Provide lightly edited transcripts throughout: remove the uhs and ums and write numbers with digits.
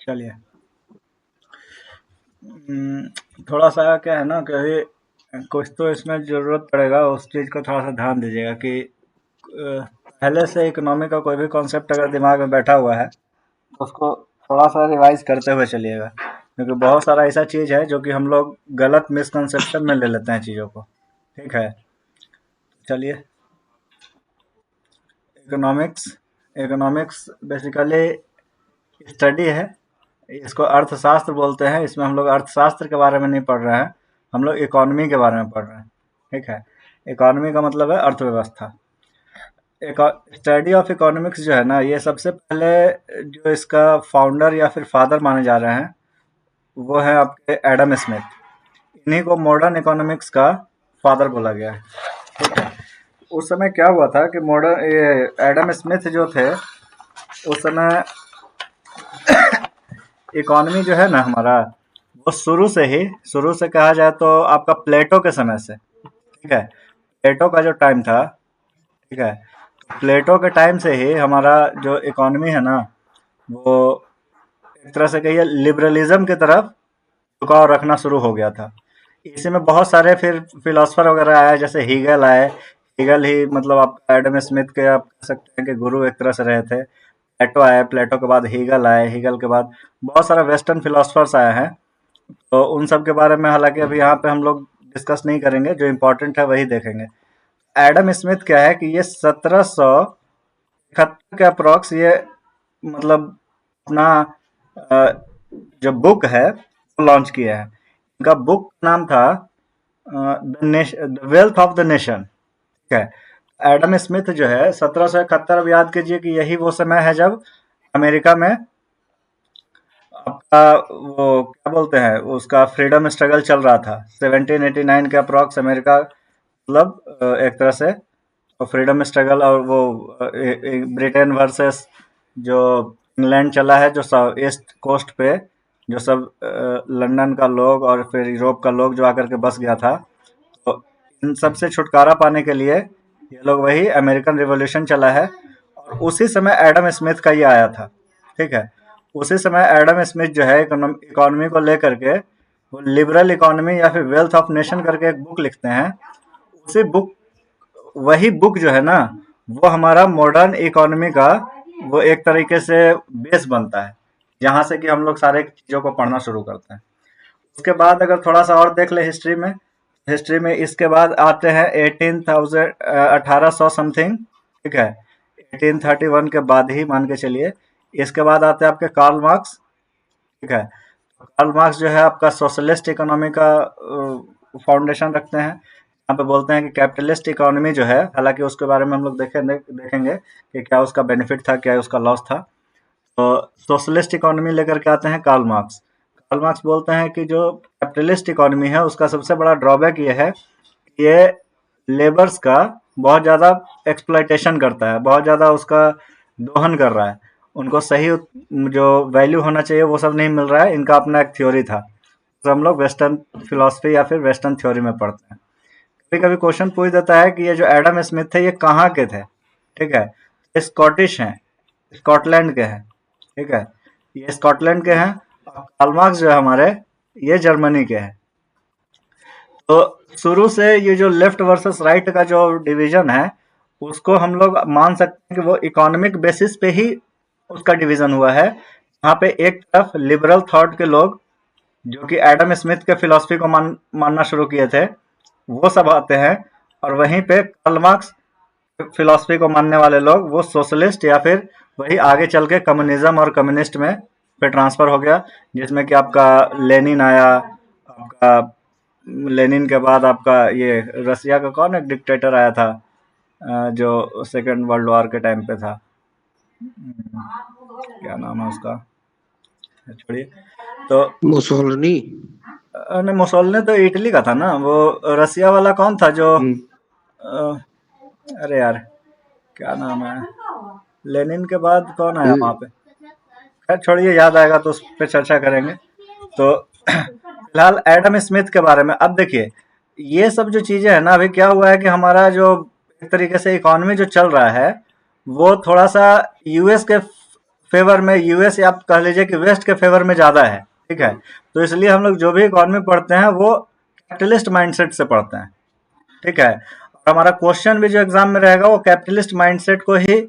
चलिए। थोड़ा सा क्या है ना कि अभी कुछ तो इसमें ज़रूरत पड़ेगा, उस चीज़ को थोड़ा सा ध्यान दीजिएगा कि पहले से इकोनॉमी का कोई भी कॉन्सेप्ट अगर दिमाग में बैठा हुआ है तो उसको थोड़ा सा रिवाइज करते हुए चलिएगा, क्योंकि बहुत सारा ऐसा चीज़ है जो कि हम लोग गलत मिसकंसेप्शन में ले लेते हैं चीज़ों को। ठीक है, चलिए। इकोनॉमिक्स इकोनॉमिक्स बेसिकली स्टडी है। इसको अर्थशास्त्र बोलते हैं। इसमें हम लोग अर्थशास्त्र के बारे में नहीं पढ़ रहे हैं, हम लोग इकोनॉमी के बारे में पढ़ रहे हैं। ठीक है, इकोनॉमी का मतलब है अर्थव्यवस्था। एक स्टडी ऑफ इकोनॉमिक्स जो है ना, ये सबसे पहले जो इसका फाउंडर या फिर फादर माने जा रहे हैं वो है आपके एडम स्मिथ। इन्हीं को मॉडर्न इकोनॉमिक्स का फादर बोला गया है। ठीक है, उस समय क्या हुआ था कि मॉडर्न ये एडम स्मिथ जो थे उस समय इकोनॉमी जो है ना हमारा, वो शुरू से कहा जाए तो आपका प्लेटो के समय से। ठीक है, प्लेटो का जो टाइम था, ठीक है, तो प्लेटो के टाइम से ही हमारा जो इकोनॉमी है ना, वो एक तरह से कहिए लिबरलिज्म की तरफ झुकाव रखना शुरू हो गया था। इसी में बहुत सारे फिर फिलोसफर वगैरह आए, जैसे हीगल आए। हीगल ही मतलब आप एडम स्मिथ के आप कह सकते हैं कि गुरु एक तरह से रहे थे। प्लेटो आए, प्लेटो के बाद हीगल आए, हीगल के बाद बहुत सारे वेस्टर्न फिलोसफर्स आए हैं। तो उन सब के बारे में हालांकि अभी यहाँ पे हम लोग डिस्कस नहीं करेंगे, जो इम्पोर्टेंट है वही देखेंगे। एडम स्मिथ क्या है कि ये 1771 के अप्रॉक्स ये मतलब अपना जो बुक है वो लॉन्च किया है। इनका बुक का नाम था the wealth of the nation. ठीक है, एडम स्मिथ जो है 1771, अब याद कीजिए कि यही वो समय है जब अमेरिका में आपका वो क्या बोलते हैं उसका फ्रीडम स्ट्रगल चल रहा था। 1789 के अप्रॉक्स अमेरिका मतलब एक तरह से फ्रीडम स्ट्रगल, और वो ब्रिटेन वर्सेस जो इंग्लैंड चला है, जो ईस्ट कोस्ट पे जो सब लंदन का लोग और फिर यूरोप का लोग जो आकर के बस गया था। तो इन सब से छुटकारा पाने के लिए ये लोग वही अमेरिकन रिवॉल्यूशन चला है, और उसी समय एडम स्मिथ का ये आया था। ठीक है, उसी समय एडम स्मिथ जो है इकोनॉमी को लेकर के वो लिबरल इकोनॉमी या फिर वेल्थ ऑफ नेशन करके एक बुक लिखते हैं। उसी बुक वही बुक जो है ना, वो हमारा मॉडर्न इकोनॉमी का वो एक तरीके से बेस बनता है, जहाँ से कि हम लोग सारे चीज़ों को पढ़ना शुरू करते हैं। उसके बाद अगर थोड़ा सा और देख ले हिस्ट्री में, हिस्ट्री में इसके बाद आते हैं 1800 समथिंग। ठीक है, 1831 के बाद ही मान के चलिए। इसके बाद आते हैं आपके कार्ल मार्क्स। ठीक है, कार्ल मार्क्स जो है आपका सोशलिस्ट इकोनॉमी का फाउंडेशन रखते हैं। यहाँ पे बोलते हैं कि कैपिटलिस्ट इकोनॉमी जो है, हालांकि उसके बारे में हम लोग देखेंगे कि क्या उसका बेनिफिट था, क्या उसका लॉस था। तो सोशलिस्ट इकोनॉमी लेकर के आते हैं कार्ल मार्क्स। कार्ल मार्क्स बोलते हैं कि जो कैपिटलिस्ट इकोनॉमी है उसका सबसे बड़ा ड्रॉबैक ये है कि ये लेबर्स का बहुत ज़्यादा एक्सप्लॉयटेशन करता है, बहुत ज़्यादा उसका दोहन कर रहा है। उनको सही जो वैल्यू होना चाहिए वो सब नहीं मिल रहा है। इनका अपना एक थ्योरी था, तो हम लोग वेस्टर्न फिलोसफी या फिर वेस्टर्न थ्योरी में पढ़ते हैं। कभी कभी क्वेश्चन पूछ देता है कि ये जो एडम स्मिथ थे ये कहाँ के थे। ठीक है, ये स्कॉटिश हैं, स्कॉटलैंड के हैं। ठीक है, ये स्कॉटलैंड के हैं। और कार्ल मार्क्स जो है हमारे, ये जर्मनी के हैं। तो शुरू से ये जो लेफ्ट वर्सेस राइट का जो डिवीजन है, उसको हम लोग मान सकते हैं कि वो इकोनॉमिक बेसिस पे ही उसका डिवीजन हुआ है। यहाँ पे एक तरफ लिबरल थॉट के लोग जो कि एडम स्मिथ के फिलॉसफी को मानना शुरू किए थे, वो सब आते हैं। और वहीं पे कार्ल मार्क्स फिलॉसफी को मानने वाले लोग वो सोशलिस्ट या फिर वही आगे चल के कम्युनिज्म और कम्युनिस्ट में पे ट्रांसफर हो गया, जिसमें कि आपका लेनिन आया। आपका लेनिन के बाद आपका ये रसिया का कौन एक डिक्टेटर आया था जो सेकेंड वर्ल्ड वॉर के टाइम पे था, क्या नाम है उसका, छोड़िए। तो मुसोलिनी। नहीं, मुसोलिनी तो इटली का था ना। वो रसिया वाला कौन था जो अरे यार क्या नाम है, लेनिन के बाद कौन आया वहां पे, खैर छोड़िए, याद आएगा तो उस पर चर्चा करेंगे। तो फिलहाल एडम स्मिथ के बारे में अब देखिए, ये सब जो चीजें हैं ना, अभी क्या हुआ है कि हमारा जो एक तरीके से इकोनॉमी जो चल रहा है वो थोड़ा सा यूएस के फेवर में, यूएस या आप कह लीजिए कि वेस्ट के फेवर में ज़्यादा है, ठीक है। तो इसलिए हम लोग जो भी इकोनॉमी पढ़ते हैं वो कैपिटलिस्ट माइंडसेट से पढ़ते हैं, ठीक है। और हमारा क्वेश्चन भी जो एग्जाम में रहेगा वो कैपिटलिस्ट माइंडसेट को ही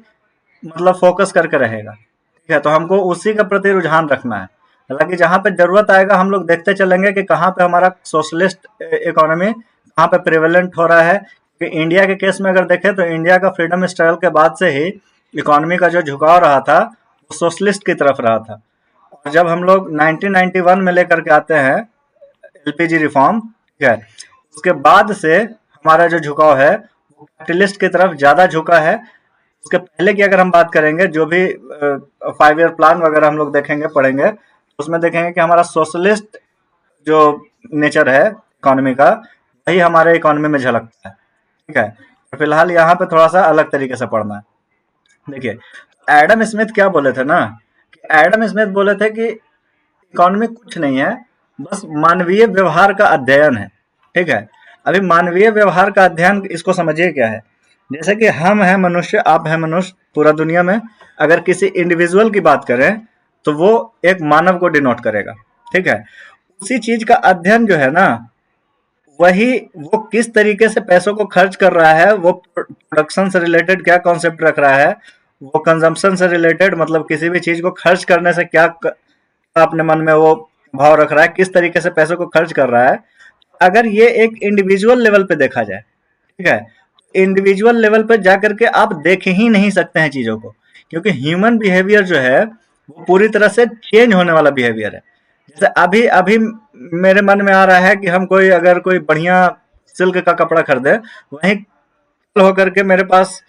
मतलब फोकस करके रहेगा, ठीक है। तो हमको उसी के प्रति रुझान रखना है। हालांकि जहाँ पे जरूरत आएगा हम लोग देखते चलेंगे कि कहाँ पे हमारा सोशलिस्ट इकोनॉमी कहाँ पे प्रिवेलेंट हो रहा है। कि इंडिया के केस में अगर देखें तो इंडिया का फ्रीडम स्ट्रगल के बाद से ही इकोनॉमी का जो झुकाव रहा था वो सोशलिस्ट की तरफ रहा था। और जब हम लोग 1991 में लेकर के आते हैं एलपीजी रिफॉर्म, ठीक है, उसके बाद से हमारा जो झुकाव है वो कैपिटलिस्ट की तरफ ज़्यादा झुका है। उसके पहले की अगर हम बात करेंगे, जो भी 5 ईयर प्लान वगैरह हम लोग देखेंगे पढ़ेंगे, उसमें देखेंगे कि हमारा सोशलिस्ट जो नेचर है इकोनॉमी का वही हमारे इकोनॉमी में झलकता है, ठीक है। तो फिलहाल यहाँ पे थोड़ा सा अलग तरीके से पढ़ना है। देखिए एडम स्मिथ क्या बोले थे ना, कि एडम स्मिथ बोले थे कि इकोनॉमी कुछ नहीं है, बस मानवीय व्यवहार का अध्ययन है, ठीक है। अभी मानवीय व्यवहार का अध्ययन इसको समझिए क्या है। जैसे कि हम हैं मनुष्य, आप हैं मनुष्य, पूरा दुनिया में अगर किसी इंडिविजुअल की बात करें तो वो एक मानव को डिनोट करेगा, ठीक है। उसी चीज का अध्ययन जो है ना, वही वो किस तरीके से पैसों को खर्च कर रहा है, वो प्रोडक्शन से रिलेटेड क्या कॉन्सेप्ट रख रहा है, वो कंजम्पशन से रिलेटेड मतलब किसी भी चीज को खर्च करने से क्या अपने मन में वो भाव रख रहा है, किस तरीके से पैसों को खर्च कर रहा है। अगर ये एक इंडिविजुअल लेवल पे देखा जाए, ठीक है, इंडिविजुअल लेवल पे जाकर के आप देख ही नहीं सकते हैं चीजों को, क्योंकि ह्यूमन बिहेवियर जो है वो पूरी तरह से चेंज होने वाला बिहेवियर है। जैसे अभी अभी मेरे मन में आ रहा है कि हम कोई अगर कोई बढ़िया सिल्क का कपड़ा खरीदे, वहीं कल होकर के मेरे पास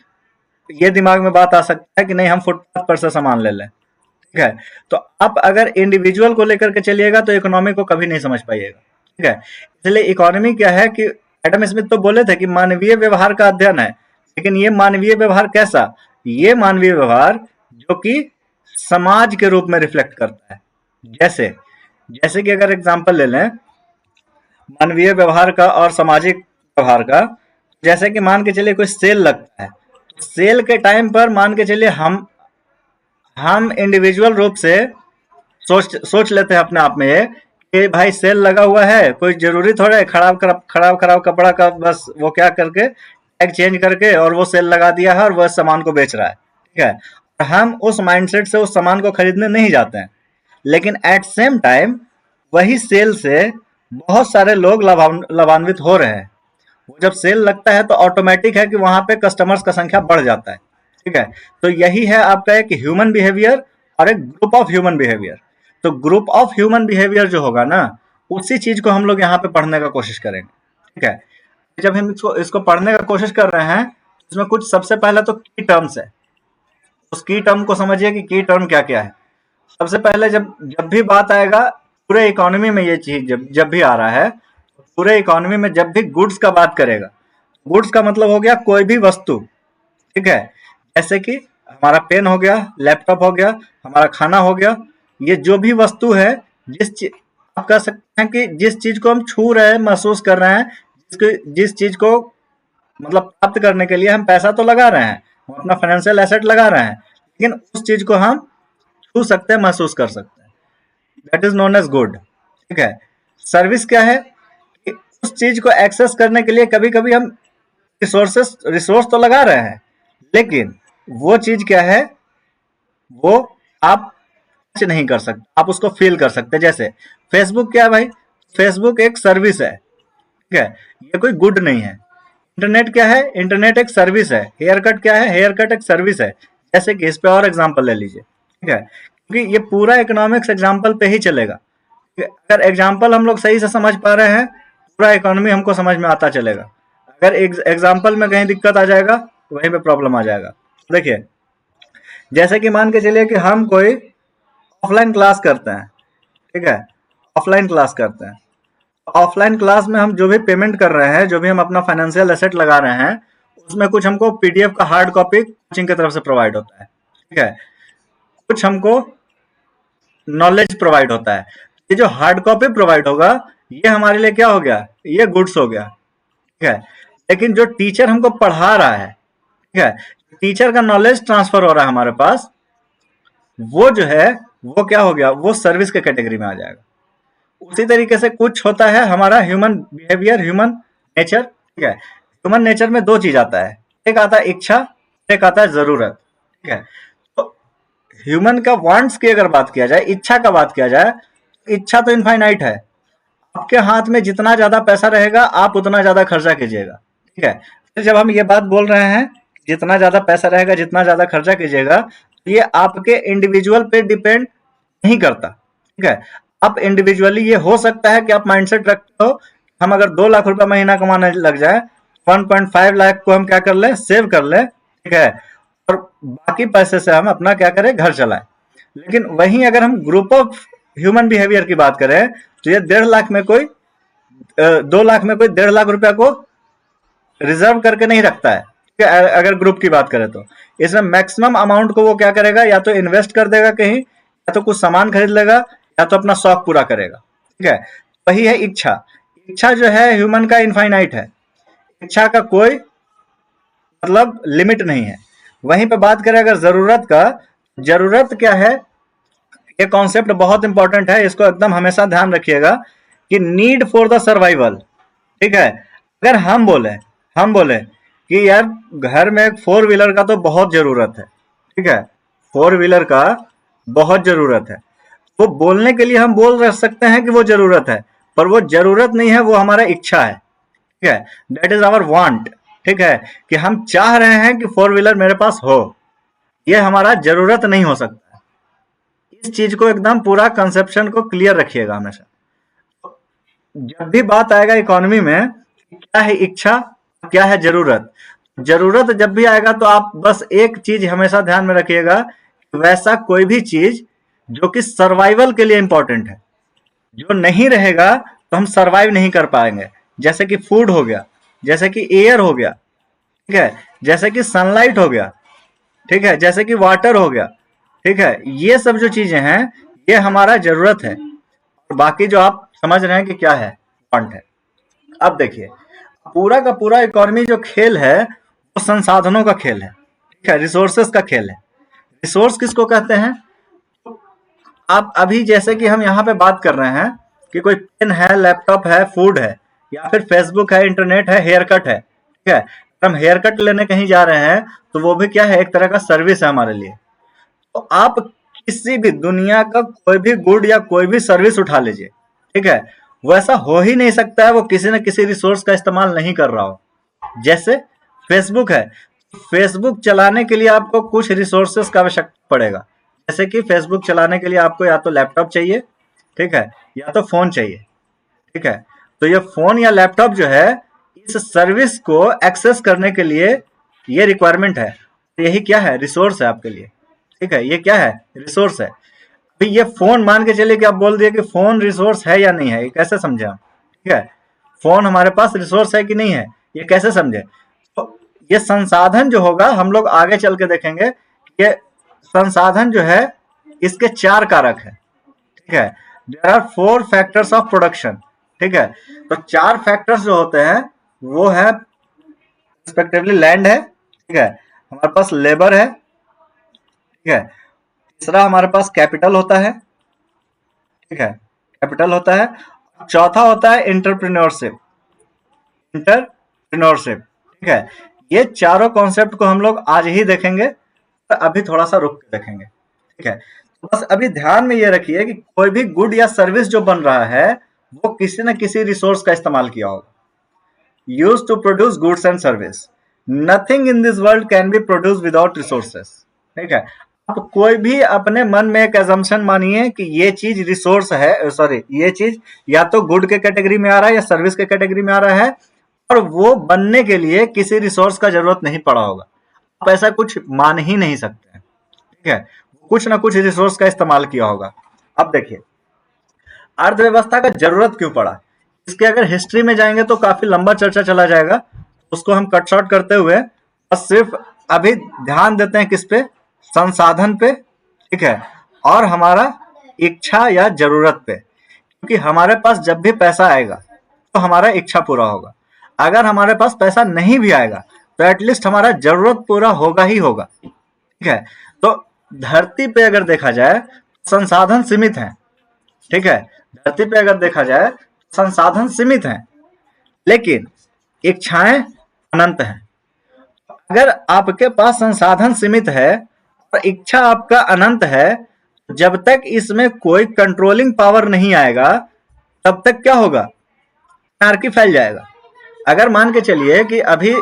ये दिमाग में बात आ सकता है कि नहीं हम फुटपाथ पर से सामान ले लें, ठीक है। तो आप अगर इंडिविजुअल को लेकर के चलिएगा तो इकोनॉमी को कभी नहीं समझ पाइएगा, ठीक है। इसलिए इकोनॉमी क्या है कि एडम स्मिथ तो बोले थे कि मानवीय व्यवहार का अध्ययन है, लेकिन ये मानवीय व्यवहार कैसा, ये मानवीय व्यवहार जो कि समाज के रूप में रिफ्लेक्ट करता है। जैसे जैसे कि अगर एग्जांपल ले लें मानवीय व्यवहार का और सामाजिक व्यवहार का, जैसे कि मान के चलिए कोई सेल लगता है, सेल के टाइम पर मान के चलिए हम इंडिविजुअल रूप से सोच लेते हैं अपने आप में ये कि भाई सेल लगा हुआ है, कोई जरूरी थोड़ा है खराब खराब कपड़ा का बस वो क्या करके टैग चेंज करके और वो सेल लगा दिया है और वह सामान को बेच रहा है, ठीक है। और हम उस माइंडसेट से उस सामान को खरीदने नहीं जाते हैं, लेकिन एट सेम टाइम वही सेल से बहुत सारे लोग लाभान्वित हो रहे हैं। वो जब सेल लगता है तो ऑटोमेटिक है कि वहां पे कस्टमर्स का संख्या बढ़ जाता है, ठीक है। तो यही है आपका एक ह्यूमन बिहेवियर और एक ग्रुप ऑफ ह्यूमन बिहेवियर। तो ग्रुप ऑफ ह्यूमन बिहेवियर जो होगा ना, उसी चीज को हम लोग यहाँ पे पढ़ने का कोशिश करेंगे, ठीक है। जब हम इसको पढ़ने का कोशिश कर रहे हैं, इसमें कुछ सबसे पहले तो की टर्म्स है। उस की टर्म को समझिए कि की टर्म क्या क्या है। सबसे पहले जब जब भी बात आएगा पूरे इकोनॉमी में, ये चीज जब भी आ रहा है, पूरे इकोनॉमी में जब भी गुड्स का बात करेगा, गुड्स का मतलब हो गया कोई भी वस्तु, ठीक है। जैसे कि हमारा पेन हो गया, लैपटॉप हो गया, हमारा खाना हो गया, ये जो भी वस्तु है, आप कह सकते हैं कि जिस चीज को हम छू रहे हैं, महसूस कर रहे हैं, जिस चीज को मतलब प्राप्त करने के लिए हम पैसा तो लगा रहे हैं, हम अपना फाइनेंशियल एसेट लगा रहे हैं, लेकिन उस चीज को हम छू सकते हैं, महसूस कर सकते हैं, that is known as good, ठीक है। सर्विस क्या है कि उस चीज को एक्सेस करने के लिए कभी कभी हम रिसोर्स तो लगा रहे हैं, लेकिन वो चीज क्या है, वो आप टच नहीं कर सकते, आप उसको फील कर सकते। जैसे फेसबुक क्या है भाई, फेसबुक एक सर्विस है, ठीक है, ये कोई गुड नहीं है। इंटरनेट क्या है, इंटरनेट एक सर्विस है। हेयर कट क्या है, हेयर कट एक सर्विस है। जैसे कि इस पे और एग्जांपल ले लीजिए, ठीक है, क्योंकि ये पूरा इकोनॉमिक्स एग्जांपल पे ही चलेगा। अगर एग्जांपल हम लोग सही से समझ पा रहे हैं, पूरा इकोनॉमी हमको समझ में आता चलेगा। अगर एग्जांपल में कहीं दिक्कत आ जाएगा तो वहीं पे प्रॉब्लम आ जाएगा। देखिए जैसे कि मान के चलिए कि हम कोई ऑफलाइन क्लास करते हैं, ठीक है, ऑफलाइन क्लास करते हैं। ऑफलाइन क्लास में हम जो भी पेमेंट कर रहे हैं, जो भी हम अपना फाइनेंशियल एसेट लगा रहे हैं, उसमें कुछ हमको पीडीएफ का हार्ड कॉपी कोचिंग की तरफ से प्रोवाइड होता है, ठीक है, कुछ हमको नॉलेज प्रोवाइड होता है। ये जो हार्ड कॉपी प्रोवाइड होगा ये हमारे लिए क्या हो गया, ये गुड्स हो गया, ठीक है। लेकिन जो टीचर हमको पढ़ा रहा है, ठीक है, टीचर का नॉलेज ट्रांसफर हो रहा है हमारे पास, वो जो है वो क्या हो गया, वो सर्विस के कैटेगरी में आ जाएगा। उसी तरीके से कुछ होता है हमारा ह्यूमन बिहेवियर, ह्यूमन नेचर, ठीक है। ह्यूमन नेचर में दो चीज आता है, एक आता है इच्छा, एक आता है जरूरत, ठीक है। तो ह्यूमन का वांट्स की अगर बात किया जाए, इच्छा का बात किया जाए, इच्छा तो इनफाइनाइट है। आपके हाथ में जितना ज्यादा पैसा रहेगा आप उतना ज्यादा खर्चा कीजिएगा, ठीक है। फिर जब हम ये बात बोल रहे हैं जितना ज्यादा पैसा रहेगा जितना ज्यादा खर्चा कीजिएगा, तो ये आपके इंडिविजुअल पे डिपेंड नहीं करता, ठीक है। आप इंडिविजुअली ये हो सकता है कि आप माइंडसेट रखते हो, हम अगर 2 लाख रुपए महीना कमाने लग जाए, 1.5 लाख को हम क्या कर ले, सेव कर ले, ठीक है, और बाकी पैसे से हम अपना क्या करें, घर चलाएं। लेकिन वहीं अगर हम ग्रुप ऑफ ह्यूमन बिहेवियर की बात करें, तो ये 1.5 लाख में कोई 2 लाख में कोई 1.5 लाख रुपया को रिजर्व करके नहीं रखता है, अगर ग्रुप की बात करें तो। इसमें मैक्सिमम अमाउंट को वो क्या करेगा, या तो इन्वेस्ट कर देगा कहीं, या तो कुछ सामान खरीद लेगा, या तो अपना शौक पूरा करेगा, ठीक है। वही है इच्छा। इच्छा जो है ह्यूमन का इनफाइनाइट है, इच्छा का कोई मतलब लिमिट नहीं है। वहीं पे बात करें अगर जरूरत का, जरूरत क्या है, ये कॉन्सेप्ट बहुत इंपॉर्टेंट है, इसको एकदम हमेशा ध्यान रखिएगा कि नीड फॉर द सर्वाइवल, ठीक है। अगर हम बोले कि यार घर में एक 4 व्हीलर का तो बहुत जरूरत है, ठीक है, 4 व्हीलर का बहुत जरूरत है, वो बोलने के लिए हम बोल रह सकते हैं कि वो जरूरत है, पर वो जरूरत नहीं है, वो हमारा इच्छा है, ठीक है। दैट इज आवर वांट, ठीक है, कि हम चाह रहे हैं कि 4 व्हीलर मेरे पास हो, ये हमारा जरूरत नहीं हो सकता। इस चीज को एकदम पूरा कंसेप्शन को क्लियर रखिएगा हमेशा। जब भी बात आएगा इकोनॉमी में क्या है इच्छा, क्या है जरूरत, जरूरत जब भी आएगा तो आप बस एक चीज हमेशा ध्यान में रखिएगा, वैसा कोई भी चीज जो कि सर्वाइवल के लिए इंपॉर्टेंट है, जो नहीं रहेगा तो हम सर्वाइव नहीं कर पाएंगे। जैसे कि फूड हो गया, जैसे कि एयर हो गया, ठीक है, जैसे कि सनलाइट हो गया, ठीक है, जैसे कि वाटर हो गया, ठीक है, ये सब जो चीजें हैं ये हमारा जरूरत है, और बाकी जो आप समझ रहे हैं कि क्या है, वांट है। अब देखिए पूरा का पूरा इकोनॉमी जो खेल है वो संसाधनों का खेल है, ठीक है, रिसोर्सेस का खेल है। रिसोर्स किसको कहते हैं, आप अभी जैसे कि हम यहाँ पे बात कर रहे हैं कि कोई पेन है, लैपटॉप है, फूड है, या फिर फेसबुक है, इंटरनेट है, हेयर कट है, ठीक है। हम हेयर कट लेने कहीं जा रहे हैं तो वो भी क्या है, एक तरह का सर्विस है हमारे लिए। तो आप किसी भी दुनिया का कोई भी गुड या कोई भी सर्विस उठा लीजिए, ठीक है, वैसा हो ही नहीं सकता है वो किसी न किसी रिसोर्स का इस्तेमाल नहीं कर रहा हो। जैसे फेसबुक है, फेसबुक चलाने के लिए आपको कुछ रिसोर्सेस का आवश्यकता पड़ेगा। जैसे कि फेसबुक चलाने के लिए आपको या तो लैपटॉप चाहिए, ठीक है, या तो फोन चाहिए, ठीक है। तो ये फोन या लैपटॉप जो है इस सर्विस को एक्सेस करने के लिए ये रिक्वायरमेंट है, यही क्या है, रिसोर्स है आपके लिए, ठीक है, ये क्या है, रिसोर्स है। अभी ये फोन मान के चलिए कि आप बोल दिए कि फोन रिसोर्स है या नहीं है, ये कैसे समझे हम, ठीक है, फोन हमारे पास रिसोर्स है कि नहीं है, ये कैसे समझे। तो ये संसाधन जो होगा हम लोग आगे चल के देखेंगे, ये संसाधन जो है इसके 4 कारक है, ठीक है। There are 4 factors of production, ठीक है। तो 4 फैक्टर्स जो होते हैं वो है रिस्पेक्टिवली लैंड है, ठीक है, हमारे पास लेबर है, ठीक है, तीसरा हमारे पास कैपिटल होता है, ठीक है, कैपिटल होता है, चौथा होता है एंटरप्रेन्योरशिप, एंटरप्रेन्योरशिप, ठीक है। ये चारों कॉन्सेप्ट को हम लोग आज ही देखेंगे, तो अभी थोड़ा सा रुक के देखेंगे, ठीक है। तो बस अभी ध्यान में ये रखिए कि कोई भी गुड या सर्विस जो बन रहा है वो किसी न किसी रिसोर्स का इस्तेमाल किया होगा, use to produce goods and service. Nothing in this world can be produce without resources, ठीक है। आप कोई भी अपने मन में एक एजम्पशन मानिए कि ये चीज रिसोर्स है, सॉरी ये चीज या तो गुड के कैटेगरी में आ रहा है या सर्विस के कैटेगरी में आ रहा है, और वो बनने के लिए किसी रिसोर्स का जरूरत नहीं पड़ा होगा। आप ऐसा कुछ मान ही नहीं सकते हैं, ठीक है, कुछ ना कुछ रिसोर्स का इस्तेमाल किया होगा। अब देखिए अर्थव्यवस्था का जरूरत क्यों पड़ा, इसके अगर हिस्ट्री में जाएंगे तो काफी लंबा चर्चा चला जाएगा, उसको हम कट शॉर्ट करते हुए बस सिर्फ अभी ध्यान देते हैं किस पे, संसाधन पे, ठीक है, और हमारा इच्छा या जरूरत पे। क्योंकि हमारे पास जब भी पैसा आएगा तो हमारा इच्छा पूरा होगा, अगर हमारे पास पैसा नहीं भी आएगा तो एटलीस्ट हमारा जरूरत पूरा होगा ही होगा, ठीक है। तो धरती पे अगर देखा जाए संसाधन सीमित हैं, ठीक है, धरती पे अगर देखा जाए संसाधन सीमित हैं, लेकिन इच्छाएं अनंत हैं। अगर आपके पास संसाधन सीमित है और इच्छा आपका अनंत है, जब तक इसमें कोई कंट्रोलिंग पावर नहीं आएगा तब तक क्या होगा, एनार्की फैल जाएगा। अगर मान के चलिए कि अभी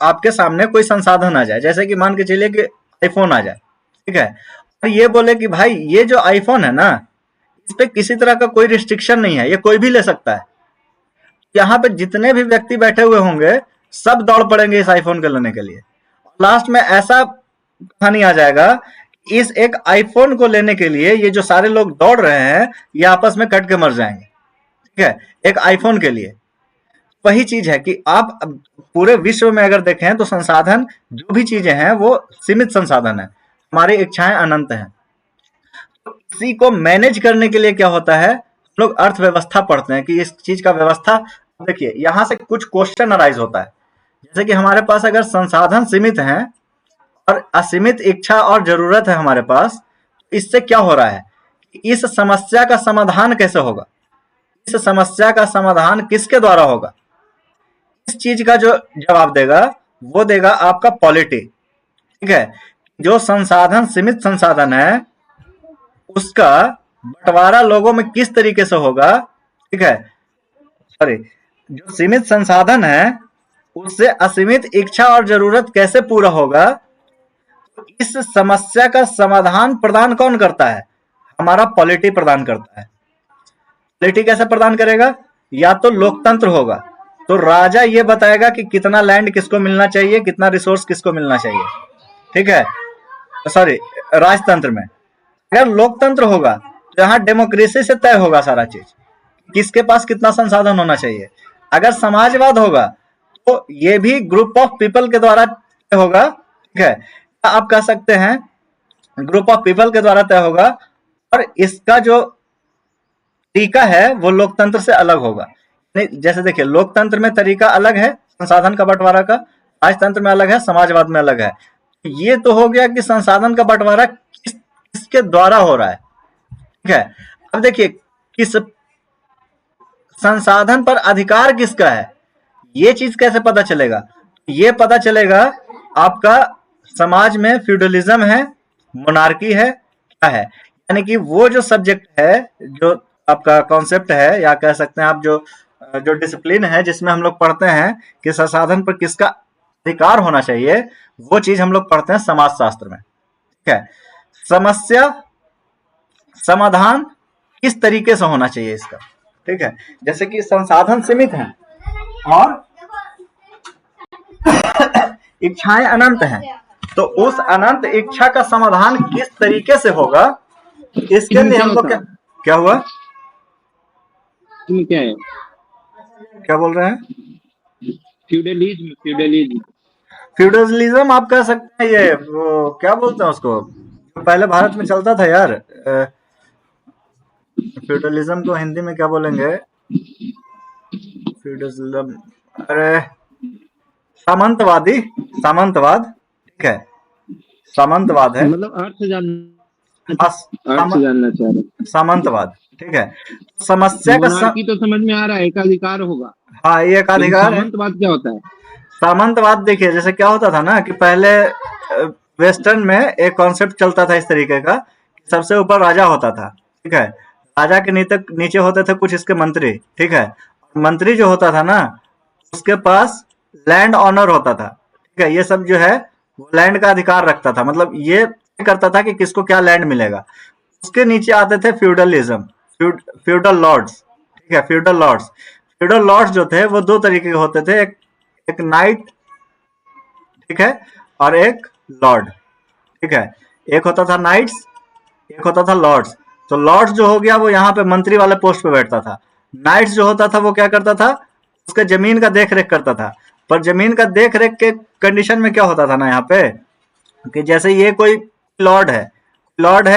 आपके सामने कोई संसाधन आ जाए, जैसे कि मान के चलिए कि आईफोन आ जाए, ठीक है, और ये बोले कि भाई ये जो आईफोन है ना, इस पे किसी तरह का कोई रिस्ट्रिक्शन नहीं है, ये कोई भी ले सकता है। यहाँ पे जितने भी व्यक्ति बैठे हुए होंगे सब दौड़ पड़ेंगे इस आईफोन को लेने के लिए। लास्ट में ऐसा कहानी आ जाएगा, इस एक आईफोन को लेने के लिए ये जो सारे लोग दौड़ रहे हैं ये आपस में कट के मर जाएंगे, ठीक है, एक आईफोन के लिए। वही चीज है कि आप पूरे विश्व में अगर देखें तो संसाधन जो भी चीजें हैं वो सीमित संसाधन है, हमारी इच्छाएं अनंत हैं। तो इसी को मैनेज करने के लिए क्या होता है, हम लोग अर्थव्यवस्था पढ़ते हैं कि इस चीज का व्यवस्था। देखिए यहां से कुछ क्वेश्चन अराइज होता है, जैसे कि हमारे पास अगर संसाधन सीमित हैं और असीमित इच्छा और जरूरत है हमारे पास, इससे क्या हो रहा है, इस समस्या का समाधान कैसे होगा, इस समस्या का समाधान किसके द्वारा होगा, इस चीज का जो जवाब देगा वो देगा आपका पॉलिटी, ठीक है। जो संसाधन सीमित संसाधन है उसका बंटवारा लोगों में किस तरीके से होगा, ठीक है, सॉरी, जो सीमित संसाधन है उससे असीमित इच्छा और जरूरत कैसे पूरा होगा, इस समस्या का समाधान प्रदान कौन करता है, हमारा पॉलिटी प्रदान करता है। पॉलिटी कैसे प्रदान करेगा, या तो लोकतंत्र होगा, तो राजा ये बताएगा कि कितना लैंड किसको मिलना चाहिए, कितना रिसोर्स किसको मिलना चाहिए, ठीक है, सॉरी, राजतंत्र में। अगर लोकतंत्र होगा तो यहाँ डेमोक्रेसी से तय होगा सारा चीज, किसके पास कितना संसाधन होना चाहिए। अगर समाजवाद होगा तो ये भी ग्रुप ऑफ पीपल के द्वारा तय होगा, ठीक है, आप कह सकते हैं ग्रुप ऑफ पीपल के द्वारा तय होगा, और इसका जो तरीका है वो लोकतंत्र से अलग होगा। जैसे देखिए लोकतंत्र में तरीका अलग है संसाधन का बंटवारा का, राजतंत्र में अलग है, समाजवाद में अलग है। ये तो हो गया कि संसाधन का बंटवारा किसके द्वारा हो रहा है, ठीक है। अब देखिए किस संसाधन पर अधिकार किसका है, ये चीज कैसे पता चलेगा, ये पता चलेगा आपका समाज में फ्यूडलिज्म है, मोनार्की है, क्या है, यानी कि वो जो सब्जेक्ट है, जो आपका कॉन्सेप्ट है, या कह सकते हैं आप जो जो डिसिप्लिन है जिसमें हम लोग पढ़ते हैं कि संसाधन पर किसका अधिकार होना चाहिए, वो चीज हम लोग पढ़ते हैं समाजशास्त्र में, ठीक है। समस्या समाधान किस तरीके से होना चाहिए इसका, ठीक है, जैसे कि संसाधन सीमित हैं और इच्छाएं अनंत हैं, तो उस अनंत इच्छा का समाधान किस तरीके से होगा, इसके लिए हम लोग क्या हुआ, क्या है, क्या बोल रहे हैं, फ्यूडलिज्म, फ्यूडलिज्म, फ्यूडलिज्म आप कह सकते हैं। ये वो क्या बोलते हैं उसको, पहले भारत में चलता था यार, फ्यूडलिज्म को हिंदी में क्या बोलेंगे, फ्यूडलिज्म, अरे सामंतवादी, सामंतवाद, ठीक है, सामंतवाद है, मतलब अर्थ जानना चाह रहे, सामंतवाद, ठीक है। समस्या का मोनार्की तो समझ में आ रहा है, एकाधिकार होगा, हाँ ये एकाधिकार है। सामंतवाद क्या होता है, सामंतवाद देखिए जैसे क्या होता था ना कि पहले वेस्टर्न में एक कॉन्सेप्ट चलता था इस तरीके का, सबसे ऊपर राजा होता था, ठीक है, राजा के नीचे होते थे कुछ इसके मंत्री, ठीक है, मंत्री जो होता था ना उसके पास लैंड ऑनर होता था, ठीक है, ये सब जो है वो लैंड का अधिकार रखता था, मतलब ये करता था कि किसको क्या लैंड मिलेगा। उसके नीचे आते थे फ्यूडलिज्म, फ्यूडल लॉर्ड्स, ठीक है, फ्यूडल लॉर्ड्स। फ्यूडल लॉर्ड्स जो थे वो दो तरीके के होते थे, एक नाइट, ठीक है, और एक लॉर्ड, ठीक है, एक होता था नाइट्स, एक होता था लॉर्ड्स। तो लॉर्ड्स जो हो गया वो यहाँ पे मंत्री वाले पोस्ट पे बैठता था, नाइट्स जो होता था वो क्या करता था, उसका जमीन का देख रेख करता था। पर जमीन का देख रेख के कंडीशन में क्या होता था ना यहाँ पे कि जैसे ये कोई लॉर्ड है,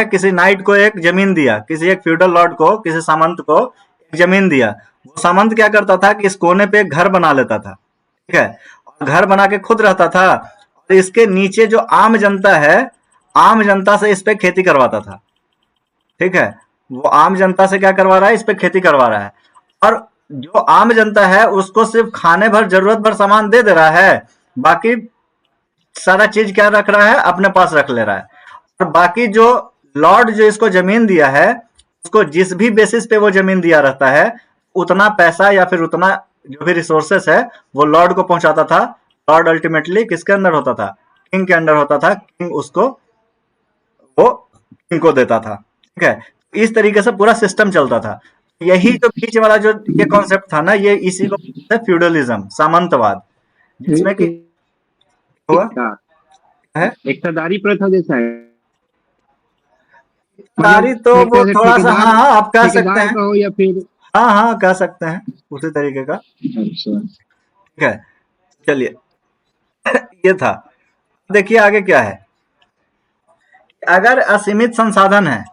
किसी नाइट को एक जमीन दिया, किसी एक फ्यूडल लॉर्ड को, किसी सामंत को एक जमीन दिया, वो सामंत क्या करता था कि इस कोने पे एक घर बना लेता था, ठीक है, और घर बना के खुद रहता था, और इसके नीचे जो आम जनता है आम जनता से इस पे खेती करवाता था। ठीक है, वो आम जनता से क्या करवा रहा है, इस पे खेती करवा रहा है। और जो आम जनता है उसको सिर्फ खाने भर, जरूरत भर सामान दे दे रहा है, बाकी सारा चीज क्या रख रहा है, अपने पास रख ले रहा है। और बाकी जो लॉर्ड जो इसको जमीन दिया है, उसको जिस भी बेसिस पे वो जमीन दिया रहता है, उतना पैसा या फिर उतना जो भी रिसोर्सेस है वो लॉर्ड को पहुंचाता था। लॉर्ड अल्टीमेटली किसके अंदर होता था, किंग के अंडर होता था। किंग उसको, वो किंग को देता था। ठीक है, इस तरीके से पूरा सिस्टम चलता था। यही जो बीच वाला जो ये कॉन्सेप्ट था ना, ये इसी को बोलते हैं फ्यूडलिज्म, सामंतवाद, जिसमें कि हुआ था है। एकतादारी प्रथा जैसा है, तारी मतलब तो एक वो तरह से थोड़ा सा, हाँ ठेकेदार हाँ आप कह सकते ठेकेदार हैं, का हो या फिर। हाँ हाँ कह सकते हैं उसी तरीके का। अच्छा। ठीक है, चलिए ये था। देखिए आगे क्या है। अगर असीमित संसाधन है,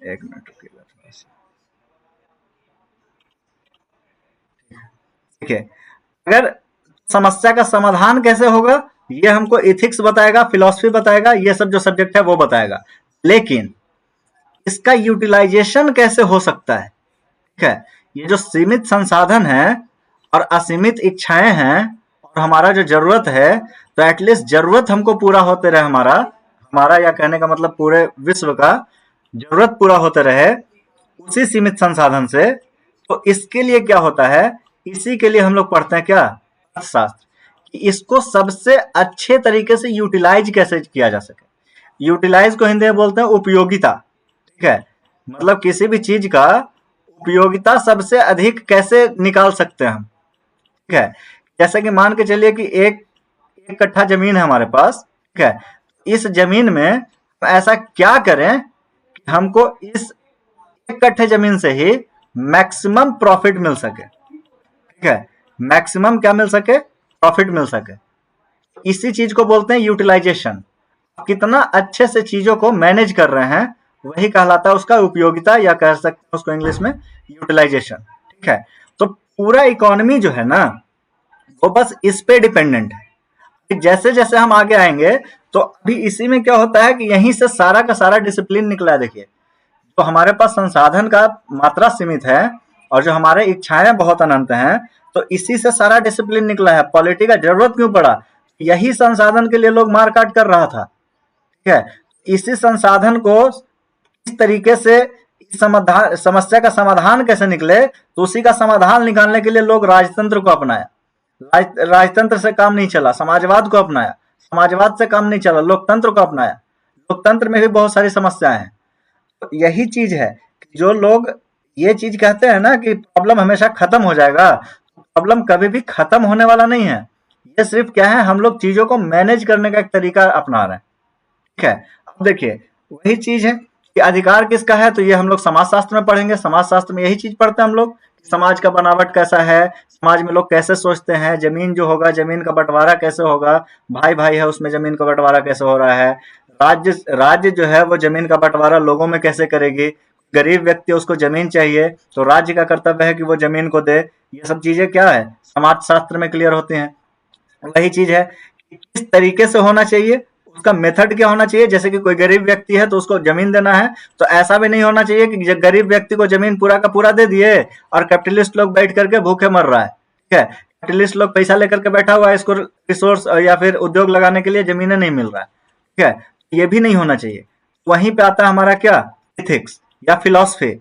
एक मिनट रुकिएगा थोड़ा सा। देखिए, अगर समस्या का समाधान कैसे होगा, ये हमको इथिक्स बताएगा, फिलॉसफी बताएगा, ये सब जो सब्जेक्ट है वो बताएगा। लेकिन इसका यूटिलाइजेशन कैसे हो सकता है। ठीक है, ये जो सीमित संसाधन है और असीमित इच्छाएं हैं और हमारा जो जरूरत है, तो एटलीस्ट जरूरत हमको पूरा होते रहे, हमारा हमारा या कहने का मतलब पूरे विश्व का जरूरत पूरा होते रहे उसी सीमित संसाधन से। तो इसके लिए क्या होता है, इसी के लिए हम लोग पढ़ते हैं क्या, अर्थशास्त्र, कि इसको सबसे अच्छे तरीके से यूटिलाइज कैसे किया जा सके। यूटिलाइज को हिंदी में बोलते हैं उपयोगिता। ठीक है, मतलब किसी भी चीज का उपयोगिता सबसे अधिक कैसे निकाल सकते हैं हम। ठीक है, जैसे कि मान के चलिए कि एक एक कट्ठा जमीन है हमारे पास। ठीक है, इस जमीन में हम ऐसा क्या करें कि हमको इस एक कट्ठे जमीन से ही मैक्सिमम प्रॉफिट मिल सके। ठीक है, मैक्सिमम क्या मिल सके, प्रॉफिट मिल सके। इसी चीज को बोलते हैं यूटिलाइजेशन। कितना अच्छे से चीजों को मैनेज कर रहे हैं, वही कहलाता है उसका उपयोगिता, या कह सकते हैं उसको इंग्लिश में यूटिलाइजेशन। ठीक है, तो पूरा इकोनॉमी जो है ना, वो बस इस पे डिपेंडेंट है। जैसे जैसे हम आगे आएंगे, तो अभी इसी में क्या होता है कि यहीं से सारा का सारा डिसिप्लिन निकला है। देखिए, तो हमारे पास संसाधन का मात्रा सीमित है और जो हमारे इच्छाएं बहुत अनंत हैं, तो इसी से सारा डिसिप्लिन निकला है। पॉलिटी का जरूरत क्यों पड़ा, यही संसाधन के लिए लोग मार काट कर रहा था। ठीक है, इसी संसाधन को इस तरीके से समाधान, समस्या का समाधान कैसे निकले, तो उसी का समाधान निकालने के लिए लोग राजतंत्र को अपनाया। राजतंत्र से काम नहीं चला, समाजवाद को अपनाया। समाजवाद से काम नहीं चला, लोकतंत्र को अपनाया। लोकतंत्र में भी बहुत सारी समस्याएं हैं। तो यही चीज है कि जो लोग ये चीज कहते हैं ना कि प्रॉब्लम हमेशा खत्म हो जाएगा, प्रॉब्लम कभी भी खत्म होने वाला नहीं है। ये सिर्फ क्या है, हम लोग चीजों को मैनेज करने का एक तरीका अपना रहे हैं। ठीक है, अब देखिए वही चीज है कि अधिकार किसका है, तो ये हम लोग समाजशास्त्र में पढ़ेंगे। समाजशास्त्र में यही चीज पढ़ते हैं हम लोग, समाज का बनावट कैसा है, समाज में लोग कैसे सोचते हैं, जमीन जो होगा, जमीन का बंटवारा कैसे होगा, भाई भाई है उसमें जमीन का बंटवारा कैसे हो रहा है, राज्य राज्य जो है वो जमीन का बंटवारा लोगों में कैसे करेगी। गरीब व्यक्ति उसको जमीन चाहिए, तो राज्य का कर्तव्य है कि वो जमीन को दे। ये सब चीजें क्या है, समाज शास्त्र में क्लियर होती हैं। वही चीज है कि किस तरीके से होना चाहिए, उसका मेथड क्या होना चाहिए। जैसे कि कोई गरीब व्यक्ति है तो उसको जमीन देना है, तो ऐसा भी नहीं होना चाहिए कि गरीब व्यक्ति को जमीन पूरा का पूरा दे दिए और कैपिटलिस्ट लोग बैठ करके भूखे मर रहा है। ठीक है, कैपिटलिस्ट लोग पैसा लेकर के बैठा हुआ है, इसको रिसोर्स या फिर उद्योग लगाने के लिए जमीनें नहीं मिल रहा है। ठीक है, ये भी नहीं होना चाहिए। वहीं पे आता है हमारा क्या, इथिक्स या फिलॉसफी।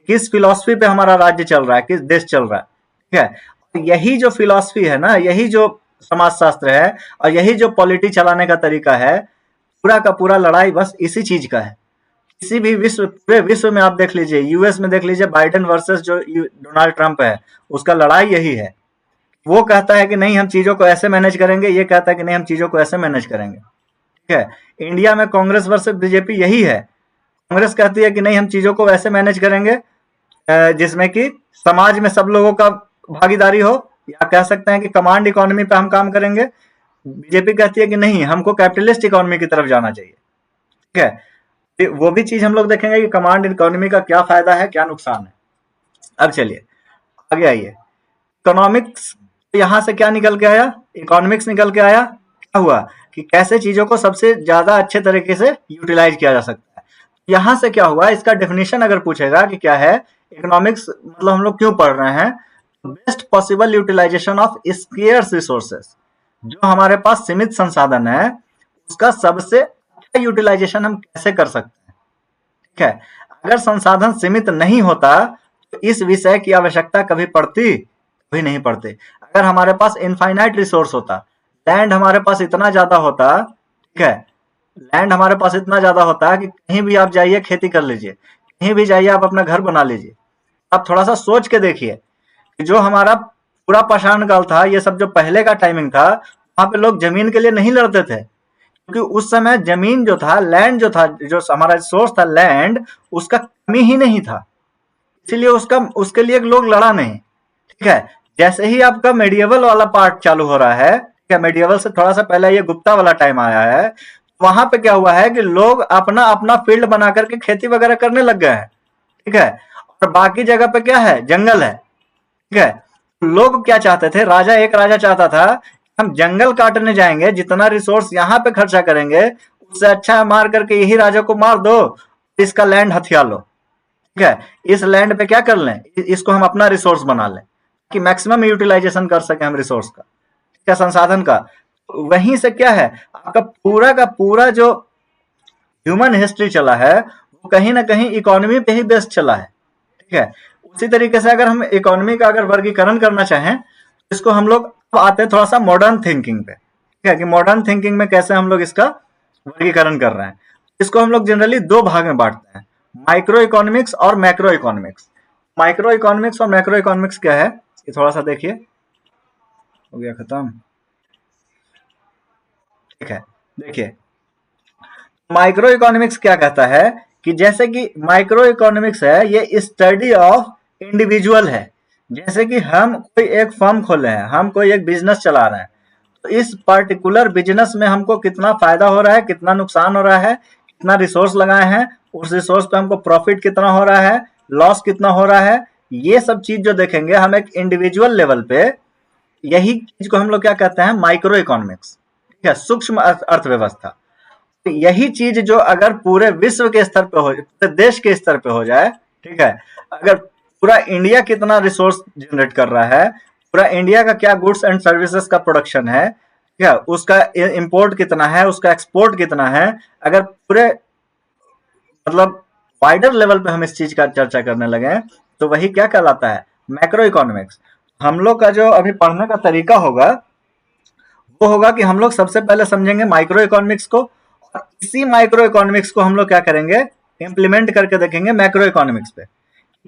किस फिलॉसफी पे हमारा राज्य चल रहा है, किस देश चल रहा है। ठीक है, तो यही जो फिलॉसफी है ना, यही जो समाजशास्त्र है और यही जो पॉलिटी चलाने का तरीका है, पूरा का पूरा लड़ाई बस इसी चीज का है। किसी भी विश्व, पूरे विश्व में आप देख लीजिए, यूएस में देख लीजिए, बाइडेन वर्सेस जो डोनाल्ड ट्रंप है, उसका लड़ाई यही है। वो कहता है कि नहीं हम चीजों को ऐसे मैनेज करेंगे, ये कहता है कि नहीं हम चीजों को ऐसे मैनेज करेंगे। ठीक है, इंडिया में कांग्रेस वर्सेस बीजेपी यही है। कांग्रेस कहती है कि नहीं हम चीजों को ऐसे मैनेज करेंगे जिसमें कि समाज में सब लोगों का भागीदारी हो, या कह सकते हैं कि कमांड इकोनॉमी पे हम काम करेंगे। बीजेपी कहती है कि नहीं हमको कैपिटलिस्ट इकोनॉमी की तरफ जाना चाहिए। ठीक है, वो भी चीज हम लोग देखेंगे कि कमांड इकोनॉमी का क्या फायदा है, क्या नुकसान है। अब चलिए आगे आइए। इकोनॉमिक्स, यहां से क्या निकल के आया, इकोनॉमिक्स निकल के आया क्या हुआ कि कैसे चीजों को सबसे ज्यादा अच्छे तरीके से यूटिलाइज किया जा सकता है। यहाँ से क्या हुआ, इसका डेफिनेशन अगर पूछेगा कि क्या है इकोनॉमिक्स, मतलब हम लोग क्यों पढ़ रहे हैं, best possible utilization of scarce resources, जो हमारे पास सीमित संसाधन है उसका सबसे अच्छा यूटिलाइजेशन हम कैसे कर सकते हैं। ठीक है, अगर संसाधन सीमित नहीं होता तो इस विषय की आवश्यकता कभी पड़ती, कभी नहीं पड़ती। अगर हमारे पास इनफाइनाइट रिसोर्स होता, लैंड हमारे पास इतना ज्यादा होता, ठीक है, लैंड हमारे पास इतना ज्यादा होता कि कहीं भी आप जाइए खेती कर लीजिए, कहीं भी जाइए आप अपना घर बना लीजिए। आप थोड़ा सा सोच के देखिए कि जो हमारा पूरा पाषाण काल था, ये सब जो पहले का टाइमिंग था, वहां पे लोग जमीन के लिए नहीं लड़ते थे, क्योंकि उस समय जमीन जो था, लैंड जो था, जो हमारा सोर्स था लैंड, उसका कमी ही नहीं था, इसीलिए उसका उसके लिए लोग लड़ा नहीं। ठीक है, जैसे ही आपका मेडिएवल वाला पार्ट चालू हो रहा है, ठीक है, मेडिएवल से थोड़ा सा पहले ये गुप्ता वाला टाइम आया है, वहां पे क्या हुआ है कि लोग अपना अपना फील्ड बना करके खेती वगैरह करने लग गए हैं। ठीक है, और बाकी जगह पे क्या है, जंगल है। ठीक है, लोग क्या चाहते थे, एक राजा चाहता था हम जंगल काटने जाएंगे, जितना रिसोर्स यहाँ पे खर्चा करेंगे उससे अच्छा मार करके यही राजा को मार दो, इसका लैंड हथिया लो। ठीक है, इस लैंड पे क्या कर लें, इसको हम अपना रिसोर्स बना लें कि मैक्सिमम यूटिलाइजेशन कर सके हम रिसोर्स का, क्या संसाधन का। वहीं से क्या है, आपका पूरा का पूरा जो ह्यूमन हिस्ट्री चला है वो कहीं ना कहीं इकोनॉमी पे ही बेस्ड चला है। ठीक है, उसी तरीके से अगर हम इकोनॉमी का अगर वर्गीकरण करना चाहें तो इसको हम लोग आते हैं थोड़ा सा मॉडर्न थिंकिंग पे। ठीक है, कि मॉडर्न थिंकिंग में कैसे हम लोग इसका वर्गीकरण कर रहे हैं। इसको हम लोग जनरली दो भाग में बांटते हैं, माइक्रो इकोनॉमिक्स और मैक्रो इकोनॉमिक्स। माइक्रो इकोनॉमिक्स और मैक्रो इकोनॉमिक्स क्या है, ये थोड़ा सा देखिए। हो गया खत्म। ठीक है, देखिए माइक्रो इकोनॉमिक्स क्या कहता है कि जैसे कि माइक्रो इकोनॉमिक्स है, ये स्टडी ऑफ इंडिविजुअल है। जैसे कि हम कोई एक फर्म खोले हैं, हम कोई एक बिजनेस चला रहे हैं, तो इस पर्टिकुलर बिजनेस में हमको कितना फायदा हो रहा है, कितना नुकसान हो रहा है, कितना रिसोर्स लगाए हैं, उस रिसोर्स पे हमको प्रॉफिट कितना हो रहा है, लॉस कितना हो रहा है, ये सब चीज जो देखेंगे हम एक इंडिविजुअल लेवल पे, यही चीज को हम लोग क्या कहते हैं, माइक्रो इकोनॉमिक्स। ठीक है, सूक्ष्म अर्थव्यवस्था। यही चीज जो अगर पूरे विश्व के स्तर पे हो, पूरे देश के स्तर पे हो जाए, ठीक है, अगर पूरा इंडिया कितना रिसोर्स जनरेट कर रहा है, पूरा इंडिया का क्या गुड्स एंड सर्विसेज का प्रोडक्शन है, ठीक है, उसका इंपोर्ट कितना है, उसका एक्सपोर्ट कितना है, अगर पूरे मतलब वाइडर लेवल पे हम इस चीज का चर्चा करने लगे तो वही क्या कहलाता है, मैक्रो इकोनॉमिक्स। हम लोग का जो अभी पढ़ने का तरीका होगा वो होगा कि हम लोग सबसे पहले समझेंगे माइक्रो इकोनॉमिक्स को, और इसी माइक्रो इकोनॉमिक्स को हम लोग क्या करेंगे, इम्प्लीमेंट करके देखेंगे मैक्रो इकोनॉमिक्स पे,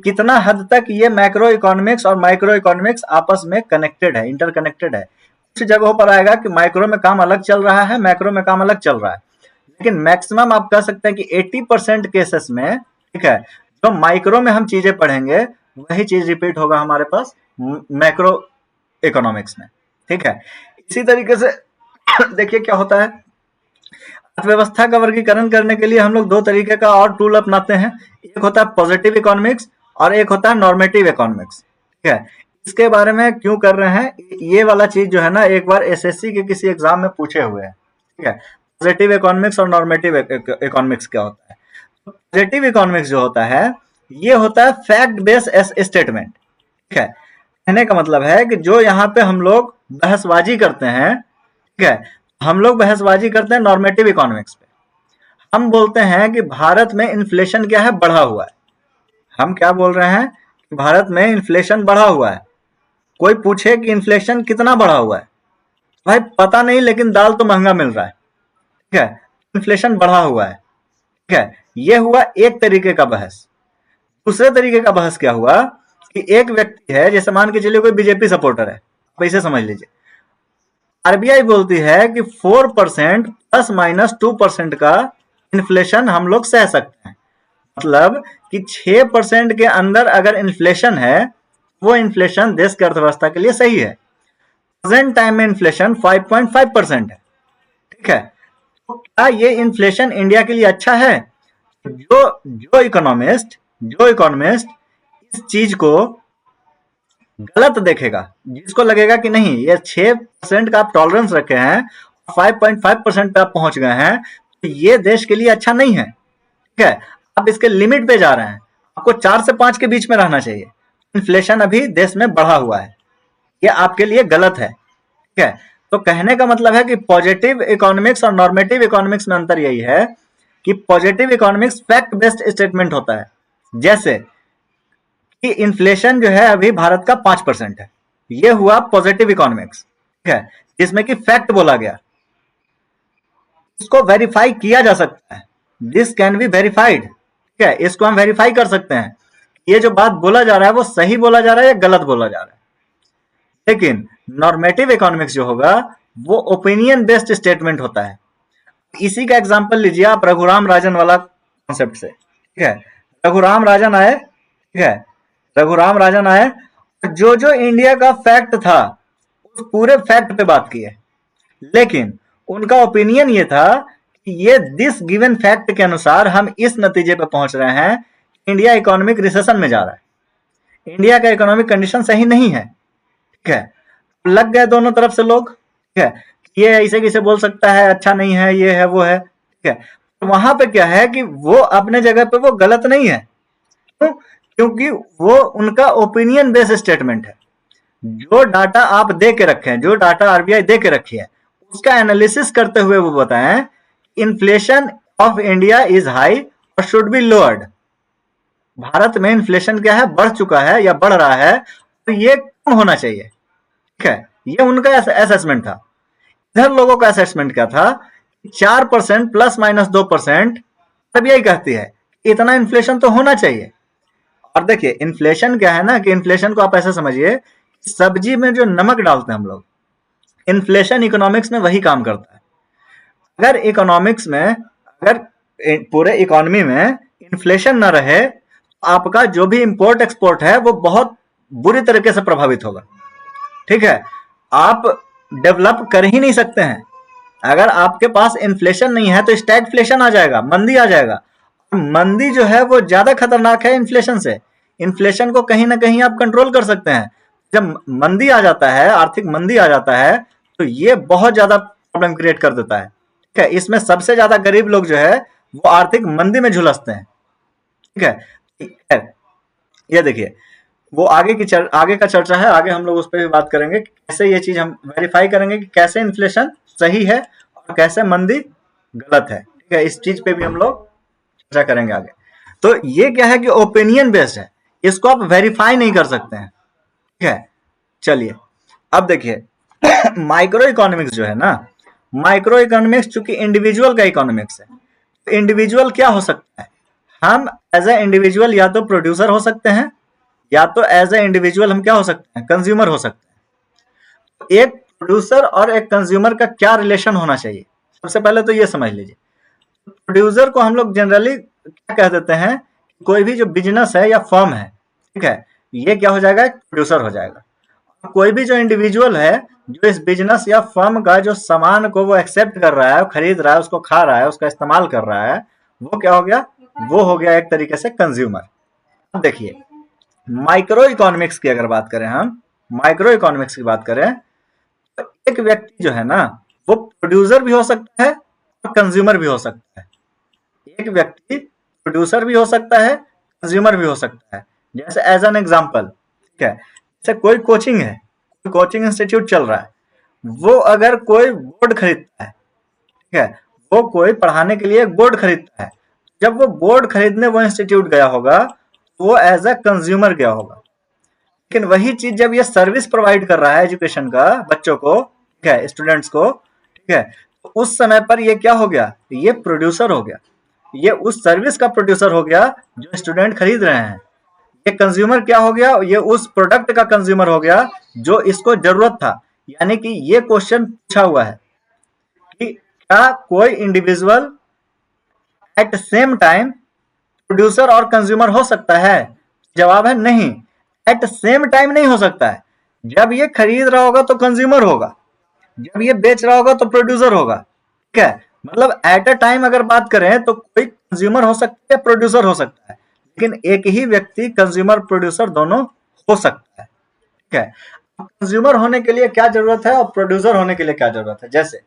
कितना हद तक ये मैक्रो इकोनॉमिक्स और माइक्रो इकोनॉमिक्स आपस में कनेक्टेड है, इंटरकनेक्टेड है। कुछ जगहों पर आएगा कि माइक्रो में काम अलग चल रहा है, मैक्रो में काम अलग चल रहा है, लेकिन मैक्सिमम आप कह सकते हैं कि 80% केसेस में, ठीक है, जो माइक्रो में हम चीजें पढ़ेंगे वही चीज रिपीट होगा हमारे पास मैक्रो इकोनॉमिक्स में। ठीक है, इसी तरीके से देखिए क्या होता है, अर्थव्यवस्था का वर्गीकरण करने के लिए हम लोग दो तरीके का और टूल अपनाते हैं, एक होता है पॉजिटिव इकोनॉमिक्स और एक होता है नॉर्मेटिव इकोनॉमिक्स। ठीक है, इसके बारे में क्यों कर रहे हैं, ये वाला चीज जो है ना, एक बार एसएससी के किसी एग्जाम में पूछे हुए हैं। ठीक है, पॉजिटिव इकोनॉमिक्स और नॉर्मेटिव इकोनॉमिक्स क्या होता है। पॉजिटिव इकोनॉमिक्स जो होता है ये होता है फैक्ट बेस्ड स्टेटमेंट। ठीक है, कहने का मतलब है कि जो यहाँ पे हम लोग बहसबाजी करते हैं, ठीक है, हम लोग बहसबाजी करते हैं नॉर्मेटिव इकोनॉमिक्स पे। हम बोलते हैं कि भारत में इन्फ्लेशन क्या है, बढ़ा हुआ है। हम क्या बोल रहे हैं कि भारत में इन्फ्लेशन बढ़ा हुआ है। कोई पूछे कि इन्फ्लेशन कितना बढ़ा हुआ है, भाई पता नहीं, लेकिन दाल तो महंगा मिल रहा है। ठीक है, इन्फ्लेशन बढ़ा हुआ है। ठीक है, ये हुआ एक तरीके का बहस। दूसरे तरीके का बहस क्या हुआ कि एक व्यक्ति है, जैसे मान के चलिए कोई बीजेपी सपोर्टर है, आप ऐसे समझ लीजिए, आरबीआई बोलती है कि 4% ±2% का इन्फ्लेशन हम लोग सह सकते हैं। मतलब कि 6% के अंदर अगर इन्फ्लेशन है, वो इन्फ्लेशन देश की अर्थव्यवस्था के लिए सही है। प्रेजेंट टाइम में इन्फ्लेशन 5.5% है। ठीक है, तो क्या ये इन्फ्लेशन इंडिया के लिए अच्छा है? जो इकोनॉमिस्ट इस चीज को गलत देखेगा, जिसको लगेगा कि नहीं ये 6% का आप टॉलरेंस रखे हैं 5.5% पे आप पहुंच गए हैं, तो ये देश के लिए अच्छा नहीं है। ठीक है, आप इसके लिमिट पे जा रहे हैं, आपको 4 से 5 के बीच में रहना चाहिए। इन्फ्लेशन अभी देश में बढ़ा हुआ है, ये आपके लिए गलत है। ठीक है, तो कहने का मतलब है कि पॉजिटिव इकोनॉमिक्स और नॉर्मेटिव इकोनॉमिक्स में अंतर यही है कि positive economics fact based statement होता है, जैसे कि इन्फ्लेशन जो है अभी भारत का 5% है, ये हुआ पॉजिटिव इकोनॉमिक्स। ठीक है, जिसमें कि फैक्ट बोला गया, इसको वेरीफाई किया जा सकता है, दिस कैन बी वेरीफाइड। ठीक है, इसको हम वेरीफाई कर सकते हैं, ये जो बात बोला जा रहा है वो सही बोला जा रहा है या गलत बोला जा रहा है। लेकिन नॉर्मेटिव इकोनॉमिक्स जो होगा वो ओपिनियन बेस्ड स्टेटमेंट होता है। इसी का एग्जांपल लीजिए आप रघुराम राजन वाला कॉन्सेप्ट से। ठीक है, रघुराम राजन आए, ठीक है, रघुराम राजन आए, जो जो इंडिया का फैक्ट था उस पूरे फैक्ट पे बात की है, लेकिन उनका ओपिनियन ये था कि ये दिस गिवन फैक्ट के अनुसार हम इस नतीजे पे पहुंच रहे हैं, इंडिया इकोनॉमिक रिसेशन में जा रहा है, इंडिया का इकोनॉमिक कंडीशन सही नहीं है। ठीक है, लग गए दोनों तरफ से लोग। ठीक है, ये ऐसे कैसे बोल सकता है, अच्छा नहीं है, ये है वो है। ठीक है, तो वहां पे क्या है कि वो अपने जगह पे वो गलत नहीं है। क्यों? क्योंकि वो उनका ओपिनियन बेस्ड स्टेटमेंट है। जो डाटा आप दे के रखे हैं, जो डाटा आरबीआई दे के रखी है, उसका एनालिसिस करते हुए वो बताएं inflation of India is high और शुड बी लोअर्ड। भारत में इन्फ्लेशन क्या है, बढ़ चुका है या बढ़ रहा है, तो ये कम होना चाहिए। ठीक है, ये उनका असेसमेंट था। इधर लोगों का असेसमेंट क्या था, 4% प्लस माइनस 2%, आरबीआई कहती है इतना इन्फ्लेशन तो होना चाहिए। और देखिए इन्फ्लेशन क्या है ना, कि इन्फ्लेशन को आप ऐसे समझिए, सब्जी में जो नमक डालते हैं हम लोग, इन्फ्लेशन इकोनॉमिक्स में वही काम करता है। अगर इकोनॉमिक्स में, अगर पूरे इकोनॉमी में इन्फ्लेशन ना रहे, तो आपका जो भी इंपोर्ट एक्सपोर्ट है वो बहुत बुरी तरीके से प्रभावित होगा। ठीक है, आप डेवलप कर ही नहीं सकते हैं। अगर आपके पास इन्फ्लेशन नहीं है तो स्टैगफ्लेशन आ जाएगा, मंदी आ जाएगा। मंदी जो है वो ज्यादा खतरनाक है इन्फ्लेशन से। इन्फ्लेशन को कहीं ना कहीं आप कंट्रोल कर सकते हैं। जब मंदी आ जाता है, आर्थिक मंदी आ जाता है, तो ये बहुत ज्यादा प्रॉब्लम क्रिएट कर देता है। ठीक है, इसमें सबसे ज्यादा गरीब लोग जो है वो आर्थिक मंदी में झुलसते हैं। ठीक है, ये देखिए वो आगे का चर्चा है, आगे हम लोग उस पर भी बात करेंगे कि कैसे ये चीज हम वेरीफाई करेंगे कि कैसे इन्फ्लेशन सही है और कैसे मंदी गलत है। ठीक है, इस चीज पे भी हम लोग चर्चा करेंगे आगे। तो ये क्या है कि ओपिनियन बेस्ड है, इसको आप वेरीफाई नहीं कर सकते हैं। ठीक है, चलिए अब देखिए माइक्रो इकोनॉमिक्स जो है ना, माइक्रो इकोनॉमिक्स चूंकि इंडिविजुअल का इकोनॉमिक्स है, तो इंडिविजुअल क्या हो सकता है, हम एज ए इंडिविजुअल या तो प्रोड्यूसर हो सकते हैं, या तो एज ए इंडिविजुअल हम क्या हो सकते हैं, कंज्यूमर हो सकते हैं। एक प्रोड्यूसर और एक कंज्यूमर का क्या रिलेशन होना चाहिए, सबसे पहले तो ये समझ लीजिए। प्रोड्यूसर को हम लोग जनरली क्या कह देते हैं, कोई भी जो बिजनेस है या फर्म है, ठीक है, ये क्या हो जाएगा, एक प्रोड्यूसर हो जाएगा। कोई भी जो इंडिविजुअल है जो इस बिजनेस या फर्म का जो सामान को वो एक्सेप्ट कर रहा है, खरीद रहा है, उसको खा रहा है, उसका इस्तेमाल कर रहा है, वो क्या हो गया, वो हो गया एक तरीके से कंज्यूमर। अब देखिए माइक्रो इकोनॉमिक्स की अगर बात करें, हम माइक्रो इकोनॉमिक्स की बात करें, तो एक व्यक्ति जो है ना वो प्रोड्यूसर भी हो सकता है और कंज्यूमर भी हो सकता है। एक व्यक्ति प्रोड्यूसर भी हो सकता है, कंज्यूमर भी हो सकता है। जैसे एज एन एग्जांपल, ठीक है, जैसे कोई कोचिंग है, कोई कोचिंग इंस्टीट्यूट चल रहा है, वो अगर कोई बोर्ड खरीदता है, ठीक है, वो कोई पढ़ाने के लिए एक बोर्ड खरीदता है, जब वो बोर्ड खरीदने वो इंस्टीट्यूट गया होगा, वो एज अ कंज्यूमर गया होगा। लेकिन वही चीज जब ये सर्विस प्रोवाइड कर रहा है एजुकेशन का बच्चों को, ठीक है, स्टूडेंट्स को, ठीक है, तो उस समय पर ये क्या हो गया, ये प्रोड्यूसर हो गया, ये उस सर्विस का प्रोड्यूसर हो गया जो स्टूडेंट खरीद रहे हैं। ये कंज्यूमर क्या हो गया, ये उस प्रोडक्ट का कंज्यूमर हो गया जो इसको जरूरत था। यानी कि ये क्वेश्चन पूछा हुआ है कि क्या कोई individual eight same time producer और कंज्यूमर हो सकता है, जवाब है नहीं, एट सेम टाइम नहीं हो सकता है। जब ये खरीद रहा होगा तो कंज्यूमर होगा, जब ये बेच रहा होगा तो प्रोड्यूसर होगा। ठीक है, मतलब एट अ टाइम अगर बात करें तो कोई कंज्यूमर हो सकता है, प्रोड्यूसर हो सकता है, लेकिन एक ही व्यक्ति कंज्यूमर प्रोड्यूसर दोनों हो सकता है। ठीक है, कंज्यूमर होने के लिए क्या जरूरत है और प्रोड्यूसर होने के लिए क्या जरूरत है। जैसे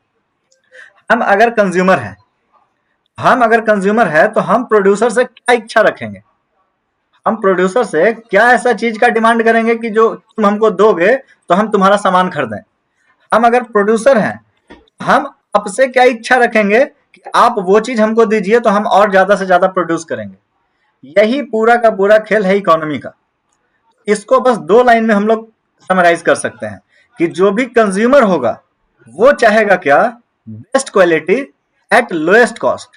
हम अगर कंज्यूमर हैं, तो हम प्रोड्यूसर से क्या इच्छा रखेंगे? हम प्रोड्यूसर से क्या ऐसा चीज का डिमांड करेंगे कि जो तुम हमको दोगे तो हम तुम्हारा सामान खरीदें? हम अगर प्रोड्यूसर हैं, हम आपसे क्या इच्छा रखेंगे कि आप वो चीज हमको दीजिए तो हम और ज्यादा से ज्यादा प्रोड्यूस करेंगे। यही पूरा का पूरा खेल है इकोनॉमी का। इसको बस 2 लाइन में हम लोग समराइज कर सकते हैं कि जो भी कंज्यूमर होगा वो चाहेगा क्या? Best quality eight lowest cost.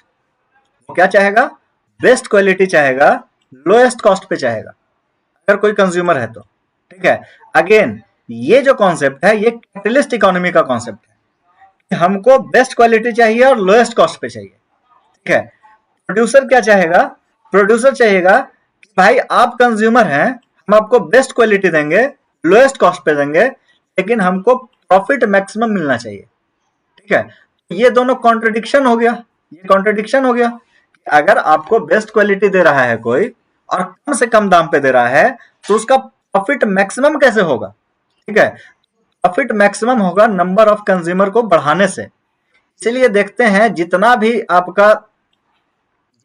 वो क्या चाहेगा? बेस्ट क्वालिटी चाहेगा, लोएस्ट कॉस्ट पे चाहेगा, अगर कोई कंज्यूमर है तो। ठीक है, अगेन ये जो कॉन्सेप्ट है ये कैपिटलिस्ट इकोनॉमी का कॉन्सेप्ट है कि हमको बेस्ट क्वालिटी चाहिए और लोएस्ट कॉस्ट पे चाहिए। ठीक है, प्रोड्यूसर क्या चाहेगा? प्रोड्यूसर चाहेगा कि भाई आप कंज्यूमर हैं, हम आपको बेस्ट क्वालिटी देंगे, लोएस्ट कॉस्ट पे देंगे, लेकिन हमको प्रॉफिट मैक्सिमम मिलना चाहिए। ठीक है, ये दोनों कॉन्ट्रडिक्शन हो गया। ये कॉन्ट्रडिक्शन हो गया। अगर आपको बेस्ट क्वालिटी दे रहा है कोई और कम से कम दाम पे दे रहा है तो उसका प्रॉफिट मैक्सिमम कैसे होगा? ठीक है, प्रॉफिट मैक्सिमम होगा नंबर ऑफ कंज्यूमर को बढ़ाने से। इसीलिए देखते हैं जितना भी आपका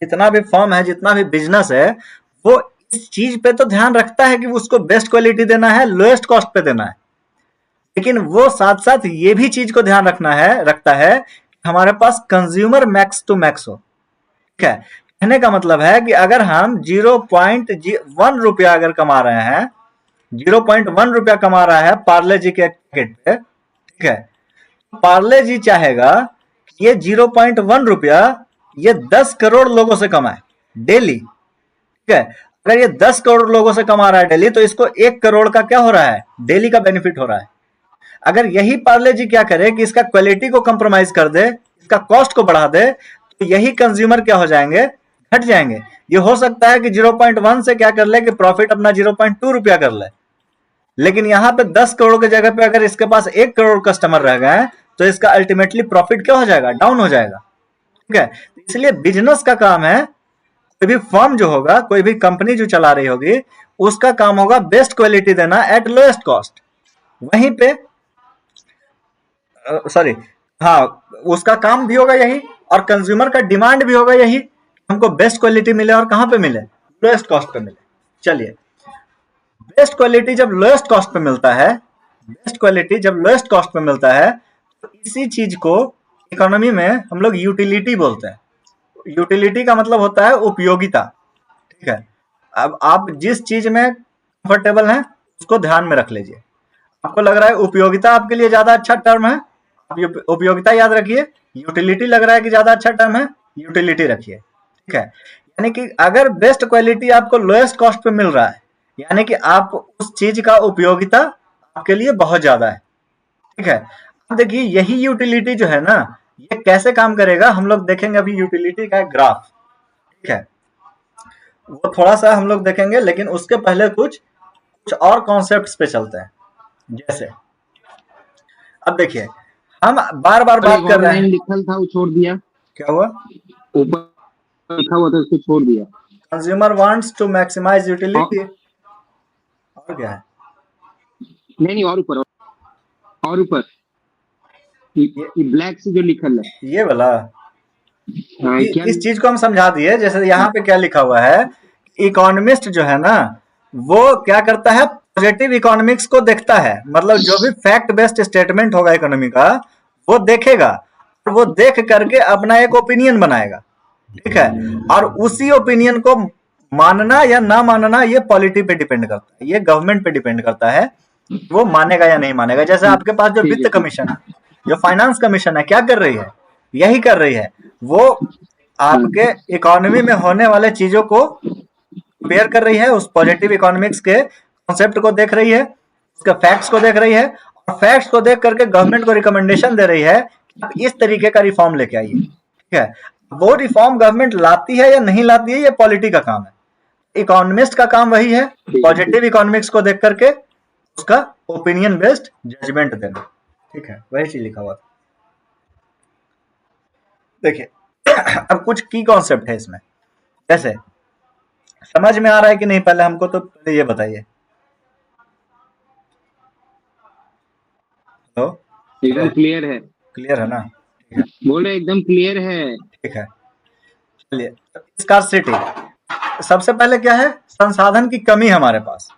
जितना भी फॉर्म है, जितना भी बिजनेस है, वो इस चीज पे तो ध्यान रखता है कि उसको बेस्ट क्वालिटी देना है, लोएस्ट कॉस्ट पे देना है, लेकिन वो साथ साथ ये भी चीज को ध्यान रखता है हमारे पास कंज्यूमर मैक्स टू मैक्स हो। ठीक है, कहने का मतलब है कि अगर हम 0.1 रुपया अगर कमा रहे हैं, 0.1 रुपया कमा रहा है पार्ले जी के पैकेट पे, ठीक है, पार्ले जी चाहेगा कि ये 0.1 रुपया ये 10 करोड़ लोगों से कमाए डेली। ठीक है, अगर ये 10 करोड़ लोगों से कमा रहा है डेली तो इसको 1 करोड़ का क्या हो रहा है? डेली का बेनिफिट हो रहा है। अगर यही पार्ले जी क्या करे कि इसका क्वालिटी को कंप्रोमाइज कर दे, इसका कॉस्ट को बढ़ा दे, तो यही कंज्यूमर क्या हो जाएंगे? घट जाएंगे। ये हो सकता है कि 0.1 से क्या कर ले कि प्रॉफिट अपना 0.2 रुपया कर ले, लेकिन यहां पे 10 करोड़ की जगह पे अगर इसके पास 1 करोड़ कस्टमर रह गए तो इसका अल्टीमेटली प्रॉफिट क्या हो जाएगा? डाउन हो जाएगा। ठीक है, इसलिए बिजनेस का काम है, कोई भी फर्म जो होगा, कोई भी कंपनी जो चला रही होगी, उसका काम होगा बेस्ट क्वालिटी देना एट लोएस्ट कॉस्ट। वहीं पे सॉरी, हाँ, उसका काम भी होगा यही और कंज्यूमर का डिमांड भी होगा यही, हमको बेस्ट क्वालिटी मिले और कहां पे मिले? लोएस्ट कॉस्ट पे मिले। चलिए, बेस्ट क्वालिटी जब लोएस्ट कॉस्ट पे मिलता है, बेस्ट क्वालिटी जब लोएस्ट कॉस्ट पे मिलता है तो इसी चीज को इकोनॉमी में हम लोग यूटिलिटी बोलते हैं। यूटिलिटी का मतलब होता है उपयोगिता। ठीक है, अब आप जिस चीज में कंफर्टेबल हैं उसको ध्यान में रख लीजिए। आपको लग रहा है उपयोगिता आपके लिए ज्यादा अच्छा टर्म है, आप उपयोगिता याद रखिए। यूटिलिटी लग रहा है कि ज्यादा अच्छा टर्म है, यूटिलिटी रखिए। ठीक है, यानी कि अगर बेस्ट क्वालिटी आपको लोएस्ट कॉस्ट पे मिल रहा है, यानी कि आप उस चीज का उपयोगिता आपके लिए बहुत ज्यादा है। ठीक है, अब देखिए यही यूटिलिटी जो है ना, ये कैसे काम करेगा हम लोग देखेंगे अभी यूटिलिटी का ग्राफ। ठीक है, वो थोड़ा सा हम लोग देखेंगे, लेकिन उसके पहले कुछ कुछ और कॉन्सेप्ट्स पे चलते हैं। जैसे अब देखिए, हम बार बार और बात एक कर रहे ऑनलाइन हैं। लिखल था वो छोड़ दिया, क्या हुआ? ऊपर लिखा हुआ था उसको छोड़ दिया। कंज्यूमर वांट्स टू मैक्सिमाइज और यूटिलिटी, और क्या है? नहीं नहीं, और ऊपर, और ऊपर ये ये ब्लैक से जो लिखल है। ये वाला, हाँ, क्या इस चीज को हम समझा दिए। जैसे यहाँ पे क्या लिखा हुआ है, इकोनॉमिस्ट जो है ना, वो क्या करता है? पॉजिटिव इकोनॉमिक्स को देखता है, मतलब जो भी फैक्ट बेस्ड स्टेटमेंट होगा इकोनॉमी का वो देखेगा और वो देख करके अपना एक ओपिनियन बनाएगा। ठीक है, और उसी ओपिनियन को मानना या ना मानना ये पॉलिटी पे डिपेंड करता है, ये गवर्नमेंट पे डिपेंड करता है, वो मानेगा या नहीं मानेगा। जैसे आपके पास जो ठीक है, वित्त कमीशन है, जो फाइनेंस कमीशन है, क्या कर रही है? यही कर रही है, वो हाँ, आपके इकोनॉमी में होने वाले चीजों को कंपेयर कर रही है, उस पॉजिटिव इकोनॉमिक्स के कॉन्सेप्ट को देख रही है, उसके फैक्ट्स को देख रही है, और फैक्ट्स को देख करके गवर्नमेंट को रिकमेंडेशन दे रही है कि आप इस तरीके का रिफॉर्म लेके आइए। ठीक है, वो रिफॉर्म गवर्नमेंट लाती है या नहीं लाती है, ये पॉलिटी का काम है। इकोनॉमिस्ट का काम वही है, ठीक है, पॉजिटिव इकोनॉमिक्स को देख करके उसका ओपिनियन बेस्ड जजमेंट देना। ठीक है, वही चीज लिखा हुआ था। देखिए अब कुछ की कॉन्सेप्ट है इसमें, जैसे समझ में आ रहा है कि नहीं? पहले हमको तो पहले ये बताइए। हेलो, एकदम क्लियर है। क्लियर है ना? बोल रहे एकदम क्लियर है। ठीक है, चलिए स्कार्सिटी। सबसे पहले क्या है, संसाधन की कमी हमारे पास।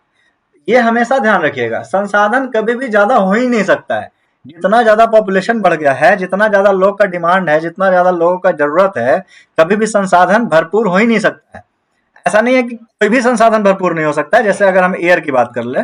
ये हमेशा ध्यान रखिएगा, संसाधन कभी भी ज्यादा हो ही नहीं सकता है। जितना ज्यादा पॉपुलेशन बढ़ गया है, जितना ज्यादा लोग का डिमांड है, जितना ज्यादा लोगों का जरूरत है, कभी भी संसाधन भरपूर हो ही नहीं सकता है। ऐसा नहीं है कि कोई भी संसाधन भरपूर नहीं हो सकता है। जैसे अगर हम एयर की बात कर ले,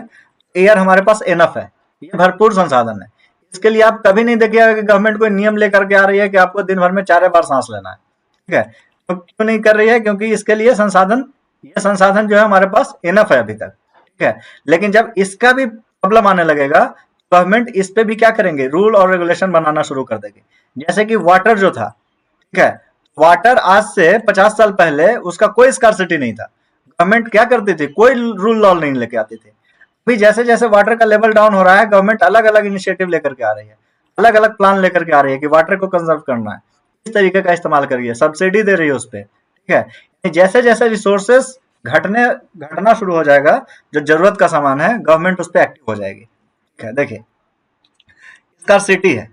एयर हमारे पास इनफ है, ये भरपूर संसाधन है। इसके लिए आप कभी नहीं देखिएगा कि गवर्नमेंट कोई नियम लेकर के आ रही है कि आपको दिन भर में 4 बार सांस लेना है। ठीक है, तो क्यों नहीं कर रही है, क्योंकि इसके लिए संसाधन, ये संसाधन जो है हमारे पास इनफ है अभी तक। ठीक है, लेकिन जब इसका भी प्रॉब्लम आने लगेगा, गवर्नमेंट इस पे भी क्या करेंगे, रूल और रेगुलेशन बनाना शुरू कर देगी। जैसे कि वाटर जो था, ठीक है, वाटर आज से 50 साल पहले उसका कोई स्कार्सिटी नहीं था। गवर्नमेंट क्या करती थी, कोई रूल लॉ नहीं लेके आती थी। अभी जैसे जैसे वाटर का लेवल डाउन हो रहा है, गवर्नमेंट अलग अलग इनिशिएटिव लेकर के आ रही है, अलग अलग प्लान लेकर के आ रही है कि वाटर को कंजर्व करना है, इस तरीके का इस्तेमाल करिए, सब्सिडी दे रही है उस पर। ठीक है, जैसे जैसे रिसोर्सेस घटना शुरू हो जाएगा, जो जरूरत का सामान है, गवर्नमेंट उस पर एक्टिव हो जाएगी। ठीक है, देखिए स्कार्सिटी है,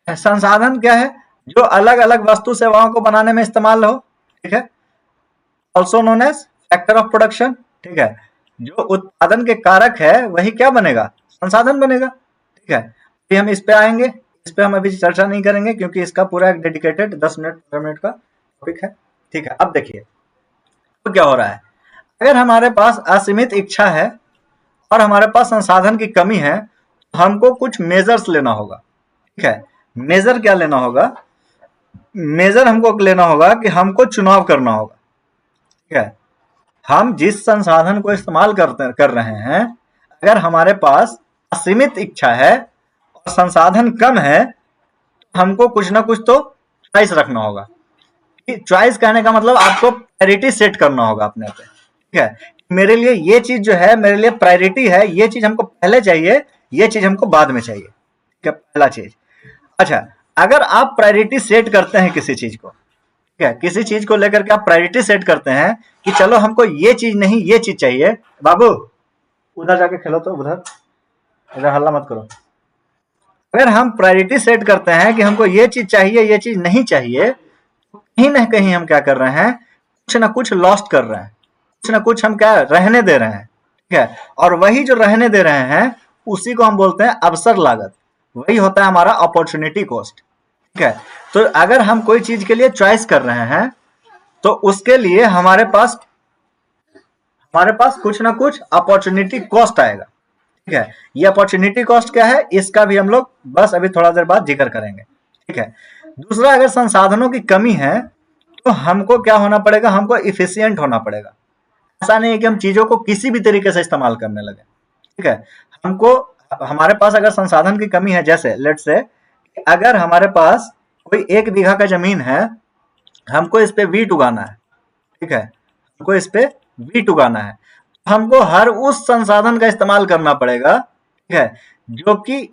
संसाधन क्या है, जो अलग अलग वस्तु सेवाओं को बनाने में इस्तेमाल हो। ठीक है, also known age factor of production. ठीक है, जो उत्पादन के कारक है वही क्या बनेगा, संसाधन बनेगा। ठीक है, अभी हम इस पे आएंगे, इस पे हम अभी चर्चा नहीं करेंगे क्योंकि इसका पूरा एक डेडिकेटेड 10 मिनट 15 मिनट का टॉपिक है। ठीक है, अब देखिए तो क्या हो रहा है, अगर हमारे पास असीमित इच्छा है और हमारे पास संसाधन की कमी है, तो हमको कुछ मेजर्स लेना होगा। ठीक है, मेजर क्या लेना होगा, मेजर हमको लेना होगा कि हमको चुनाव करना होगा। ठीक है, हम जिस संसाधन को इस्तेमाल कर रहे हैं, अगर हमारे पास असीमित इच्छा है और संसाधन कम है, तो हमको कुछ ना कुछ तो चॉइस रखना होगा। चॉइस कहने का मतलब आपको प्रायोरिटी सेट करना होगा अपने पे। ठीक है, मेरे लिए ये चीज जो है, मेरे लिए प्रायोरिटी है, ये चीज हमको पहले चाहिए, ये चीज हमको बाद में चाहिए। ठीक है, पहला चीज। अच्छा, अगर आप प्रायोरिटी सेट करते हैं किसी चीज को, ठीक है, किसी चीज को लेकर के आप प्रायोरिटी सेट करते हैं कि चलो हमको ये चीज नहीं ये चीज चाहिए, बाबू उधर जाके खेलो, तो उधर, इधर हल्ला मत करो। अगर हम प्रायोरिटी सेट करते हैं कि हमको ये चीज चाहिए ये चीज नहीं चाहिए, कहीं ना कहीं हम क्या कर रहे हैं, कुछ ना कुछ लॉस्ट कर रहे हैं, कुछ ना कुछ हम क्या रहने दे रहे हैं। ठीक है, और वही जो रहने दे रहे हैं उसी को हम बोलते हैं अवसर लागत, वही होता है हमारा अपॉर्चुनिटी कॉस्ट। ठीक है, तो अगर हम कोई चीज के लिए चॉइस कर रहे हैं, तो उसके लिए हमारे पास कुछ ना कुछ अपॉर्चुनिटी कॉस्ट आएगा। ठीक है, ये अपॉर्चुनिटी कॉस्ट क्या है, इसका भी हम लोग बस अभी थोड़ा देर बाद जिक्र करेंगे। ठीक है, दूसरा, अगर संसाधनों की कमी है तो हमको क्या होना पड़ेगा, हमको इफिशियंट होना पड़ेगा। ऐसा नहीं है कि हम चीजों को किसी भी तरीके से इस्तेमाल करने लगे। ठीक है, हमको, हमारे पास अगर संसाधन की कमी है, जैसे लेट से अगर हमारे पास कोई 1 बीघा का जमीन है, हमको इस पे वीट उगाना है। ठीक है, हमको इस पे वीट उगाना है, हमको हर उस संसाधन का इस्तेमाल करना पड़ेगा। ठीक है, जो कि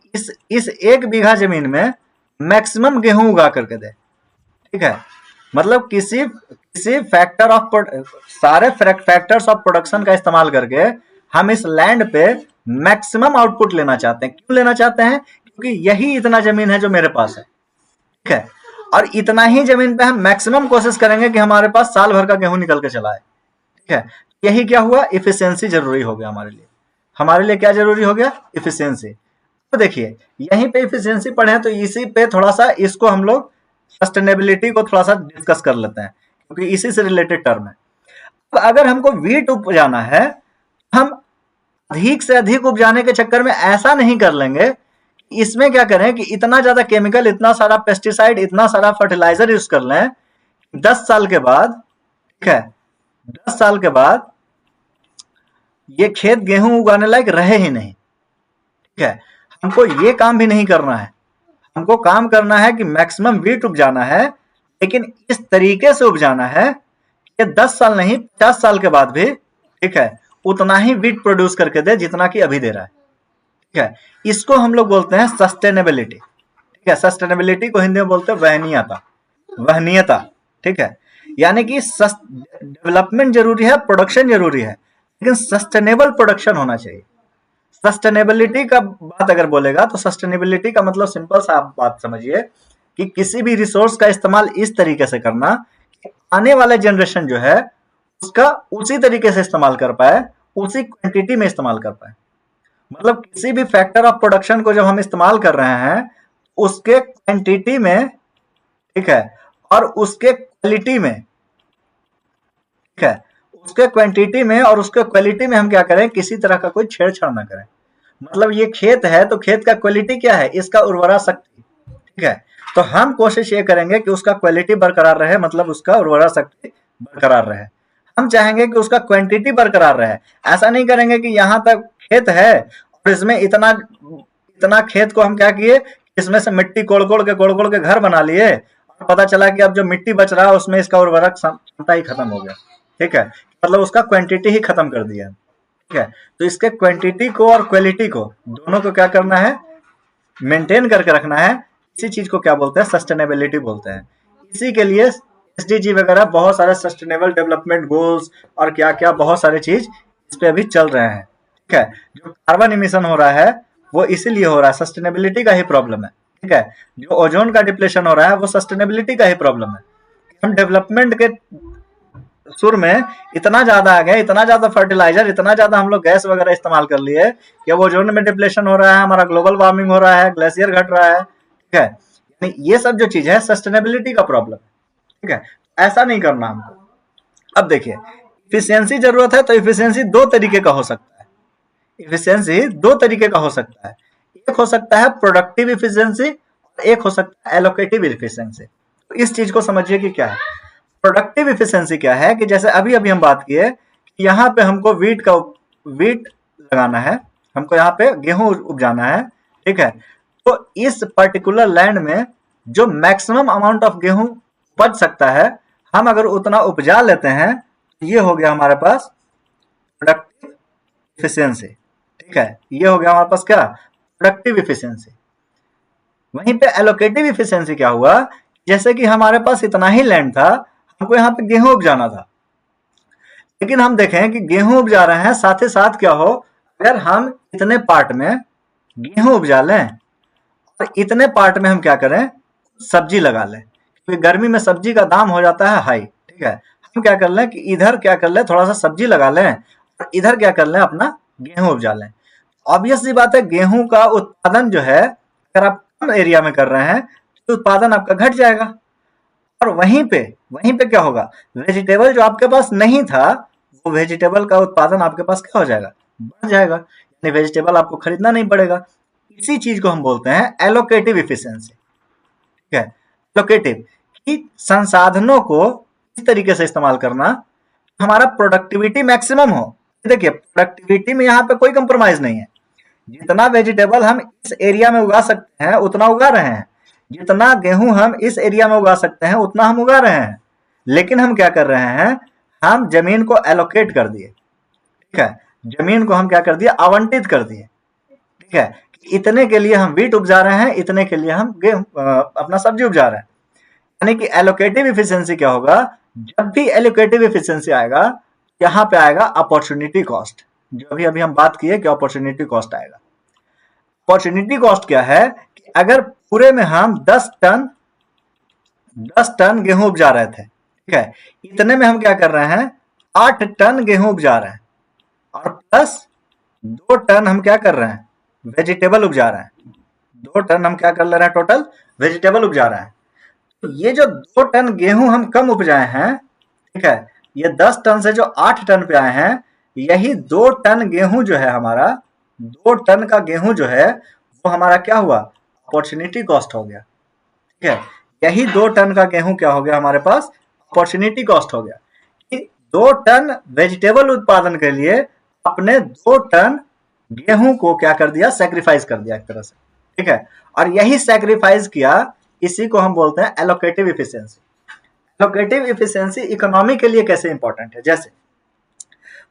इस 1 बीघा जमीन में मैक्सिमम गेहूं उगा करके दे। ठीक है, मतलब किसी किसी फैक्टर ऑफ सारे फैक्टर्स ऑफ प्रोडक्शन का इस्तेमाल करके हम इस लैंड पे मैक्सिमम आउटपुट लेना चाहते हैं। क्यों लेना चाहते हैं, क्योंकि यही इतना जमीन है जो मेरे पास है। ठीक है, और इतना ही जमीन पे हम मैक्सिमम कोशिश करेंगे कि हमारे पास साल भर का गेहूं निकल के चला आए। ठीक है, यही क्या हुआ, इफिशियंसी जरूरी हो गया हमारे लिए। हमारे लिए क्या जरूरी हो गया, इफिशियंसी। तो देखिए यहीं पे इफिशियंसी पढ़े हैं, तो इसी पे थोड़ा सा इसको हम लोग सस्टेनेबिलिटी को थोड़ा सा डिस्कस कर लेते हैं, क्योंकि इसी से रिलेटेड टर्म है। तो अगर हमको वीट उपजाना है, हम अधिक से अधिक उपजाने के चक्कर में ऐसा नहीं कर लेंगे, इसमें क्या करें कि इतना ज्यादा केमिकल, इतना सारा पेस्टिसाइड, इतना सारा फर्टिलाइजर यूज कर लें, 10 साल के बाद, ठीक है, 10 साल के बाद ये खेत गेहूं उगाने लायक रहे ही नहीं। ठीक है, हमको ये काम भी नहीं करना है, हमको काम करना है कि मैक्सिमम वीट उपजाना है, लेकिन इस तरीके से उपजाना है कि 10 साल नहीं 50 साल के बाद भी, ठीक है, उतना ही वीट प्रोड्यूस करके दे जितना कि अभी दे रहा है। ठीक है, इसको हम लोग बोलते हैं सस्टेनेबिलिटी। ठीक है, सस्टेनेबिलिटी को हिंदी में बोलते हैं वहनीयता, वहनीयता। ठीक है, यानी कि डेवलपमेंट जरूरी है, प्रोडक्शन जरूरी है, लेकिन सस्टेनेबल प्रोडक्शन होना चाहिए। सस्टेनेबिलिटी का बात अगर बोलेगा तो सस्टेनेबिलिटी का मतलब सिंपल सा आप बात समझिए कि किसी भी रिसोर्स का इस्तेमाल इस तरीके से करना कि आने वाला जनरेशन जो है उसका उसी तरीके से इस्तेमाल कर पाए, उसी क्वांटिटी में इस्तेमाल कर पाए। मतलब किसी भी फैक्टर ऑफ प्रोडक्शन को जब हम इस्तेमाल कर रहे हैं, उसके क्वांटिटी में, ठीक है, और उसके क्वालिटी में, ठीक है, उसके क्वांटिटी में और उसके क्वालिटी में हम क्या करें, किसी तरह का कोई छेड़छाड़ ना करें। मतलब ये खेत है तो खेत का क्वालिटी क्या है, इसका उर्वरा शक्ति, ठीक है, तो हम कोशिश ये करेंगे कि उसका क्वालिटी बरकरार रहे, मतलब उसका उर्वरा शक्ति बरकरार रहे। हम चाहेंगे कि उसका क्वांटिटी बरकरार रहे। ऐसा नहीं करेंगे कि यहाँ तक खेत है और इसमें इतना इतना खेत को हम क्या किए, इसमें से मिट्टी कोड़ के घर बना लिए, और पता चला कि अब जो मिट्टी बच रहा है उसमें इसका उर्वरक क्षमता ही खत्म हो गया, ठीक है, मतलब उसका क्वांटिटी ही खत्म कर दिया, ठीक है। तो इसके क्वांटिटी को और क्वालिटी को दोनों को क्या करना है, मेंटेन करके रखना है। इसी चीज को क्या बोलते हैं, सस्टेनेबिलिटी बोलते हैं। इसी के लिए एसडीजी वगैरह बहुत सारे सस्टेनेबल डेवलपमेंट गोल्स और क्या क्या बहुत सारे चीज इस पे अभी चल रहे हैं, ठीक है। जो कार्बन इमिशन हो रहा है वो इसीलिए हो रहा है, सस्टेनेबिलिटी का ही प्रॉब्लम है, ठीक है। जो ओजोन का डिप्लेशन हो रहा है वो सस्टेनेबिलिटी का ही प्रॉब्लम है। हम डेवलपमेंट के सुर में इतना ज्यादा आ गए, इतना ज्यादा फर्टिलाइजर, इतना ज्यादा हम लोग गैस वगैरह इस्तेमाल कर लिए कि अब ओजोन में डिप्लेशन हो रहा है, हमारा ग्लोबल वार्मिंग हो रहा है, ग्लेशियर घट रहा है, ठीक है। यानी ये सब जो चीज है सस्टेनेबिलिटी का प्रॉब्लम है, ठीक है। ऐसा नहीं करना हमको। अब देखिए, इफिशियंसी जरूरत है तो इफिशियंसी दो तरीके का हो सकता है। इफिशियंसी दो तरीके का हो सकता है। एक हो सकता है प्रोडक्टिव इफिशियंसी, एक हो सकता है एलोकेटिव इफिशियंसी। तो इस चीज को समझिए कि क्या है प्रोडक्टिव इफिशियंसी। क्या है कि जैसे अभी अभी हम बात किए कि यहाँ पे हमको वीट लगाना है, हमको यहाँ पे गेहूं उपजाना है, ठीक है। तो इस पर्टिकुलर लैंड में जो मैक्सिमम अमाउंट ऑफ गेहूं उपज सकता है, हम अगर उतना उपजा लेते हैं, ये हो गया हमारे पास प्रोडक्टिव इफिशियंसी, ठीक है। ये हो गया हमारे पास क्या, प्रोडक्टिव इफिशियंसी। वहीं पे एलोकेटिव इफिशियंसी क्या हुआ, जैसे कि हमारे पास इतना ही लैंड था, हमको यहाँ पे गेहूं उपजाना था, लेकिन हम देखें कि गेहूं उपजा रहे हैं, साथ ही साथ क्या हो, अगर हम इतने पार्ट में गेहूं उपजा लें और इतने पार्ट में हम क्या करें, सब्जी लगा लें, क्योंकि गर्मी में सब्जी का दाम हो जाता है हाई, ठीक है। हम क्या कर लें कि इधर क्या कर लें, थोड़ा सा सब्जी लगा लें और इधर क्या कर लें, अपना गेहूं उपजा लें। ऑब्वियस सी बात है, गेहूं का उत्पादन जो है अगर आप कम एरिया में कर रहे हैं तो उत्पादन आपका घट जाएगा। और वहीं पे क्या होगा, वेजिटेबल जो आपके पास नहीं था, वो वेजिटेबल का उत्पादन आपके पास क्या हो जाएगा, बढ़ जाएगा, यानी वेजिटेबल आपको खरीदना नहीं पड़ेगा। इसी चीज को हम बोलते हैं एलोकेटिव इफिशियंसी, ठीक है। एलोकेटिव कि संसाधनों को इस तरीके से इस्तेमाल करना, हमारा प्रोडक्टिविटी मैक्सिमम हो। देखिए, प्रोडक्टिविटी में यहाँ पे कोई कंप्रोमाइज नहीं है। जितना वेजिटेबल हम इस एरिया में उगा सकते हैं उतना उगा रहे हैं, जितना गेहूं हम इस एरिया में उगा सकते हैं उतना हम उगा रहे हैं। लेकिन हम क्या कर रहे हैं, हम जमीन को एलोकेट कर दिए, ठीक है। जमीन को हम क्या कर दिए, आवंटित कर दिए, ठीक है। इतने के लिए हम वीट उपजा रहे हैं, इतने के लिए हम गेहूं अपना सब्जी उपजा रहे हैं। यानी कि एलोकेटिव इफिशियंसी क्या होगा, जब भी एलोकेटिव इफिशियंसी आएगा, यहाँ पे आएगा अपॉर्चुनिटी कॉस्ट, जो अभी अभी हम बात किए कि अपॉर्चुनिटी कॉस्ट आएगा। अपॉर्चुनिटी कॉस्ट क्या है कि अगर पूरे में हम 10 टन गेहूं उपजा रहे थे, ठीक है, इतने में हम क्या कर रहे हैं, 8 टन गेहूं उपजा रहे हैं, और प्लस 2 टन हम क्या कर रहे हैं, वेजिटेबल उपजा रहे हैं। 2 टन हम क्या कर ले रहे हैं, टोटल वेजिटेबल उपजा रहे हैं। तो ये जो 2 टन गेहूं हम कम उपजाए हैं, ठीक है, ये 10 टन से जो 8 टन पे आए हैं, यही 2 टन गेहूं जो है हमारा, 2 टन का गेहूं जो है वो हमारा क्या हुआ, अपॉर्चुनिटी कॉस्ट हो गया, ठीक है। यही 2 टन का गेहूं क्या हो गया हमारे पास, अपॉर्चुनिटी कॉस्ट हो गया। कि 2 टन वेजिटेबल उत्पादन के लिए अपने 2 टन गेहूं को क्या कर दिया, सेक्रीफाइस कर दिया एक तरह से, ठीक है। और यही सेक्रीफाइस किया, इसी को हम बोलते हैं allocative efficiency. Allocative efficiency economy के लिए कैसे इंपॉर्टेंट है, जैसे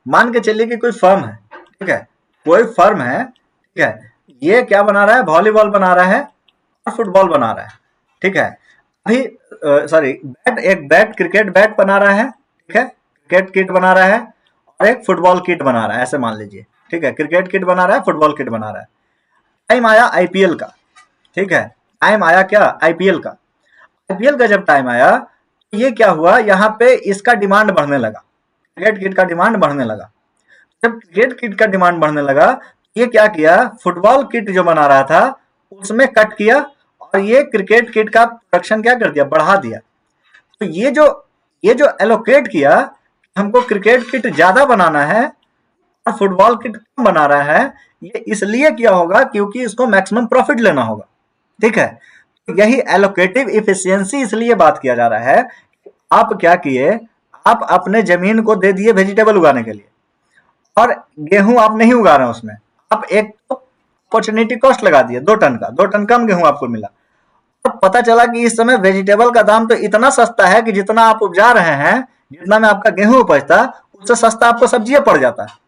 मान के चलिए कि कोई फर्म है, ठीक है, कोई फर्म है, ठीक है, ये क्या बना रहा है, वॉलीबॉल बना रहा है और फुटबॉल बना रहा है, ठीक है। अभी सॉरी, एक बैट, क्रिकेट बैट बना रहा है, ठीक है, क्रिकेट किट बना रहा है, और एक फुटबॉल किट बना रहा है, ऐसे मान लीजिए, ठीक है, क्रिकेट किट बना रहा है, फुटबॉल किट बना रहा है। टाइम आया आईपीएल का, ठीक है, टाइम आया क्या, आईपीएल का। आईपीएल का जब टाइम आया तो ये क्या हुआ, यहाँ पे इसका डिमांड बढ़ने लगा, क्रिकेट किट का डिमांड बढ़ने लगा। जब क्रिकेट किट का डिमांड बढ़ने लगा, ये क्या किया, फुटबॉल किट जो बना रहा था उसमें कट किया और ये क्रिकेट किट का प्रोडक्शन क्या कर दिया, बढ़ा दिया। तो ये जो एलोकेट किया, हमको क्रिकेट किट ज्यादा बनाना है और फुटबॉल किट कम बना रहा है, ये इसलिए किया होगा क्योंकि इसको मैक्सिमम प्रॉफिट लेना होगा। ठीक है, यही एलोकेटिव इफिशियंसी इसलिए बात किया जा रहा है। आप क्या किए, आप अपने जमीन को दे दिए वेजिटेबल उगाने के लिए और गेहूं आप नहीं उगा रहे हैं उसमें, आप एक अपॉर्चुनिटी कॉस्ट लगा दिए 2 टन का, 2 टन कम गेहूं आपको मिला। और पता चला कि इस समय वेजिटेबल का दाम तो इतना सस्ता है कि जितना आप उपजा रहे हैं, जितना में आपका गेहूं उपजता, उससे सस्ता आपको सब्जियां पड़ जाता है।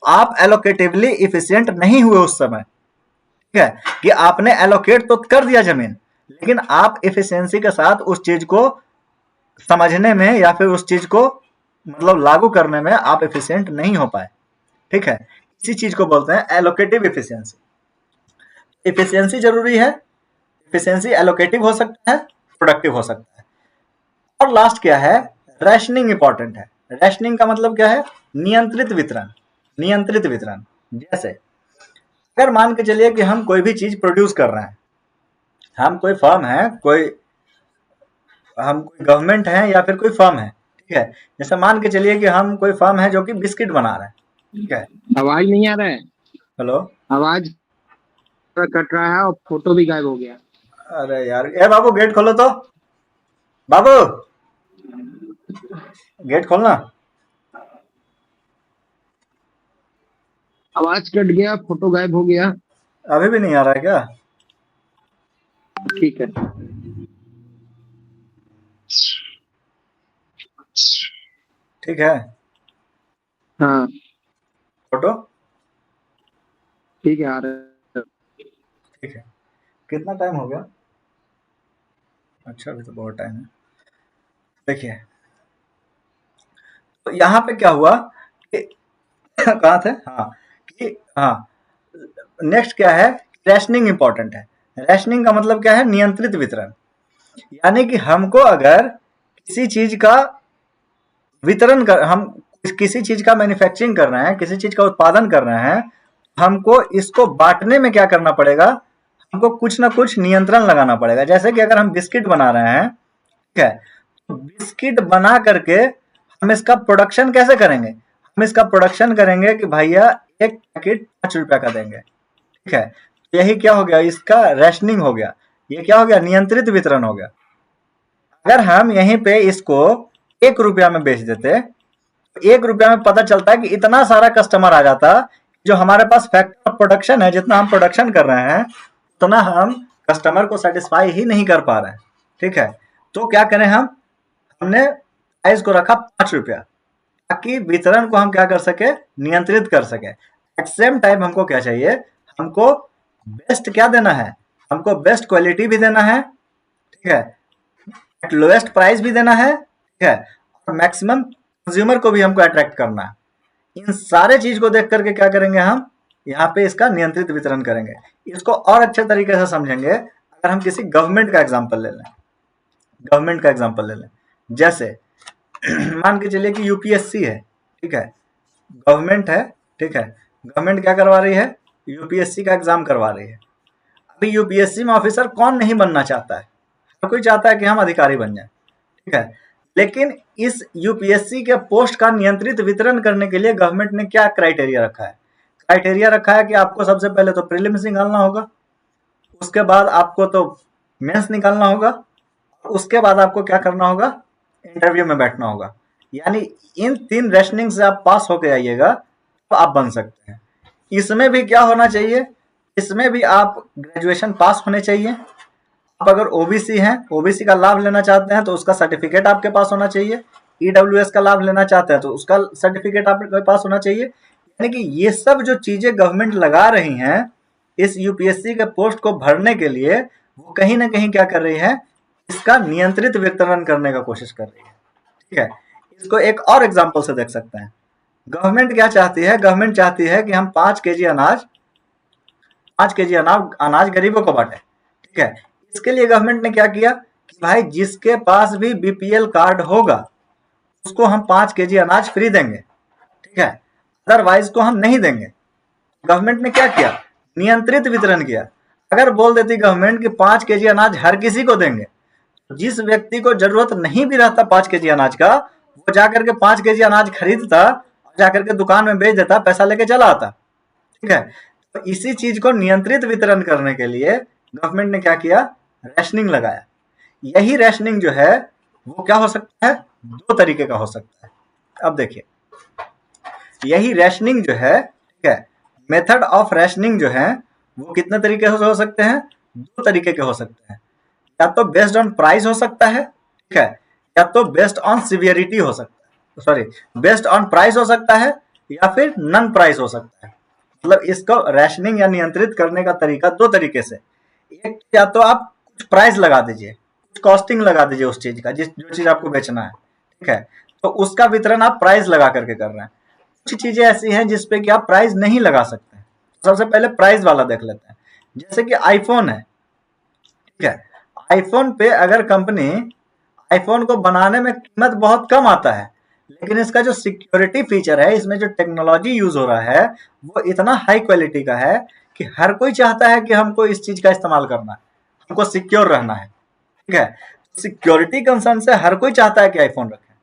आप एलोकेटिवली इफिशियंट नहीं हुए उस समय। ठीक है, कि आपने एलोकेट तो कर दिया जमीन, लेकिन आप इफिशियंसी के साथ उस चीज को समझने में या फिर उस चीज को मतलब लागू करने में आप एफिशिएंट नहीं हो पाए। ठीक है, इसी चीज को बोलते हैं एलोकेटिव इफिशियंसी। इफिशियंसी जरूरी है, इफिशियंसी एलोकेटिव हो सकता है, प्रोडक्टिव हो सकता है। और लास्ट क्या है, रैशनिंग इंपॉर्टेंट है। रैशनिंग का मतलब क्या है, नियंत्रित वितरण। नियंत्रित वितरण जैसे अगर मान के चलिए कि हम कोई भी चीज प्रोड्यूस कर रहे हैं, हम कोई फर्म है, हम कोई गवर्नमेंट है या फिर कोई फर्म है। ठीक है, जैसे मान के चलिए कि हम कोई फर्म है जो कि बिस्किट बना रहे हैं। ठीक है, आवाज नहीं आ रहा है, हेलो, आवाज थोड़ा कट रहा है और फोटो भी गायब हो गया। अरे यार, ए बाबू गेट खोलो तो, बाबू गेट खोलना। आवाज कट गया, फोटो गायब हो गया। अभी भी नहीं आ रहा है क्या? ठीक है, ठीक है, हाँ फोटो ठीक है, आ रहा है। ठीक है। कितना टाइम हो गया? अच्छा, अभी तो बहुत टाइम है। देखिए, तो यहाँ पे क्या हुआ कि कहाँ थे, हाँ, कि हाँ, नेक्स्ट क्या है, रैशनिंग इंपॉर्टेंट है। रैशनिंग का मतलब क्या है, नियंत्रित वितरण। यानी कि हमको अगर किसी चीज का वितरण कर, हम किसी चीज का मैन्युफैक्चरिंग कर रहे हैं, किसी चीज का उत्पादन कर रहे हैं, हमको इसको बांटने में क्या करना पड़ेगा, हमको कुछ ना कुछ नियंत्रण लगाना पड़ेगा। जैसे कि अगर हम बिस्किट बना रहे हैं, ठीक है, तो बिस्किट बना करके हम इसका प्रोडक्शन कैसे करेंगे, हम इसका प्रोडक्शन करेंगे कि भैया एक पैकेट 5 रुपया का देंगे। ठीक है, यही क्या हो गया, इसका रैशनिंग हो गया। ये क्या हो गया, नियंत्रित वितरण हो गया। अगर हम यहीं पे इसको 1 रुपया में बेच देते, तो 1 रुपया में पता चलता है कि इतना सारा कस्टमर आ जाता, जो हमारे पास फैक्टर ऑफ प्रोडक्शन है, जितना हम प्रोडक्शन कर रहे हैं उतना हम कस्टमर को सेटिस्फाई ही नहीं कर पा रहे हैं। ठीक है, तो क्या करें, हमने प्राइस को रखा 5 रुपया, ताकि वितरण को हम क्या कर सके, नियंत्रित कर सके। एट सेम टाइम हमको क्या चाहिए, हमको बेस्ट क्या देना है, हमको बेस्ट क्वालिटी भी देना है। ठीक है, एट लोएस्ट प्राइस भी देना है। ठीक है, और मैक्सिमम कंज्यूमर को भी हमको अट्रैक्ट करना है। इन सारे चीज को देख करके क्या करेंगे, हम यहाँ पे इसका नियंत्रित वितरण करेंगे। इसको और अच्छे तरीके से समझेंगे अगर हम किसी गवर्नमेंट का एग्जाम्पल ले लें। गवर्नमेंट का एग्जाम्पल ले लें, जैसे मान के चलिए कि यूपीएससी है। ठीक है, गवर्नमेंट है। ठीक है, गवर्नमेंट क्या करवा रही है, यूपीएससी का एग्जाम करवा रही है। अभी यूपीएससी में ऑफिसर कौन नहीं बनना चाहता है, हर कोई चाहता है कि हम अधिकारी बन जाए। ठीक है, लेकिन इस यूपीएससी के पोस्ट का नियंत्रित वितरण करने के लिए गवर्नमेंट ने क्या क्राइटेरिया रखा है, क्राइटेरिया रखा है कि आपको सबसे पहले तो प्रीलिम्स निकालना होगा, उसके बाद आपको तो मेंस निकालना होगा, उसके बाद आपको क्या करना होगा, इंटरव्यू में बैठना होगा। यानी इन 3 रेशनिंग से आप पास होके आइएगा तो आप बन सकते हैं। इसमें भी क्या होना चाहिए, इसमें भी आप ग्रेजुएशन पास होने चाहिए। आप अगर ओबीसी हैं, ओबीसी का लाभ लेना चाहते हैं तो उसका सर्टिफिकेट आपके पास होना चाहिए। ईडब्ल्यूएस का लाभ लेना चाहते हैं तो उसका सर्टिफिकेट आपके पास होना चाहिए। यानी कि ये सब जो चीजें गवर्नमेंट लगा रही हैं इस यूपीएससी के पोस्ट को भरने के लिए, वो कहीं ना कहीं क्या कर रही है, इसका नियंत्रित वितरण करने का कोशिश कर रही है। ठीक है, इसको एक और एग्जाम्पल से देख सकते हैं। गवर्नमेंट क्या चाहती है, गवर्नमेंट चाहती है कि हम 5 केजी अनाज 5 केजी अनाज गरीबों को बांटे। ठीक है, इसके लिए गवर्नमेंट ने क्या किया कि भाई जिसके पास भी बीपीएल कार्ड होगा उसको हम 5 kg अनाज फ्री देंगे, ठीक है, अदरवाइज को हम नहीं देंगे। गवर्नमेंट ने क्या किया, नियंत्रित वितरण किया। अगर बोल देती गवर्नमेंट कि 5 kg अनाज हर किसी को देंगे, जिस व्यक्ति को जरूरत नहीं भी रहता 5 kg अनाज का, वो जाकर के 5 kg अनाज खरीदता, जाकर के दुकान में बेच देता, पैसा लेके चला आता, ठीक है। तो इसी चीज को नियंत्रित वितरण करने के लिए गवर्नमेंट ने क्या किया, रैशनिंग लगाया। यही रैशनिंग जो है वो क्या हो सकता है, 2 तरीके का हो सकता है। अब देखिए, यही रैशनिंग जो है, ठीक है, मेथड ऑफ रैशनिंग जो है वो कितने तरीके से हो सकते हैं, 2 तरीके के हो सकते हैं। या तो बेस्ड ऑन प्राइस हो सकता है, ठीक है, या तो बेस्ड ऑन सिवियरिटी हो सकता है, सॉरी, बेस्ड ऑन प्राइस हो सकता है, या फिर नन प्राइस हो सकता है। मतलब इसको रैशनिंग या नियंत्रित करने का तरीका 2 तरीके से। एक, या तो आप कुछ प्राइस लगा दीजिए, कुछ कॉस्टिंग लगा दीजिए उस चीज का, जिस जो चीज आपको बेचना है, ठीक है, तो उसका वितरण आप प्राइस लगा करके कर रहे हैं। कुछ चीजें ऐसी हैं जिसपे कि आप प्राइस नहीं लगा सकते। सबसे पहले प्राइस वाला देख लेते हैं। जैसे कि आईफोन है, ठीक है, आईफोन पे अगर कंपनी आईफोन को बनाने में कीमत बहुत कम आता है, लेकिन इसका जो सिक्योरिटी फीचर है, इसमें जो टेक्नोलॉजी यूज हो रहा है वो इतना हाई क्वालिटी का है कि हर कोई चाहता है कि हमको इस चीज का इस्तेमाल करना है, हमको सिक्योर रहना है, ठीक है। सिक्योरिटी कंसर्न से हर कोई चाहता है कि आईफोन रखे।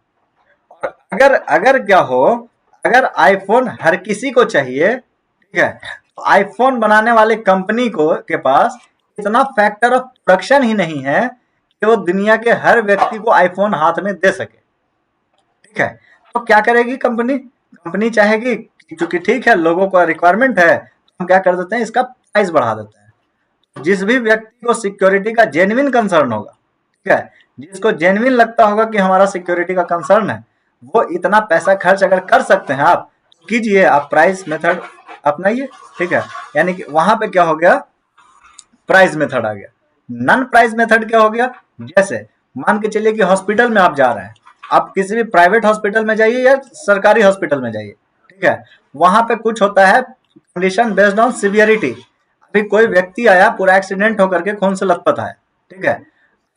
और अगर अगर क्या हो, अगर आईफोन हर किसी को चाहिए, ठीक है, तो आईफोन बनाने वाले कंपनी को के पास इतना फैक्टर ऑफ प्रोडक्शन ही नहीं है कि वो दुनिया के हर व्यक्ति को आईफोन हाथ में दे सके, ठीक है। तो क्या करेगी कंपनी, कंपनी चाहेगी क्योंकि ठीक है लोगों का रिक्वायरमेंट है, तो हम क्या कर देते हैं, इसका प्राइस बढ़ा देते हैं। जिस भी व्यक्ति को सिक्योरिटी का जेन्युइन कंसर्न होगा, ठीक है, जिसको जेन्युइन लगता होगा कि हमारा सिक्योरिटी का कंसर्न है, वो इतना पैसा खर्च अगर कर सकते हैं आप, तो कीजिए, आप प्राइस मेथड अपनाइए, ठीक है। यानी कि वहां पे क्या हो गया, प्राइस मेथड आ गया। नन प्राइस मेथड क्या हो गया, जैसे मान के चलिए कि हॉस्पिटल में आप जा रहे हैं, आप किसी भी प्राइवेट हॉस्पिटल में जाइए या सरकारी हॉस्पिटल में जाइए, ठीक है, वहां पे कुछ होता है कंडीशन बेस्ड ऑन सिवियरिटी। अभी कोई व्यक्ति आया पूरा एक्सीडेंट होकर के खून से लथपथ है, ठीक है,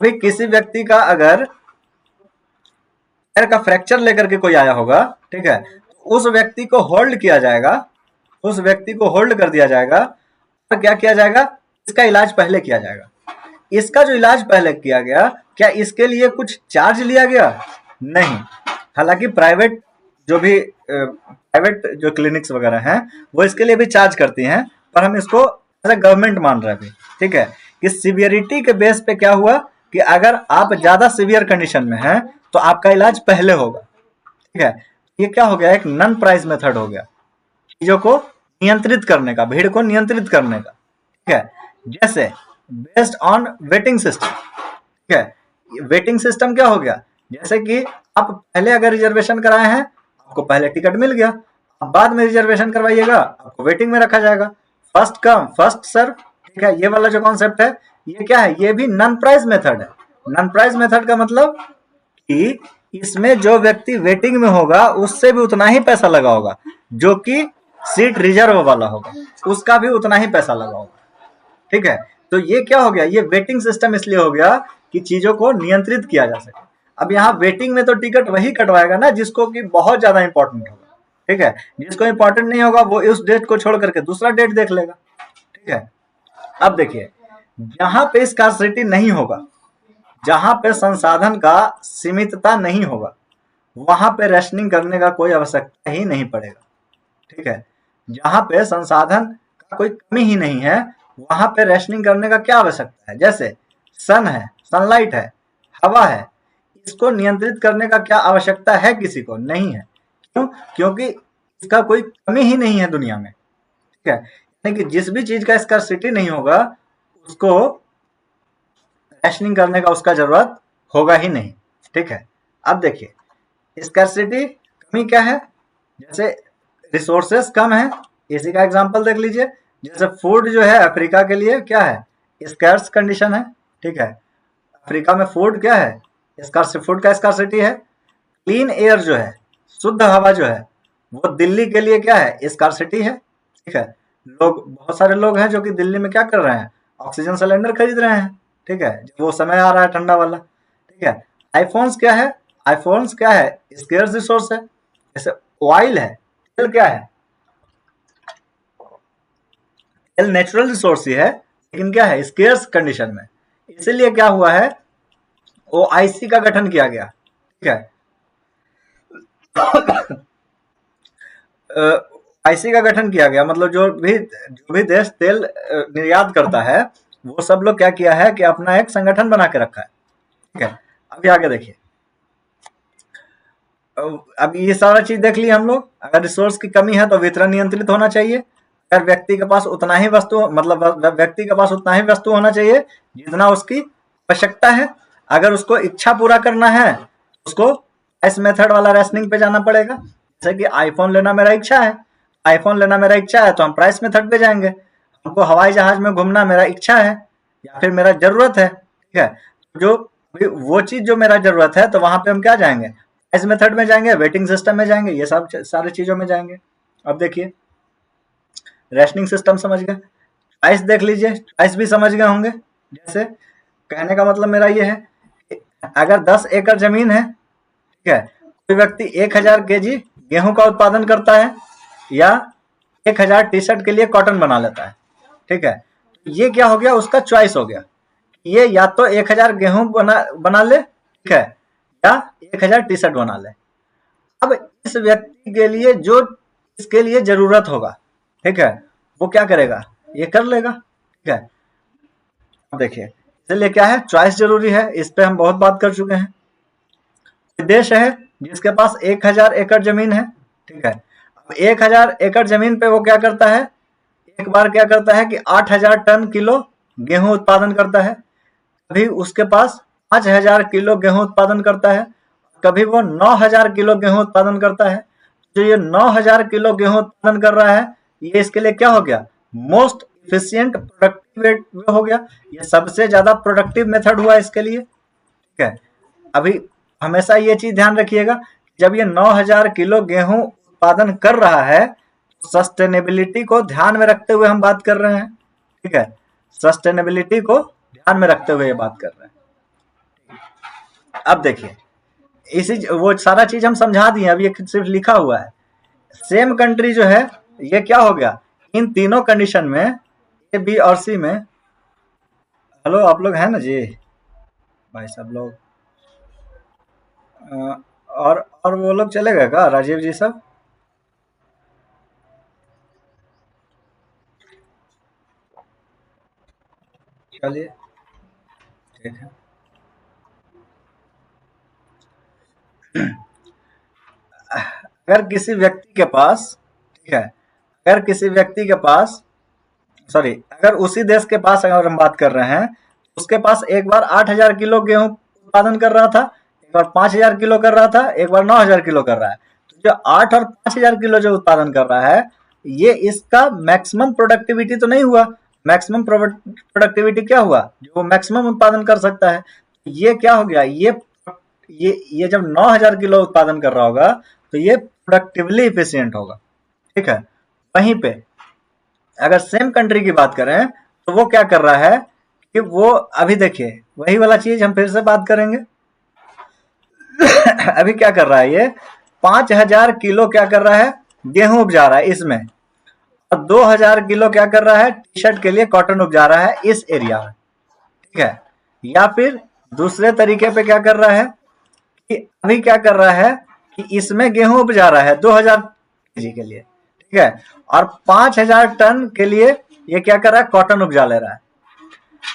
अभी किसी व्यक्ति का अगर पैर का फ्रैक्चर लेकर के कोई आया होगा, ठीक है, तो उस व्यक्ति को होल्ड किया जाएगा, उस व्यक्ति को होल्ड कर दिया जाएगा, और क्या किया जाएगा, इसका इलाज पहले किया जाएगा। इसका जो इलाज पहले किया गया, क्या इसके लिए कुछ चार्ज लिया गया, नहीं। हालांकि प्राइवेट जो भी प्राइवेट जो क्लिनिक्स वगैरह हैं वो इसके लिए भी चार्ज करती हैं, पर हम इसको एज ए गवर्नमेंट मान रहे हैं, ठीक है, कि सिवियरिटी के बेस पे क्या हुआ कि अगर आप ज्यादा सिवियर कंडीशन में हैं तो आपका इलाज पहले होगा, ठीक है। ये क्या हो गया, एक नन प्राइस मेथड हो गया, चीजों को नियंत्रित करने का, भीड़ को नियंत्रित करने का, ठीक है। जैसे बेस्ड ऑन वेटिंग सिस्टम, ठीक है, वेटिंग सिस्टम क्या हो गया, जैसे कि आप पहले अगर रिजर्वेशन कराए हैं, आपको पहले टिकट मिल गया, अब बाद में रिजर्वेशन करवाइएगा, आपको वेटिंग में रखा जाएगा, फर्स्ट कम फर्स्ट सर्व, ठीक है। ये वाला जो कॉन्सेप्ट है ये क्या है, ये भी नन प्राइस मेथड है। नन प्राइस मेथड का मतलब कि इसमें जो व्यक्ति वेटिंग में होगा उससे भी उतना ही पैसा लगा होगा, जो कि सीट रिजर्व वाला होगा उसका भी उतना ही पैसा लगा होगा, ठीक है। तो ये क्या हो गया, ये वेटिंग सिस्टम इसलिए हो गया कि चीजों को नियंत्रित किया जा सके। अब यहाँ वेटिंग में तो टिकट वही कटवाएगा ना जिसको कि बहुत ज्यादा इंपॉर्टेंट होगा, ठीक है, जिसको इंपॉर्टेंट नहीं होगा वो उस डेट को छोड़ करके दूसरा डेट देख लेगा, ठीक है। अब देखिए, जहां पे स्कार्सिटी नहीं होगा, जहां पे संसाधन का सीमितता नहीं होगा, वहां पे रेशनिंग करने का कोई आवश्यकता ही नहीं पड़ेगा, ठीक है। जहां पे संसाधन का कोई कमी ही नहीं है वहां पे रेशनिंग करने का क्या आवश्यकता है। जैसे सन है, सनलाइट है, हवा है, इसको नियंत्रित करने का क्या आवश्यकता है, किसी को नहीं है। क्यों, क्योंकि इसका कोई कमी ही नहीं है दुनिया में, ठीक है। यानी कि जिस भी चीज का स्कार्सिटी नहीं होगा उसको रैशनिंग करने का उसका जरूरत होगा ही नहीं, ठीक है। अब देखिए स्कार्सिटी कमी क्या है, जैसे रिसोर्सेस कम है, इसी का एग्जांपल देख लीजिए। जैसे फूड जो है अफ्रीका के लिए क्या है, स्कार्स कंडीशन है, ठीक है। अफ्रीका में फूड क्या है, स्कार्स, फूड का स्कार्सिटी है। क्लीन एयर जो है, शुद्ध हवा जो है, वो दिल्ली के लिए क्या है, स्कार्सिटी है, ठीक है। लोग, बहुत सारे लोग हैं जो कि दिल्ली में क्या कर रहे हैं, ऑक्सीजन सिलेंडर खरीद रहे हैं, ठीक है, जब वो समय आ रहा है ठंडा वाला, ठीक है। आईफोन्स क्या है, आईफोन्स क्या है, स्केर्स रिसोर्स है। जैसे ऑयल है, तेल क्या है, तेल नेचुरल रिसोर्स ही है, लेकिन क्या है, स्केर्स कंडीशन में। इसीलिए क्या हुआ है, वो आईसी का गठन किया गया, ठीक है। आईसी का गठन किया गया, मतलब जो भी देश तेल निर्यात करता है, वो सब लोग क्या किया है कि अपना एक संगठन बना के रखा है, ठीक है। अभी आगे देखिए, अब ये सारा चीज देख लिया हम लोग। अगर रिसोर्स की कमी है तो वितरण नियंत्रित होना चाहिए। अगर व्यक्ति के पास उतना ही वस्तु, मतलब व्यक्ति के पास उतना ही वस्तु होना चाहिए जितना उसकी आवश्यकता है। अगर उसको इच्छा पूरा करना है, उसको प्राइस मेथड वाला रेशनिंग पे जाना पड़ेगा। जैसे कि आईफोन लेना मेरा इच्छा है, आईफोन लेना मेरा इच्छा है तो हम प्राइस मेथड पे जाएंगे। हमको हवाई जहाज में घूमना मेरा इच्छा है या फिर मेरा जरूरत है, ठीक है। जो वो चीज जो मेरा जरूरत है, तो वहां पे हम क्या जाएंगे, प्राइस मेथड में जाएंगे, वेटिंग सिस्टम में जाएंगे, ये सब सारी चीजों में जाएंगे। अब देखिए, रेशनिंग सिस्टम समझ गए, चॉइस देख लीजिए, चॉइस भी समझ गए होंगे। जैसे कहने का मतलब मेरा ये है कि अगर 10 एकड़ जमीन है, ठीक है, कोई व्यक्ति 1000 केजी गेहूं का उत्पादन करता है या 1000 टी शर्ट के लिए कॉटन बना लेता है, ठीक है। ये क्या हो गया, उसका चॉइस हो गया। ये या तो 1000 गेहूं बना ले, ठीक है, या 1000 टी शर्ट बना ले। अब इस व्यक्ति के लिए जो इसके लिए जरूरत होगा, ठीक है, वो क्या करेगा, ये कर लेगा, ठीक है। अब देखिए, इसलिए क्या है, चॉइस जरूरी है। इस पे हम बहुत बात कर चुके हैं। देश है जिसके पास 1000 एकड़ जमीन है, ठीक है। अब 1000 एकड़ जमीन पे वो क्या करता है, एक बार क्या करता है कि 8000 टन किलो गेहूं उत्पादन करता है। कभी उसके पास 5000 किलो गेहूं उत्पादन करता है, कभी वो 9000 किलो गेहूं उत्पादन करता है। जो ये 9000 किलो गेहूं उत्पादन कर रहा है, ये इसके लिए क्या हो गया, मोस्ट इफिशियंट प्रोडक्टिव हो गया। ये सबसे ज्यादा प्रोडक्टिव मेथड हुआ इसके लिए, ठीक है। अभी हमेशा ये चीज ध्यान रखिएगा, जब ये 9000 किलो गेहूं उत्पादन कर रहा है, सस्टेनेबिलिटी को ध्यान में रखते हुए हम बात कर रहे हैं, ठीक है। सस्टेनेबिलिटी को ध्यान में रखते हुए ये बात कर रहे हैं। अब देखिए, इसी वो सारा चीज हम समझा दिए, अब ये सिर्फ लिखा हुआ है। सेम कंट्री जो है, ये क्या हो गया, इन तीनों कंडीशन में, ए बी और सी में। हेलो, आप लोग हैं ना जी, भाई सब लोग, और वो लोग चले गए क्या, राजीव जी सब? चलिए, ठीक है। अगर किसी व्यक्ति के पास, ठीक है, अगर किसी व्यक्ति के पास, सॉरी, अगर उसी देश के पास अगर हम बात कर रहे हैं, उसके पास एक बार 8000 किलो गेहूं उत्पादन कर रहा था, एक बार 5000 किलो कर रहा था, एक बार 9000 किलो कर रहा है। तो जो 8 और 5000 किलो जो उत्पादन कर रहा है, ये इसका मैक्सिमम प्रोडक्टिविटी तो नहीं हुआ। मैक्सिमम प्रोडक्टिविटी क्या हुआ, जो मैक्सिमम उत्पादन कर सकता है। ये क्या हो गया, ये जब 9000 किलो उत्पादन कर रहा होगा, तो ये प्रोडक्टिवली इफिशियंट होगा, ठीक है। वहीं पे अगर सेम कंट्री की बात करें, तो वो क्या कर रहा है कि वो, अभी देखिए वही वाला चीज हम फिर से बात करेंगे। अभी क्या कर रहा है, ये 5000 किलो क्या कर रहा है, गेहूं उपजा रहा है इसमें, और 2000 किलो क्या कर रहा है, टी शर्ट के लिए कॉटन उपजा रहा है इस एरिया में, ठीक है। या फिर दूसरे तरीके पे क्या कर रहा है कि अभी क्या कर रहा है कि इसमें गेहूं उपजा रहा है 2000 केजी के लिए, ठीक है, और 5000 टन के लिए ये क्या कर रहा है, कॉटन उपजा ले रहा है।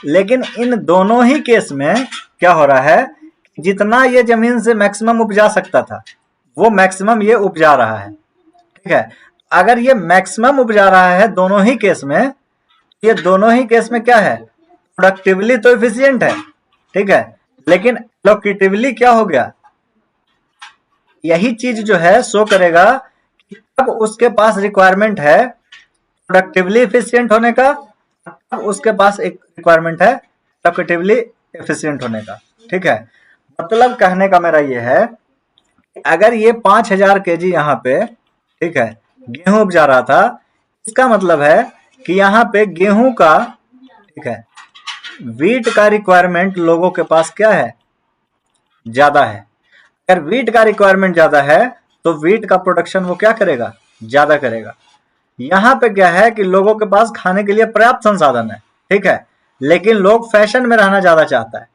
लेकिन इन दोनों ही केस में क्या हो रहा है, जितना ये जमीन से मैक्सिमम उपजा सकता था, वो मैक्सिमम ये उपजा रहा है, ठीक है। अगर ये मैक्सिमम उपजा रहा है दोनों ही केस में, ये दोनों ही केस में क्या है, प्रोडक्टिवली तो इफिशियंट है, ठीक है, लेकिन एलोकेटिवली क्या हो गया, यही चीज जो है शो करेगा कि अब उसके पास रिक्वायरमेंट है प्रोडक्टिवली एफिशिएंट होने का, अब उसके पास एक रिक्वायरमेंट है एलोकेटिवली एफिशिएंट होने का, ठीक है। मतलब कहने का मेरा ये है, अगर ये 5000 केजी यहाँ पे, ठीक है, गेहूं उपजा रहा था, इसका मतलब है कि यहाँ पे गेहूं का, ठीक है, वीट का रिक्वायरमेंट लोगों के पास क्या है, ज्यादा है। अगर वीट का रिक्वायरमेंट ज्यादा है तो वीट का प्रोडक्शन वो क्या करेगा, ज्यादा करेगा। यहाँ पे क्या है कि लोगों के पास खाने के लिए पर्याप्त संसाधन है, ठीक है, लेकिन लोग फैशन में रहना ज्यादा चाहता है,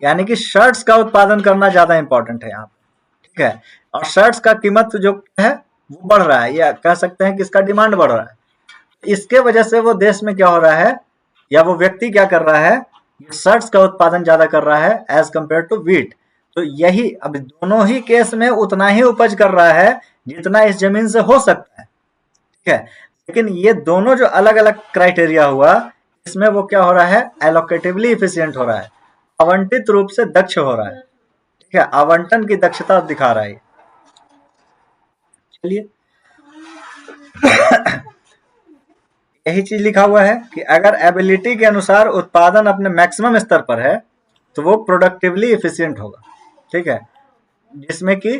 यानी कि शर्ट्स का उत्पादन करना ज्यादा इंपॉर्टेंट है यहाँ पे, ठीक है। और शर्ट्स का कीमत जो है वो बढ़ रहा है, या कह सकते हैं कि इसका डिमांड बढ़ रहा है। इसके वजह से वो देश में क्या हो रहा है, या वो व्यक्ति क्या कर रहा है, शर्ट्स का उत्पादन ज्यादा कर रहा है एज कंपेयर टू वीट। तो यही अब दोनों ही केस में उतना ही उपज कर रहा है जितना इस जमीन से हो सकता है, ठीक है। लेकिन ये दोनों जो अलग अलग क्राइटेरिया हुआ, इसमें वो क्या हो रहा है, एलोकेटिवली इफिशियंट हो रहा है, आवंटित रूप से दक्ष हो रहा है, ठीक है, आवंटन की दक्षता दिखा रहा है। चलिए यही चीज लिखा हुआ है कि अगर एबिलिटी के अनुसार उत्पादन अपने मैक्सिमम स्तर पर है तो वो प्रोडक्टिवली इफिशियंट होगा, ठीक है, जिसमें कि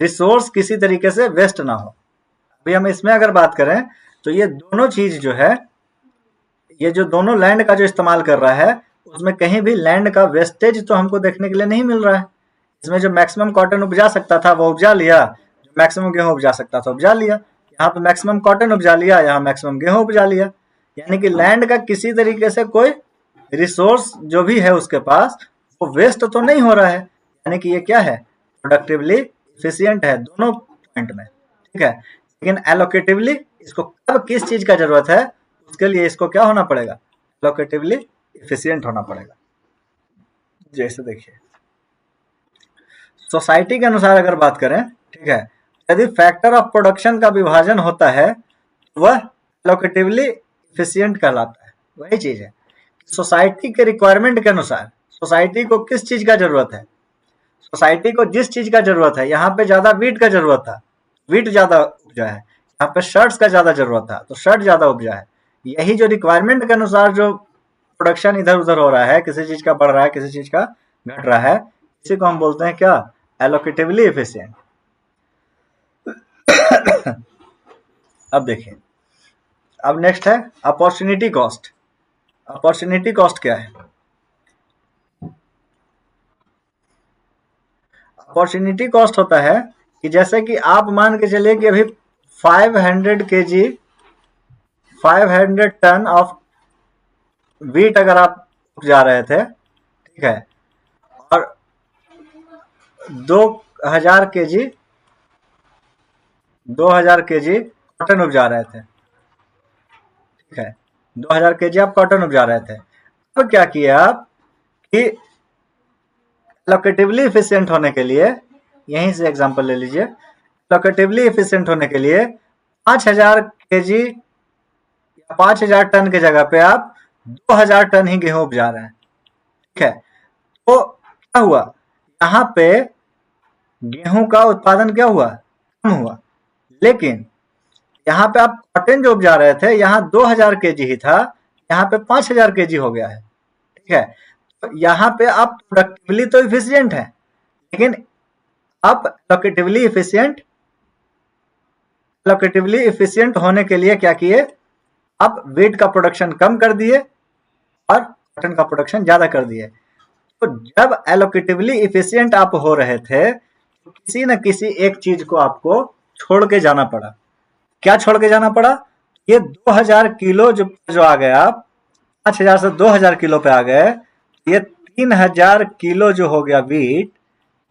रिसोर्स किसी तरीके से वेस्ट ना हो। अभी हम इसमें अगर बात करें तो ये दोनों चीज जो है, ये जो दोनों लैंड का जो इस्तेमाल कर रहा है उसमें कहीं भी लैंड का वेस्टेज तो हमको देखने के लिए नहीं मिल रहा है। इसमें जो मैक्सिमम कॉटन उपजा सकता था वो उपजा लिया, जो मैक्सिमम गेहूं उपजा सकता था उपजा लिया, यहाँ पे मैक्सिमम कॉटन उपजा लिया, यहाँ मैक्सिमम गेहूं उपजा लिया। यानी कि लैंड का किसी तरीके से कोई रिसोर्स जो भी है उसके पास वो वेस्ट तो नहीं हो रहा है, यानी कि ये क्या है, प्रोडक्टिवली इफिशियंट है दोनों पॉइंट में, ठीक है। लेकिन एलोकेटिवली इसको कब किस चीज का जरूरत है उसके लिए इसको क्या होना पड़ेगा, एलोकेटिवली इफिशियंट होना पड़ेगा। जैसे देखिए सोसाइटी के अनुसार अगर बात करें, ठीक है, यदि फैक्टर ऑफ प्रोडक्शन का विभाजन होता है तो वह एलोकेटिवली इफिशियंट कहलाता है। वही चीज है, सोसाइटी के रिक्वायरमेंट के अनुसार सोसाइटी को किस चीज का जरूरत है, सोसाइटी को जिस चीज का जरूरत है, यहाँ पे ज्यादा वीट का जरूरत था, वीट ज्यादा उपजा है, यहाँ पे शर्ट्स का ज्यादा जरूरत था तो शर्ट ज्यादा उपजा है। यही जो रिक्वायरमेंट के अनुसार जो प्रोडक्शन इधर उधर हो रहा है, किसी चीज का बढ़ रहा है किसी चीज का घट रहा है, इसी को हम बोलते हैं क्या, एलोकेटिवली एफिशिएंट। अब देखिए, अब नेक्स्ट है अपॉर्चुनिटी कॉस्ट। अपॉर्चुनिटी कॉस्ट क्या है, अपॉर्चुनिटी कॉस्ट होता है कि जैसे कि आप मान के चलिए कि अभी 500 केजी 500 टन ऑफ वीट अगर आप उपजा रहे थे, ठीक है, और 2000 केजी 2000 केजी कॉटन उपजा रहे थे, ठीक है, 2000 केजी आप कॉटन उपजा रहे थे। अब क्या किए आप कि लोकेटिवली इफिशियंट होने के लिए, यहीं से एग्जांपल ले लीजिए, लोकेटिवली इफिशियंट होने के लिए 5000 केजी या 5000 टन के जगह पे आप 2000 टन ही गेहूं उपजा रहे हैं, ठीक है। तो क्या हुआ, यहाँ पे गेहूं का उत्पादन क्या हुआ, कम हुआ, लेकिन यहाँ पे आप कॉटन जो उपजा रहे थे यहाँ 2000 केजी ही था, यहाँ पे 5000 केजी हो गया है, ठीक है। तो यहाँ पे आप प्रोडक्टिवली तो इफिशियंट है, लेकिन आप लोकेटिवली इफिशियंट होने के लिए क्या किए, आप वेट का प्रोडक्शन कम कर दिए और कॉटन का प्रोडक्शन ज्यादा कर दिए। तो जब एलोकेटिवली इफिशियंट आप हो रहे थे तो किसी न किसी एक चीज को आपको छोड़ के जाना पड़ा। क्या छोड़ के जाना पड़ा, ये 2000 किलो जो आ गए, आप 5000 से 2000 किलो पे आ गए, ये 3000 किलो जो हो गया वीट,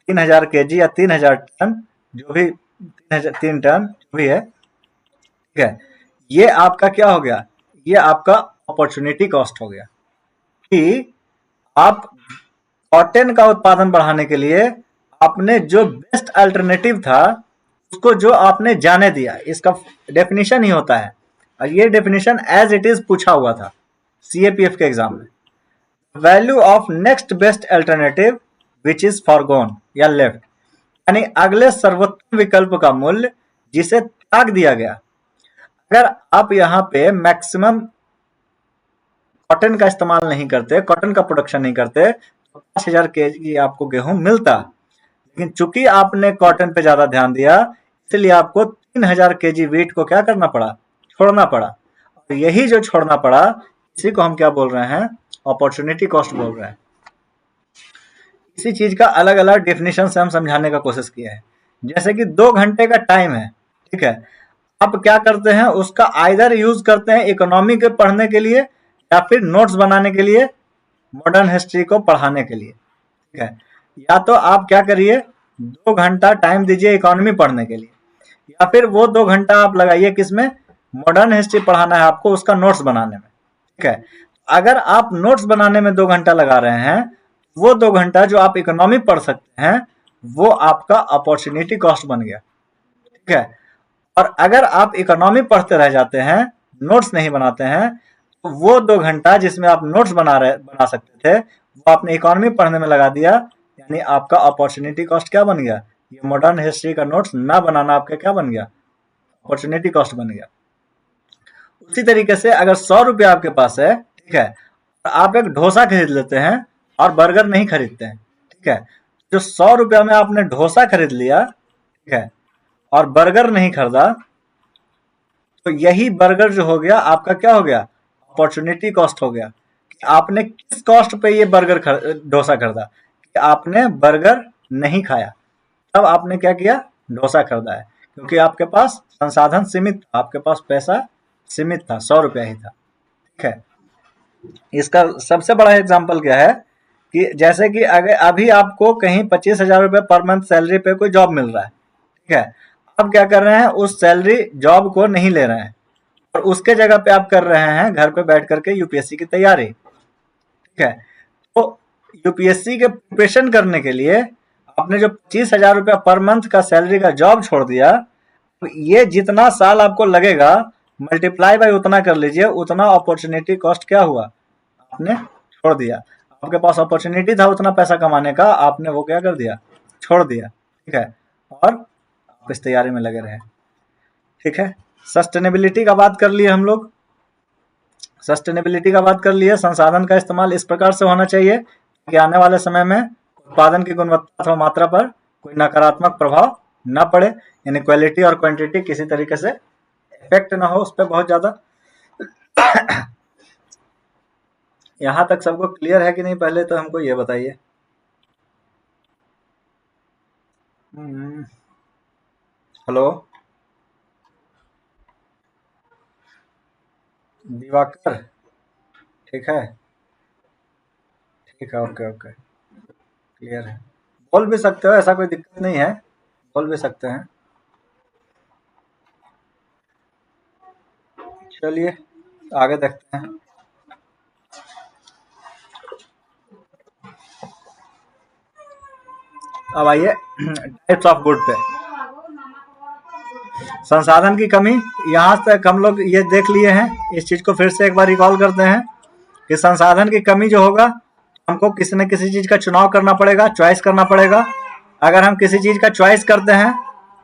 3000 केजी या 3000 टन जो भी 3 टन जो भी है, ठीक है, ये आपका क्या हो गया, ये आपका अपॉर्चुनिटी कॉस्ट हो गया कि आप कॉटन का उत्पादन बढ़ाने के लिए आपने जो बेस्ट अल्टरनेटिव था उसको जो आपने जाने दिया, इसका डेफिनेशन ही होता है, और ये डेफिनेशन एज इट इज पूछा हुआ था सीएपीएफ के एग्जाम में, value of next best alternative which is foregone या लेफ्ट, यानी अगले सर्वोत्तम विकल्प का मूल्य जिसे त्याग दिया गया। अगर आप यहाँ पे मैक्सिमम कॉटन का इस्तेमाल नहीं करते, कॉटन का प्रोडक्शन नहीं करते, तो 5000 केजी आपको गेहूं मिलता, लेकिन चूंकि आपने कॉटन पे ज्यादा ध्यान दिया इसलिए आपको 3000 केजी वीट को क्या करना पड़ा, छोड़ना पड़ा। और यही जो छोड़ना पड़ा इसी को हम क्या बोल रहे हैं, अपॉर्चुनिटी कॉस्ट बोल रहा है। इसी चीज का अलग अलग डेफिनेशन से हम समझाने का कोशिश किया है। जैसे कि 2 घंटे का टाइम है, ठीक है, आप क्या करते हैं, उसका आइदर यूज करते हैं इकोनॉमी के पढ़ने के लिए या फिर नोट्स बनाने के लिए, मॉडर्न हिस्ट्री को पढ़ाने के लिए, ठीक है। या तो आप क्या करिए, 2 घंटा टाइम दीजिए इकोनॉमी पढ़ने के लिए, या फिर वो 2 घंटा आप लगाइए किसमें, मॉडर्न हिस्ट्री पढ़ाना है आपको, उसका नोट्स बनाने में, ठीक है। अगर आप नोट्स बनाने में 2 घंटा लगा रहे हैं, वो 2 घंटा जो आप इकोनॉमी पढ़ सकते हैं वो आपका अपॉर्चुनिटी कॉस्ट बन गया, ठीक है। और अगर आप इकोनॉमी पढ़ते रह जाते हैं, नोट्स नहीं बनाते हैं, तो वो 2 घंटा जिसमें आप नोट्स बना सकते थे, वो आपने इकोनॉमी पढ़ने में लगा दिया, यानी आपका अपॉर्चुनिटी कॉस्ट क्या बन गया, ये मॉडर्न हिस्ट्री का नोट्स ना बनाना आपका क्या बन गया, अपॉर्चुनिटी कॉस्ट बन गया। उसी तरीके से अगर 100 रुपया आपके पास है, ठीक है, तो आप एक डोसा खरीद लेते हैं और बर्गर नहीं खरीदते हैं, ठीक है, जो 100 रुपया में आपने डोसा खरीद लिया, ठीक है, और बर्गर नहीं खरीदा, तो यही बर्गर जो हो गया आपका क्या हो गया, अपॉर्चुनिटी कॉस्ट हो गया। कि आपने किस कॉस्ट पे ये डोसा खरीदा, कि आपने बर्गर नहीं खाया, तब आपने क्या किया, डोसा खरीदा है, क्योंकि आपके पास संसाधन सीमित था, आपके पास पैसा सीमित था, 100 रुपया ही था, ठीक है। इसका सबसे बड़ा एग्जाम्पल क्या है कि जैसे कि अगर अभी आपको कहीं 25,000 रुपये पर मंथ सैलरी पे कोई जॉब मिल रहा है, ठीक है, आप क्या कर रहे हैं, उस सैलरी जॉब को नहीं ले रहे हैं और उसके जगह पे आप कर रहे हैं घर पे बैठ करके यूपीएससी की तैयारी, ठीक है। तो यूपीएससी के प्रिपरेशन करने के लिए आपने जो 25,000 रुपया पर मंथ का सैलरी का जॉब छोड़ दिया, तो ये जितना साल आपको लगेगा मल्टीप्लाई बाय उतना कर लीजिए, उतना अपॉर्चुनिटी कॉस्ट क्या हुआ, आपने छोड़ दिया। आपके पास अपॉर्चुनिटी था उतना पैसा कमाने का, आपने वो क्या कर दिया, छोड़ दिया, ठीक है, और आप इस तैयारी में लगे रहे, ठीक है। सस्टेनेबिलिटी का बात कर लिए हम लोग, सस्टेनेबिलिटी का बात कर लिए, संसाधन का इस्तेमाल इस प्रकार से होना चाहिए कि आने वाले समय में उत्पादन की गुणवत्ता अथवा मात्रा पर कोई नकारात्मक प्रभाव न पड़े, यानी क्वालिटी और क्वांटिटी किसी तरीके से इफेक्ट ना हो उस पर बहुत ज्यादा। यहां तक सबको क्लियर है कि नहीं, पहले तो हमको ये बताइए। हेलो दिवाकर, ठीक है, ठीक है, ओके ओके, क्लियर है, बोल भी सकते हो, ऐसा कोई दिक्कत नहीं है, बोल भी सकते हैं। चलिए आगे देखते हैं। अब आइए टाइप्स ऑफ गुड पे। संसाधन की कमी, यहाँ तक हम लोग ये देख लिए हैं, इस चीज को फिर से एक बार रिकॉल करते हैं कि संसाधन की कमी जो होगा, हमको किसी न किसी चीज का चुनाव करना पड़ेगा, चॉइस करना पड़ेगा। अगर हम किसी चीज का चॉइस करते हैं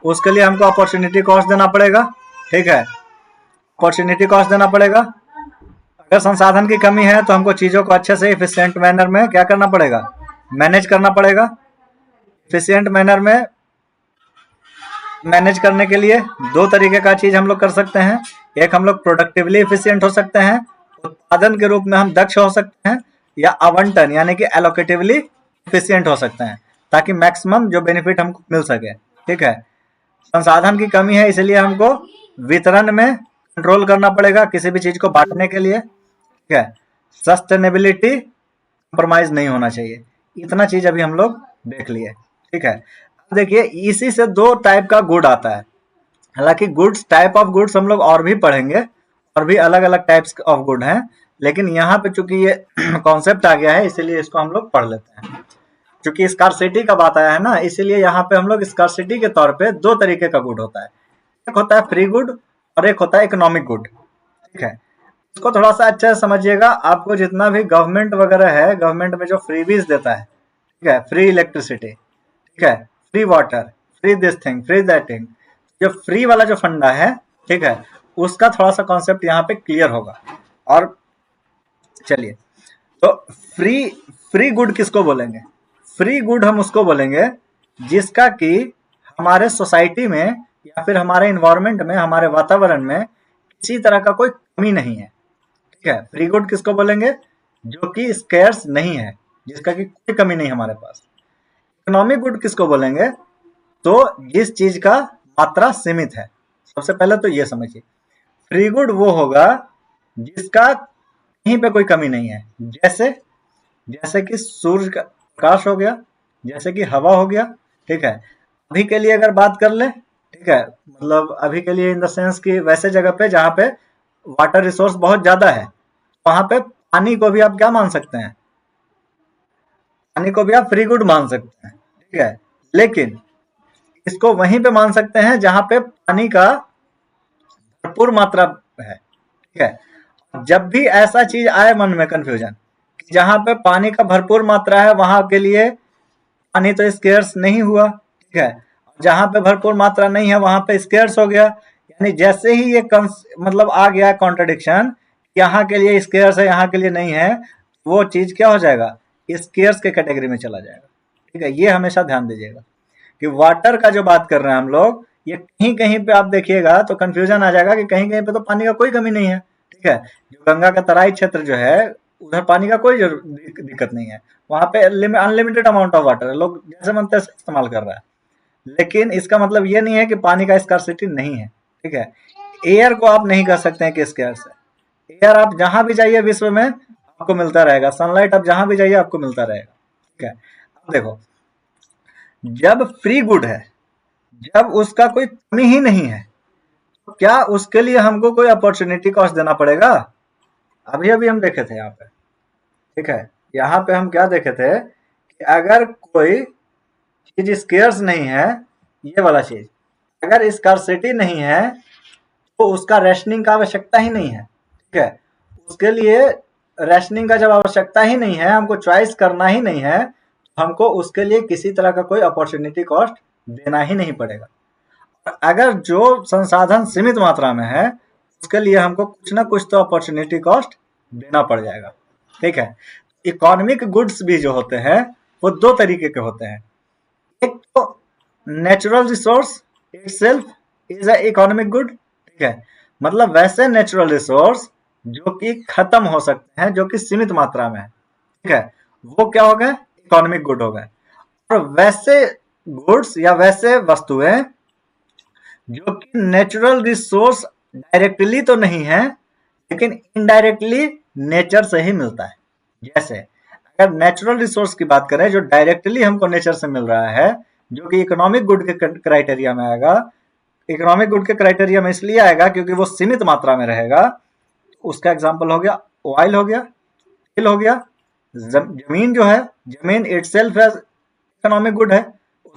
उसके लिए हमको अपॉर्चुनिटी कॉस्ट देना पड़ेगा, ठीक है, अपॉर्चुनिटी कॉस्ट देना पड़ेगा। अगर संसाधन की कमी है तो हमको चीजों को अच्छे से इफिशिएंट मैनर में क्या करना पड़ेगा, मैनेज करना पड़ेगा। इफिशिएंट मैनर में मैनेज करने के लिए 2 तरीके का चीज हम लोग कर सकते हैं, एक हम लोग प्रोडक्टिवली इफिशिएंट हो सकते हैं, उत्पादन के रूप में हम दक्ष हो सकते हैं, या आवंटन यानी कि एलोकेटिवली इफिशिएंट हो सकते हैं, ताकि मैक्सिमम जो बेनिफिट हमको मिल सके, ठीक है। संसाधन की कमी है इसलिए हमको वितरण में कंट्रोल करना पड़ेगा, किसी भी चीज को बांटने के लिए, ठीक है। सस्टेनेबिलिटी कंप्रोमाइज नहीं होना चाहिए। इतना चीज अभी हम लोग देख लिए, ठीक है। देखिए इसी से 2 टाइप का गुड आता है, हालांकि गुड्स, टाइप ऑफ गुड्स हम लोग और भी पढ़ेंगे, और भी अलग अलग टाइप्स ऑफ गुड हैं, लेकिन यहाँ पे चूंकि ये कॉन्सेप्ट आ गया है इसीलिए इसको हम लोग पढ़ लेते हैं। चूंकि स्कार्सिटी का बात आया है ना, इसीलिए यहाँ पे हम लोग स्कार्सिटी के तौर पे 2 तरीके का गुड होता है, एक होता है फ्री गुड और एक होता है इकोनॉमिक गुड, ठीक है। इसको थोड़ा सा अच्छा समझिएगा, आपको जितना भी गवर्नमेंट वगैरह है, गवर्नमेंट में जो फ्रीबीज देता है, ठीक है, फ्री इलेक्ट्रिसिटी, ठीक है, free water, free this thing, free that thing, जो फ्री वाला जो फंडा है, ठीक है, उसका थोड़ा सा कॉन्सेप्ट यहाँ पे क्लियर होगा। और चलिए, तो फ्री गुड किसको बोलेंगे, फ्री गुड हम उसको बोलेंगे जिसका कि हमारे सोसाइटी में या फिर हमारे इन्वायरमेंट में, हमारे वातावरण में किसी तरह का कोई कमी नहीं है, ठीक है। फ्री गुड किसको बोलेंगे, जो कि स्केर्स नहीं है, जिसका कि कोई कमी नहीं हमारे पास। इकोनॉमिक गुड किसको बोलेंगे? तो जिस चीज का मात्रा सीमित है। सबसे पहले तो ये समझिए, फ्री गुड वो होगा जिसका कहीं पे कोई कमी नहीं है। जैसे जैसे कि सूर्य का प्रकाश हो गया, जैसे कि हवा हो गया, ठीक है। अभी के लिए अगर बात कर ले, ठीक है, मतलब अभी के लिए इन द सेंस कि वैसे जगह पे जहाँ पे वाटर रिसोर्स बहुत ज्यादा है, वहां पे पानी को भी आप क्या मान सकते हैं? पानी को भी आप फ्री गुड मान सकते हैं, ठीक है। लेकिन इसको वहीं पे मान सकते हैं जहां पे पानी का भरपूर मात्रा है, ठीक है। जब भी ऐसा चीज आए मन में कंफ्यूजन, जहां पे पानी का भरपूर मात्रा है वहां के लिए पानी तो स्केर्स नहीं हुआ, ठीक है। जहां पे भरपूर मात्रा नहीं है वहां पे स्केर्स हो गया। यानी जैसे ही ये मतलब आ गया कॉन्ट्रडिक्शन, यहाँ के लिए स्केर्स है यहाँ के लिए नहीं है, वो चीज क्या हो जाएगा? स्केर्स के कैटेगरी में चला जाएगा, ठीक है। ये हमेशा ध्यान दीजिएगा कि वाटर का जो बात कर रहे हैं हम लोग, ये कहीं कहीं पे आप देखिएगा तो कंफ्यूजन आ जाएगा कि कहीं कहीं पे तो पानी का कोई कमी नहीं है, ठीक है। जो गंगा का तराई क्षेत्र जो है, उधर पानी का कोई दिक्कत नहीं है, वहां पे अनलिमिटेड अमाउंट ऑफ वाटर है, लोग जैसे मन तैसे इस्तेमाल कर रहा है। लेकिन इसका मतलब ये नहीं है कि पानी का स्कार्सिटी नहीं है, ठीक है। एयर को आप नहीं कह सकते हैं कि स्कार्स है। एयर आप जहां भी जाइए विश्व में आपको मिलता रहेगा, सनलाइट आप जहां भी जाइए आपको मिलता रहेगा, ठीक है। अब देखो, जब फ्री गुड है, जब उसका कोई कमी ही नहीं है, तो क्या उसके लिए हमको कोई अपॉर्चुनिटी कॉस्ट देना पड़ेगा? अभी अभी हम देखे थे यहाँ पे, ठीक है। यहाँ पे हम क्या देखे थे कि अगर कोई चीज स्केर्स नहीं है, ये वाला चीज अगर स्कार्सिटी नहीं है, तो उसका रेशनिंग का आवश्यकता ही नहीं है, ठीक है। उसके लिए रेशनिंग का जब आवश्यकता ही नहीं है, हमको चॉइस करना ही नहीं है, तो हमको उसके लिए किसी तरह का कोई अपॉर्चुनिटी कॉस्ट देना ही नहीं पड़ेगा। अगर जो संसाधन सीमित मात्रा में है, उसके लिए हमको कुछ ना कुछ तो अपॉर्चुनिटी कॉस्ट देना पड़ जाएगा, ठीक है। इकोनॉमिक गुड्स भी जो होते हैं वो दो तरीके के होते हैं। एक तो natural resource itself is a economic good, ठीक है। मतलब वैसे नेचुरल रिसोर्स जो कि खत्म हो सकते हैं, जो कि सीमित मात्रा में है, ठीक है, वो क्या हो गए? इकोनॉमिक गुड हो गए। और वैसे गुड्स या वैसे वस्तुएं जो कि नेचुरल रिसोर्स डायरेक्टली तो नहीं है, लेकिन इनडायरेक्टली नेचर से ही मिलता है। जैसे अगर नेचुरल रिसोर्स की बात करें जो डायरेक्टली हमको नेचर से मिल रहा है, जो कि इकोनॉमिक गुड के क्राइटेरिया में आएगा। इकोनॉमिक गुड के क्राइटेरिया में इसलिए आएगा क्योंकि वो सीमित मात्रा में रहेगा। उसका एग्जाम्पल हो गया ऑयल हो गया, तेल हो गया, जमीन जो है, जमीन इटसेल्फ इकोनॉमिक गुड है,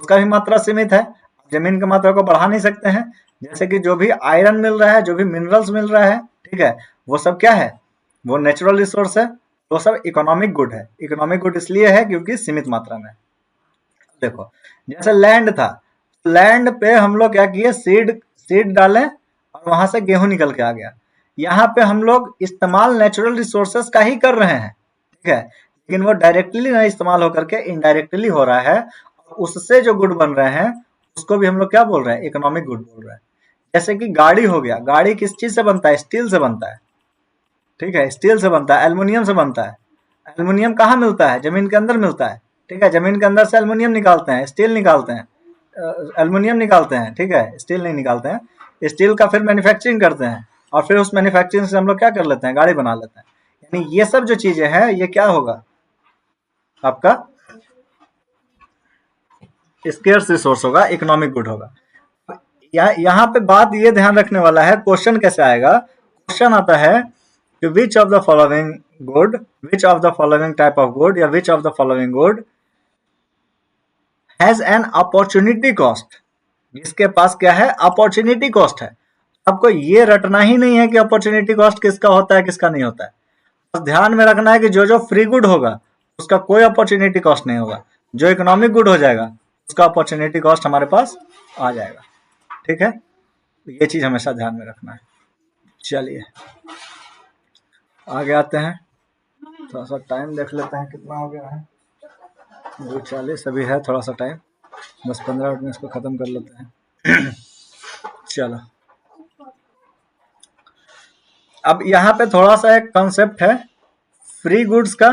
उसका भी मात्रा सीमित है, जमीन की मात्रा को बढ़ा नहीं सकते हैं। जैसे कि जो भी आयरन मिल रहा है, जो भी मिनरल्स मिल रहा है, ठीक है, वो सब क्या है? वो नेचुरल रिसोर्स है, वो सब इकोनॉमिक गुड है। इकोनॉमिक गुड इसलिए है क्योंकि सीमित मात्रा में। देखो, जैसे लैंड था, लैंड पे हम लोग क्या किए? सीड सीड डाले और वहां से गेहूं निकल के आ गया। यहाँ पे हम लोग इस्तेमाल नेचुरल रिसोर्सेस का ही कर रहे हैं, ठीक है, लेकिन वो डायरेक्टली नहीं इस्तेमाल होकर के इनडायरेक्टली हो रहा है। उससे जो गुड बन रहे हैं उसको भी हम लोग क्या बोल रहे हैं? इकोनॉमिक गुड बोल रहे हैं। जैसे कि गाड़ी हो गया, गाड़ी किस चीज से बनता है? स्टील से बनता है, ठीक है, स्टील से बनता है, एल्युमिनियम से बनता है। एल्युमिनियम कहाँ मिलता है? जमीन के अंदर मिलता है, ठीक है। जमीन के अंदर से एल्युमिनियम निकालते हैं, स्टील निकालते हैं, एल्युमिनियम निकालते हैं, ठीक है, स्टील नहीं निकालते हैं। स्टील का फिर मैन्युफैक्चरिंग करते हैं और फिर उस मैन्युफैक्चरिंग से हम लोग क्या कर लेते हैं? गाड़ी बना लेते हैं। यानी ये सब जो चीजें हैं ये क्या होगा? आपका स्केर्स रिसोर्स होगा, इकोनॉमिक गुड होगा। यहाँ पे बात ये ध्यान रखने वाला है, क्वेश्चन कैसे आएगा? क्वेश्चन आता है कि which of the following good, which of the following type of good या which of the following good has an opportunity cost. जिसके पास क्या है? अपॉर्चुनिटी कॉस्ट है। आपको ये रटना ही नहीं है कि अपॉर्चुनिटी कॉस्ट किसका होता है किसका नहीं होता है। बस ध्यान में रखना है कि जो जो फ्री गुड होगा उसका कोई अपॉर्चुनिटी कॉस्ट नहीं होगा, जो इकोनॉमिक गुड हो जाएगा उसका अपॉर्चुनिटी कॉस्ट हमारे पास आ जाएगा, ठीक है। ये चीज हमेशा ध्यान में रखना है। चलिए आगे आते हैं, थोड़ा सा टाइम देख लेते हैं कितना हो गया है। 2:40 अभी है, थोड़ा सा टाइम, 10-15 मिनट में इसको खत्म कर लेते हैं। चलो, अब यहाँ पे थोड़ा सा एक कॉन्सेप्ट है फ्री गुड्स का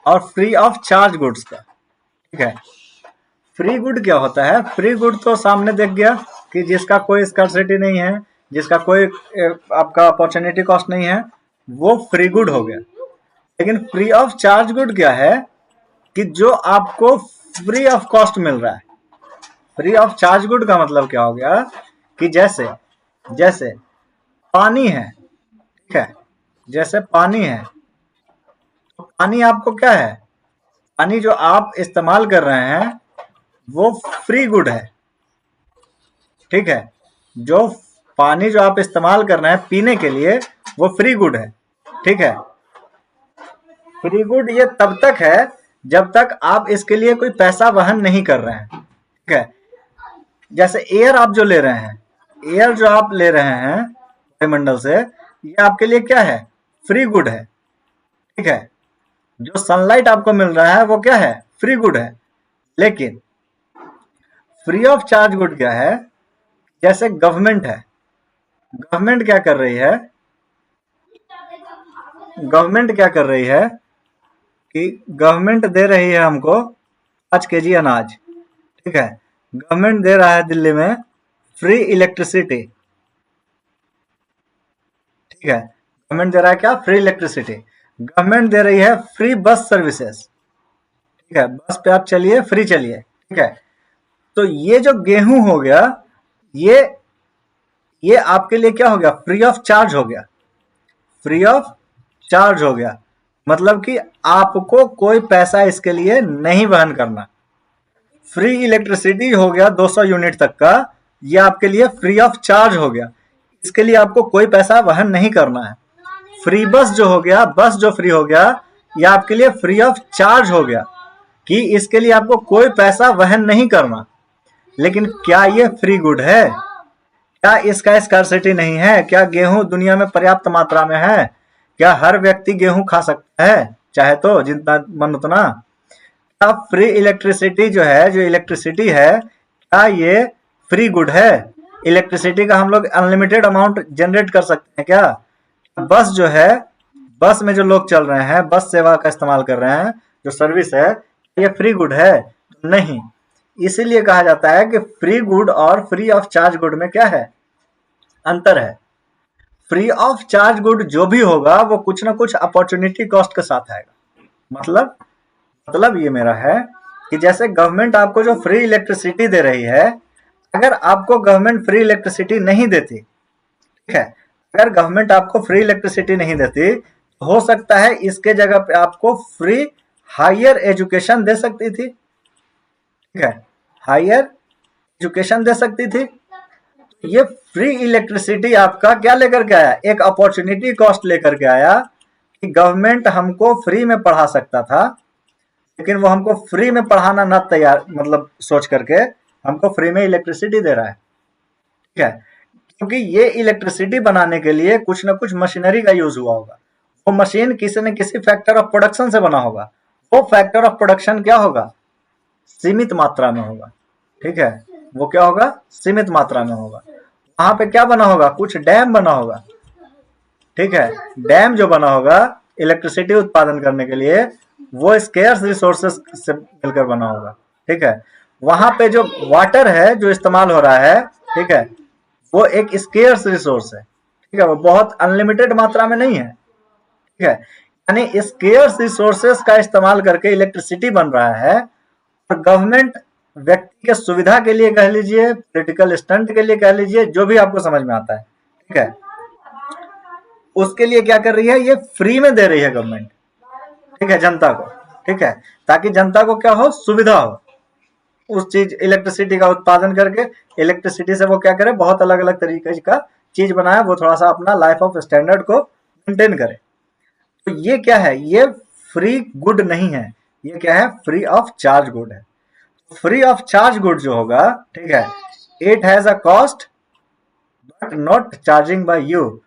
और फ्री ऑफ चार्ज गुड्स का। ठीक है, फ्री गुड क्या होता है? फ्री गुड तो सामने देख गया कि जिसका कोई स्कैर्सिटी नहीं है, जिसका कोई आपका अपॉर्चुनिटी कॉस्ट नहीं है, वो फ्री गुड हो गया। लेकिन फ्री ऑफ चार्ज गुड क्या है? कि जो आपको फ्री ऑफ कॉस्ट मिल रहा है। फ्री ऑफ चार्ज गुड का मतलब क्या हो गया? कि जैसे जैसे पानी है, ठीक है, जैसे पानी है, तो पानी आपको क्या है? पानी जो आप इस्तेमाल कर रहे हैं वो फ्री गुड है। ठीक है, जो पानी जो आप इस्तेमाल कर रहे हैं पीने के लिए वो फ्री गुड है। ठीक है, फ्री गुड ये तब तक है जब तक आप इसके लिए कोई पैसा वहन नहीं कर रहे हैं। ठीक है, जैसे एयर आप जो ले रहे हैं, एयर जो आप ले रहे हैं वायुमंडल से, ये आपके लिए क्या है? फ्री गुड है। ठीक है, जो सनलाइट आपको मिल रहा है वो क्या है? फ्री गुड है। लेकिन फ्री ऑफ चार्ज गुड क्या है? जैसे गवर्नमेंट है, गवर्नमेंट क्या कर रही है? गवर्नमेंट क्या कर रही है कि गवर्नमेंट दे रही है हमको 5 kg अनाज। ठीक है, गवर्नमेंट दे रहा है दिल्ली में फ्री इलेक्ट्रिसिटी। ठीक है, गवर्नमेंट दे रहा है क्या? Free electricity. गवर्नमेंट दे रही है फ्री बस सर्विसेज। ठीक है, बस पे आप चलिए, फ्री चलिए। ठीक है, तो ये जो गेहूं हो गया, ये आपके लिए क्या हो गया? फ्री ऑफ चार्ज हो गया। फ्री ऑफ चार्ज हो गया मतलब कि आपको कोई पैसा इसके लिए नहीं वहन करना। फ्री इलेक्ट्रिसिटी हो गया 200 यूनिट तक का, ये आपके लिए फ्री ऑफ चार्ज हो गया। इसके लिए आपको कोई पैसा वहन नहीं करना है। फ्री बस जो हो गया, बस जो फ्री हो गया, ये आपके लिए फ्री ऑफ चार्ज हो गया कि इसके लिए आपको कोई पैसा वहन नहीं करना। लेकिन क्या ये फ्री गुड है? क्या इसका स्कार्सिटी नहीं है? क्या गेहूं दुनिया में पर्याप्त मात्रा में है? क्या हर व्यक्ति गेहूं खा सकता है चाहे तो, जितना मन उतना? क्या फ्री इलेक्ट्रिसिटी जो है, जो इलेक्ट्रिसिटी है, क्या ये फ्री गुड है? इलेक्ट्रिसिटी का हम लोग अनलिमिटेड अमाउंट जनरेट कर सकते हैं क्या? बस जो है, बस में जो लोग चल रहे हैं, बस सेवा का इस्तेमाल कर रहे हैं, जो सर्विस है, ये फ्री गुड है? नहीं। इसीलिए कहा जाता है कि फ्री गुड और फ्री ऑफ चार्ज गुड में क्या है? अंतर है। फ्री ऑफ चार्ज गुड जो भी होगा वो कुछ ना कुछ अपॉर्चुनिटी कॉस्ट के साथ आएगा। मतलब ये मेरा है कि जैसे गवर्नमेंट आपको जो फ्री इलेक्ट्रिसिटी दे रही है, अगर आपको गवर्नमेंट फ्री इलेक्ट्रिसिटी नहीं देती, ठीक है, अगर गवर्नमेंट आपको फ्री इलेक्ट्रिसिटी नहीं देती, तो हो सकता है इसके जगह पे आपको फ्री हायर एजुकेशन दे सकती थी। ठीक है, हायर एजुकेशन दे सकती थी। ये फ्री इलेक्ट्रिसिटी आपका क्या लेकर के आया? एक अपॉर्चुनिटी कॉस्ट लेकर के आया कि गवर्नमेंट हमको फ्री में पढ़ा सकता था, लेकिन वो हमको फ्री में पढ़ाना ना तैयार, मतलब सोच करके हमको फ्री में इलेक्ट्रिसिटी दे रहा है। ठीक है, क्योंकि ये इलेक्ट्रिसिटी बनाने के लिए कुछ ना कुछ मशीनरी का यूज हुआ होगा। वो मशीन किसी न किसी फैक्टर ऑफ प्रोडक्शन से बना होगा। वो फैक्टर ऑफ प्रोडक्शन क्या होगा? सीमित मात्रा में होगा। ठीक है, वो क्या होगा? सीमित मात्रा में होगा। वहां पे क्या बना होगा? कुछ डैम बना होगा। ठीक है, डैम जो बना होगा इलेक्ट्रिसिटी उत्पादन करने के लिए, वो स्केर्स रिसोर्सेस से मिलकर बना होगा। ठीक है, वहां पे जो वाटर है जो इस्तेमाल हो रहा है, ठीक है, वो एक स्केर्स रिसोर्स है। ठीक है, वो बहुत अनलिमिटेड मात्रा में नहीं है। ठीक है, यानी स्केर्स रिसोर्सेस का इस्तेमाल करके इलेक्ट्रिसिटी बन रहा है, और गवर्नमेंट व्यक्ति के सुविधा के लिए कह लीजिए, पॉलिटिकल स्टंट के लिए कह लीजिए, जो भी आपको समझ में आता है, ठीक है, उसके लिए क्या कर रही है? ये फ्री में दे रही है गवर्नमेंट। ठीक है, जनता को। ठीक है, ताकि जनता को क्या हो? सुविधा हो उस चीज इलेक्ट्रिसिटी का उत्पादन करके। इलेक्ट्रिसिटी से वो क्या करे? बहुत अलग अलग तरीके का चीज बनाए, वो थोड़ा सा अपना लाइफ ऑफ स्टैंडर्ड को मेंटेन करे। तो ये क्या है? ये फ्री गुड नहीं है, ये क्या है? फ्री ऑफ चार्ज गुड है। फ्री ऑफ चार्ज गुड जो होगा, ठीक है, it has a cost but not charging by you.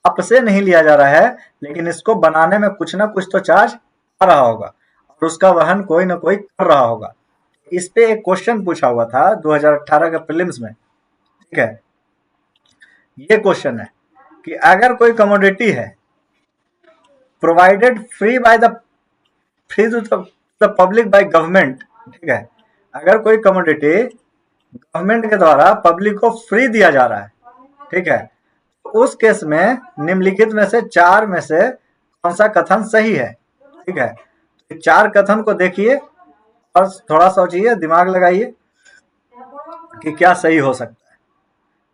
आपसे नहीं लिया जा रहा है, लेकिन इसको बनाने में कुछ ना कुछ तो चार्ज आ रहा होगा, और उसका वहन कोई ना कोई कर रहा होगा। इस पे एक क्वेश्चन पूछा हुआ था 2018 के प्रीलिम्स में। ठीक है, ये क्वेश्चन है कि अगर कोई कमोडिटी है, provided free to the public by government, ठीक है, अगर कोई कमोडिटी गवर्नमेंट के द्वारा पब्लिक को फ्री दिया जा रहा है, ठीक है, तो उस केस में निम्नलिखित में से 4 में से कौन सा कथन सही है, ठीक है। तो 4 कथन को देखिए और थोड़ा सोचिए, दिमाग लगाइए कि क्या सही हो सकता है।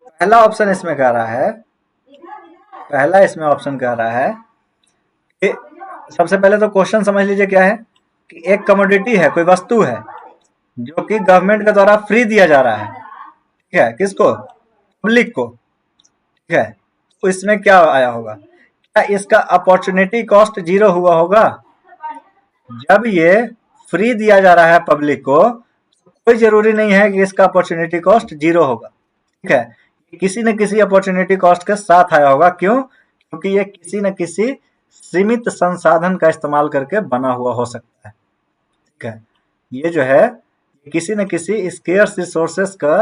पहला ऑप्शन इसमें कह रहा है, पहला इसमें ऑप्शन कह रहा है कि सबसे पहले तो क्वेश्चन समझ लीजिए क्या है कि एक कमोडिटी है, कोई वस्तु है जो कि गवर्नमेंट के द्वारा फ्री दिया जा रहा है, ठीक है, किसको, पब्लिक को, ठीक है। तो इसमें क्या आया होगा, क्या इसका अपॉर्चुनिटी कॉस्ट 0 हुआ होगा। जब ये फ्री दिया जा रहा है पब्लिक को, कोई जरूरी नहीं है कि इसका अपॉर्चुनिटी कॉस्ट 0 होगा, ठीक है, किसी न किसी अपॉर्चुनिटी कॉस्ट के साथ आया होगा। क्यों, क्योंकि ये किसी न किसी सीमित संसाधन का इस्तेमाल करके बना हुआ हो सकता है, ठीक है। ये जो है किसी न किसी स्केर्स रिसोर्सेस का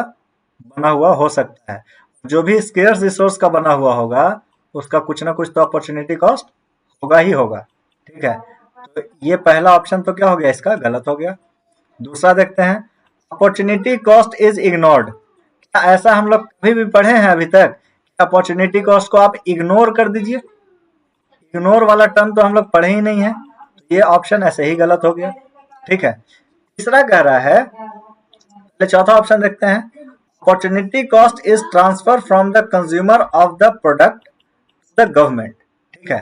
बना हुआ हो सकता है। जो भी स्केर्स रिसोर्स का बना हुआ होगा उसका कुछ ना कुछ तो अपॉर्चुनिटी कॉस्ट होगा ही होगा, ठीक है। तो ये पहला ऑप्शन तो क्या हो गया, इसका गलत हो गया। दूसरा देखते हैं, अपॉर्चुनिटी कॉस्ट इज इग्नोर्ड। क्या ऐसा हम लोग कभी भी पढ़े हैं अभी तक, अपॉर्चुनिटी कॉस्ट को आप इग्नोर कर दीजिए, इग्नोर वाला टर्म तो हम लोग पढ़े ही नहीं है, तो ये ऑप्शन ऐसे ही गलत हो गया, ठीक है। तीसरा कह रहा है, चौथा ऑप्शन देखते हैं, opportunity cost is transfer from the consumer of the product to the government, ठीक है।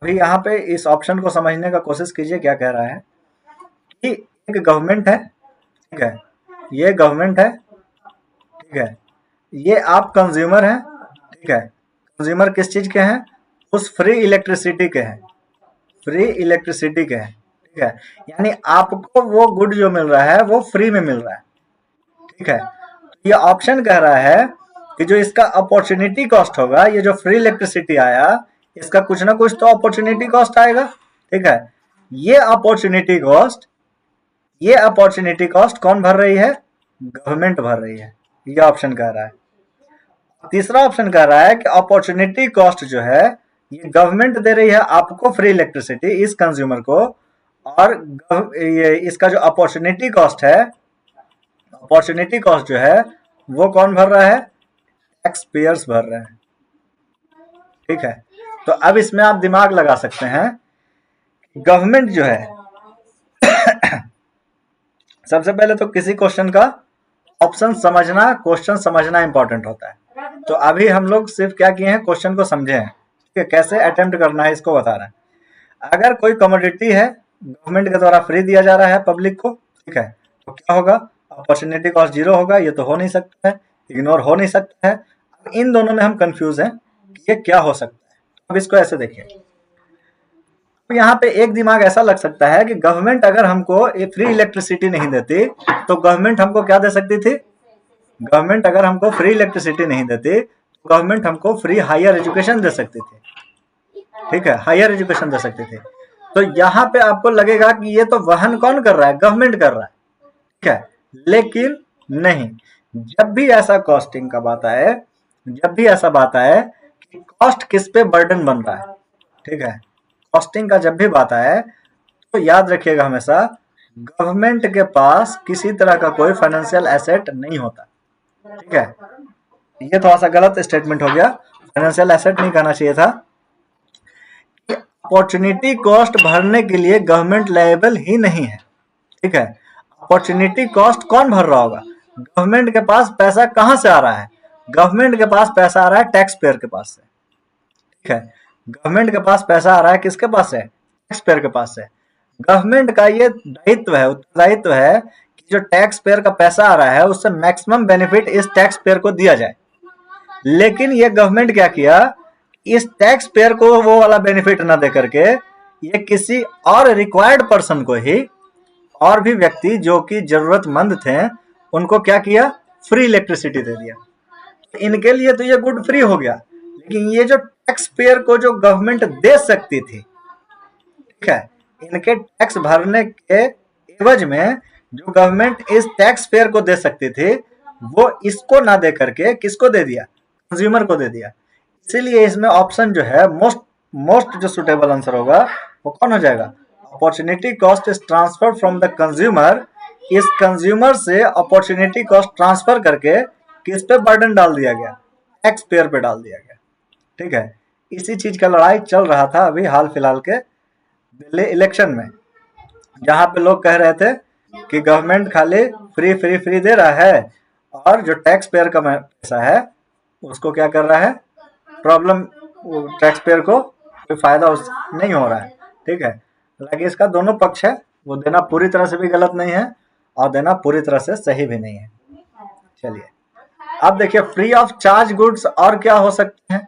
अभी यहाँ पे इस ऑप्शन को समझने का कोशिश कीजिए, क्या कह रहा है कि एक गवर्नमेंट है, ठीक है, ये गवर्नमेंट है, ठीक है, ये आप कंज्यूमर हैं, ठीक है, कंज्यूमर किस चीज के हैं, उस फ्री इलेक्ट्रिसिटी के हैं, फ्री इलेक्ट्रिसिटी के हैं, ठीक है, यानी आपको वो गुड जो मिल रहा है वो फ्री में मिल रहा है, ठीक है। ये ऑप्शन कह रहा है कि जो इसका अपॉर्चुनिटी कॉस्ट होगा, ये जो फ्री इलेक्ट्रिसिटी आया, इसका कुछ ना कुछ तो अपॉर्चुनिटी कॉस्ट आएगा, ठीक है। ये अपॉर्चुनिटी कॉस्ट कौन भर रही है, गवर्नमेंट भर रही है, ये ऑप्शन कह रहा है। तीसरा ऑप्शन कह रहा है कि अपॉर्चुनिटी कॉस्ट जो है ये गवर्नमेंट दे रही है आपको फ्री इलेक्ट्रिसिटी, इस कंज्यूमर को, और ये इसका जो अपॉर्चुनिटी कॉस्ट है, अपॉर्चुनिटी कॉस्ट जो है वो कौन भर रहा है, टैक्स पेयर्स भर रहे हैं, ठीक है। तो अब इसमें आप दिमाग लगा सकते हैं, गवर्नमेंट जो है सबसे पहले तो किसी क्वेश्चन का ऑप्शन समझना, क्वेश्चन समझना इंपॉर्टेंट होता है। तो अभी हम लोग सिर्फ क्या किए हैं, क्वेश्चन को समझे हैं, ठीक है, कैसे अटेम्प्ट करना है इसको बता रहे हैं। अगर कोई कमोडिटी है गवर्नमेंट के द्वारा फ्री दिया जा रहा है पब्लिक को, ठीक है, तो क्या होगा, अपॉर्चुनिटी कॉस्ट 0 होगा, ये तो हो नहीं सकता है, इग्नोर हो नहीं सकता है। अब इन दोनों में हम कंफ्यूज हैं कि ये क्या हो सकता है। अब इसको ऐसे देखिए, तो यहाँ पे एक दिमाग ऐसा लग सकता है कि गवर्नमेंट अगर हमको फ्री इलेक्ट्रिसिटी नहीं देती तो गवर्नमेंट हमको क्या दे सकती थी, गवर्नमेंट अगर हमको फ्री इलेक्ट्रिसिटी नहीं देती तो गवर्नमेंट हमको फ्री हायर एजुकेशन दे सकती थी, ठीक है, हायर एजुकेशन दे सकती थी। तो यहाँ पे आपको लगेगा कि ये तो वहन कौन कर रहा है, गवर्नमेंट कर रहा है, ठीक है, लेकिन नहीं। जब भी ऐसा कॉस्टिंग का बात आए, जब भी ऐसा बात आए कि कॉस्ट किस पे बर्डन बन रहा है, ठीक है, कॉस्टिंग का जब भी बात आए तो याद रखिएगा हमेशा गवर्नमेंट के पास किसी तरह का कोई फाइनेंशियल एसेट नहीं होता, ठीक है। ये थोड़ा सा गलत स्टेटमेंट हो गया, फाइनेंशियल एसेट नहीं कहना चाहिए था। अपॉर्चुनिटी कॉस्ट भरने के लिए गवर्नमेंट लायबल ही नहीं है, ठीक है। अपॉर्चुनिटी कॉस्ट कौन भर रहा होगा, गवर्नमेंट के पास पैसा कहां से आ रहा है, गवर्नमेंट के पास पैसा आ रहा है टैक्स पेयर के पास से, ठीक है, गवर्नमेंट के पास पैसा आ रहा है किसके पास से, टैक्स पेयर के पास से। गवर्नमेंट का ये दायित्व है, उत्तरदायित्व है कि जो टैक्स पेयर का पैसा आ रहा है उससे मैक्सिमम बेनिफिट इस टैक्स पेयर को दिया जाए। लेकिन ये गवर्नमेंट क्या किया, इस टैक्स पेयर को वो वाला बेनिफिट ना दे करके ये किसी और रिक्वायर्ड पर्सन को ही, और भी व्यक्ति जो कि जरूरतमंद थे उनको क्या किया, फ्री इलेक्ट्रिसिटी दे दिया। तो इनके लिए तो ये गुड फ्री हो गया, लेकिन ये जो टैक्स पेयर को जो गवर्नमेंट दे सकती थी, ठीक है, इनके टैक्स भरने के एवज में जो गवर्नमेंट इस टैक्स पेयर को दे सकती थी वो इसको ना दे करके किसको दे दिया, कंज्यूमर को दे दिया। इसीलिए इसमें ऑप्शन जो है मोस्ट मोस्ट जो सुटेबल आंसर होगा वो कौन हो जाएगा? Opportunity cost is transfer from the consumer, इस कंज्यूमर से अपॉर्चुनिटी कॉस्ट ट्रांसफर करके किस पे बर्डन डाल दिया गया? टैक्स पेयर पे डाल दिया गया। ठीक है, इसी चीज का लड़ाई चल रहा था अभी हाल फिलहाल के दिल्ली इलेक्शन में, जहां पे लोग कह रहे थे कि गवर्नमेंट खाली फ्री फ्री फ्री दे रहा है और जो टैक्स पेयर का पैसा है उसको क्या कर रहा है, प्रॉब्लम, टैक्स पेयर को कोई फायदा उस नहीं हो रहा है। ठीक है, हालांकि इसका दोनों पक्ष है, वो देना पूरी तरह से भी गलत नहीं है और देना पूरी तरह से सही भी नहीं है। चलिए अब देखिए फ्री ऑफ चार्ज गुड्स और क्या हो सकते हैं।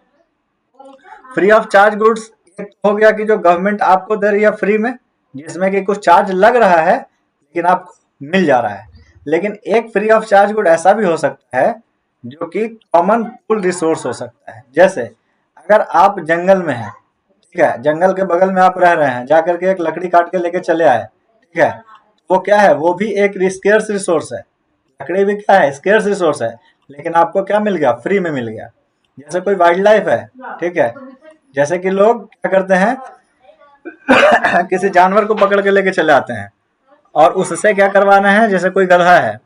फ्री ऑफ चार्ज गुड्स एक हो गया कि जो गवर्नमेंट आपको दे रही है फ्री में, जिसमें कि कुछ चार्ज लग रहा है लेकिन आपको मिल जा रहा है। लेकिन एक फ्री ऑफ चार्ज गुड ऐसा भी हो सकता है जो कि कॉमन पूल रिसोर्स हो सकता है। जैसे अगर आप जंगल में हैं, ठीक है, जंगल के बगल में आप रह रहे हैं, जाकर के एक लकड़ी काट के लेके चले आए, ठीक है, वो क्या है, वो भी एक स्केर्स रिसोर्स है। लकड़ी भी क्या है, स्केर्स रिसोर्स है, लेकिन आपको क्या मिल गया, फ्री में मिल गया। जैसे कोई वाइल्ड लाइफ है, ठीक है, जैसे कि लोग क्या करते हैं किसी जानवर को पकड़ के लेके चले आते हैं और उससे क्या करवाना है, जैसे कोई गधा है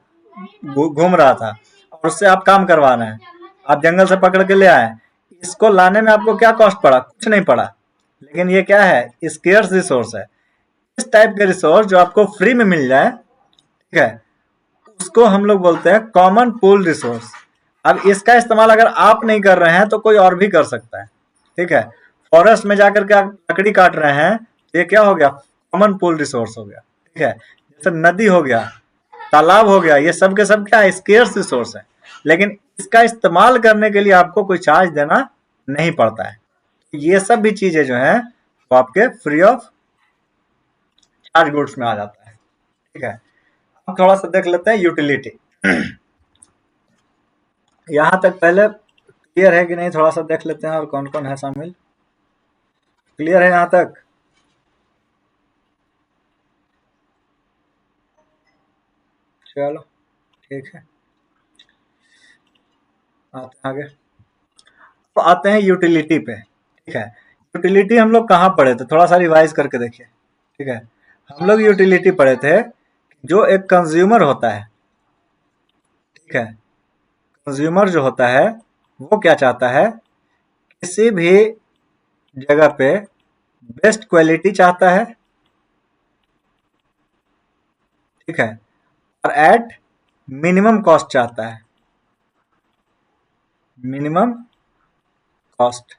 घूम रहा था और उससे आप काम करवा रहे हैं, आप जंगल से पकड़ के ले आए, इसको लाने में आपको क्या कॉस्ट पड़ा, कुछ नहीं पड़ा, लेकिन ये क्या है, स्केर्स रिसोर्स है। इस टाइप के रिसोर्स जो आपको फ्री में मिल जाए, ठीक है, उसको हम लोग बोलते हैं कॉमन पूल रिसोर्स। अब इसका इस्तेमाल अगर आप नहीं कर रहे हैं तो कोई और भी कर सकता है। ठीक है, फॉरेस्ट में जाकर के आप लकड़ी काट रहे हैं, ये क्या हो गया, कॉमन पूल रिसोर्स हो गया। ठीक है, जैसे नदी हो गया, तालाब हो गया, ये सब के सब क्या है, स्केर्स रिसोर्स है, लेकिन इसका इस्तेमाल करने के लिए आपको कोई चार्ज देना नहीं पड़ता है। ये सब भी चीजें जो है वो आपके फ्री ऑफ चार्ज गुड्स में आ जाता है। ठीक है, अब थोड़ा सा देख लेते हैं यूटिलिटी। यहाँ तक पहले क्लियर है कि नहीं, थोड़ा सा देख लेते हैं और कौन कौन है शामिल। क्लियर है यहाँ तक? चलो ठीक है, आते हैं आगे। तो आते हैं यूटिलिटी पे। ठीक है, यूटिलिटी हम लोग कहाँ पढ़े थे, थोड़ा सा रिवाइज करके देखिए। ठीक है, हम लोग यूटिलिटी पढ़े थे जो एक कंज्यूमर होता है। ठीक है, कंज्यूमर जो होता है वो क्या चाहता है, किसी भी जगह पे बेस्ट क्वालिटी चाहता है। ठीक है, और एट मिनिमम कॉस्ट चाहता है, मिनिमम कॉस्ट।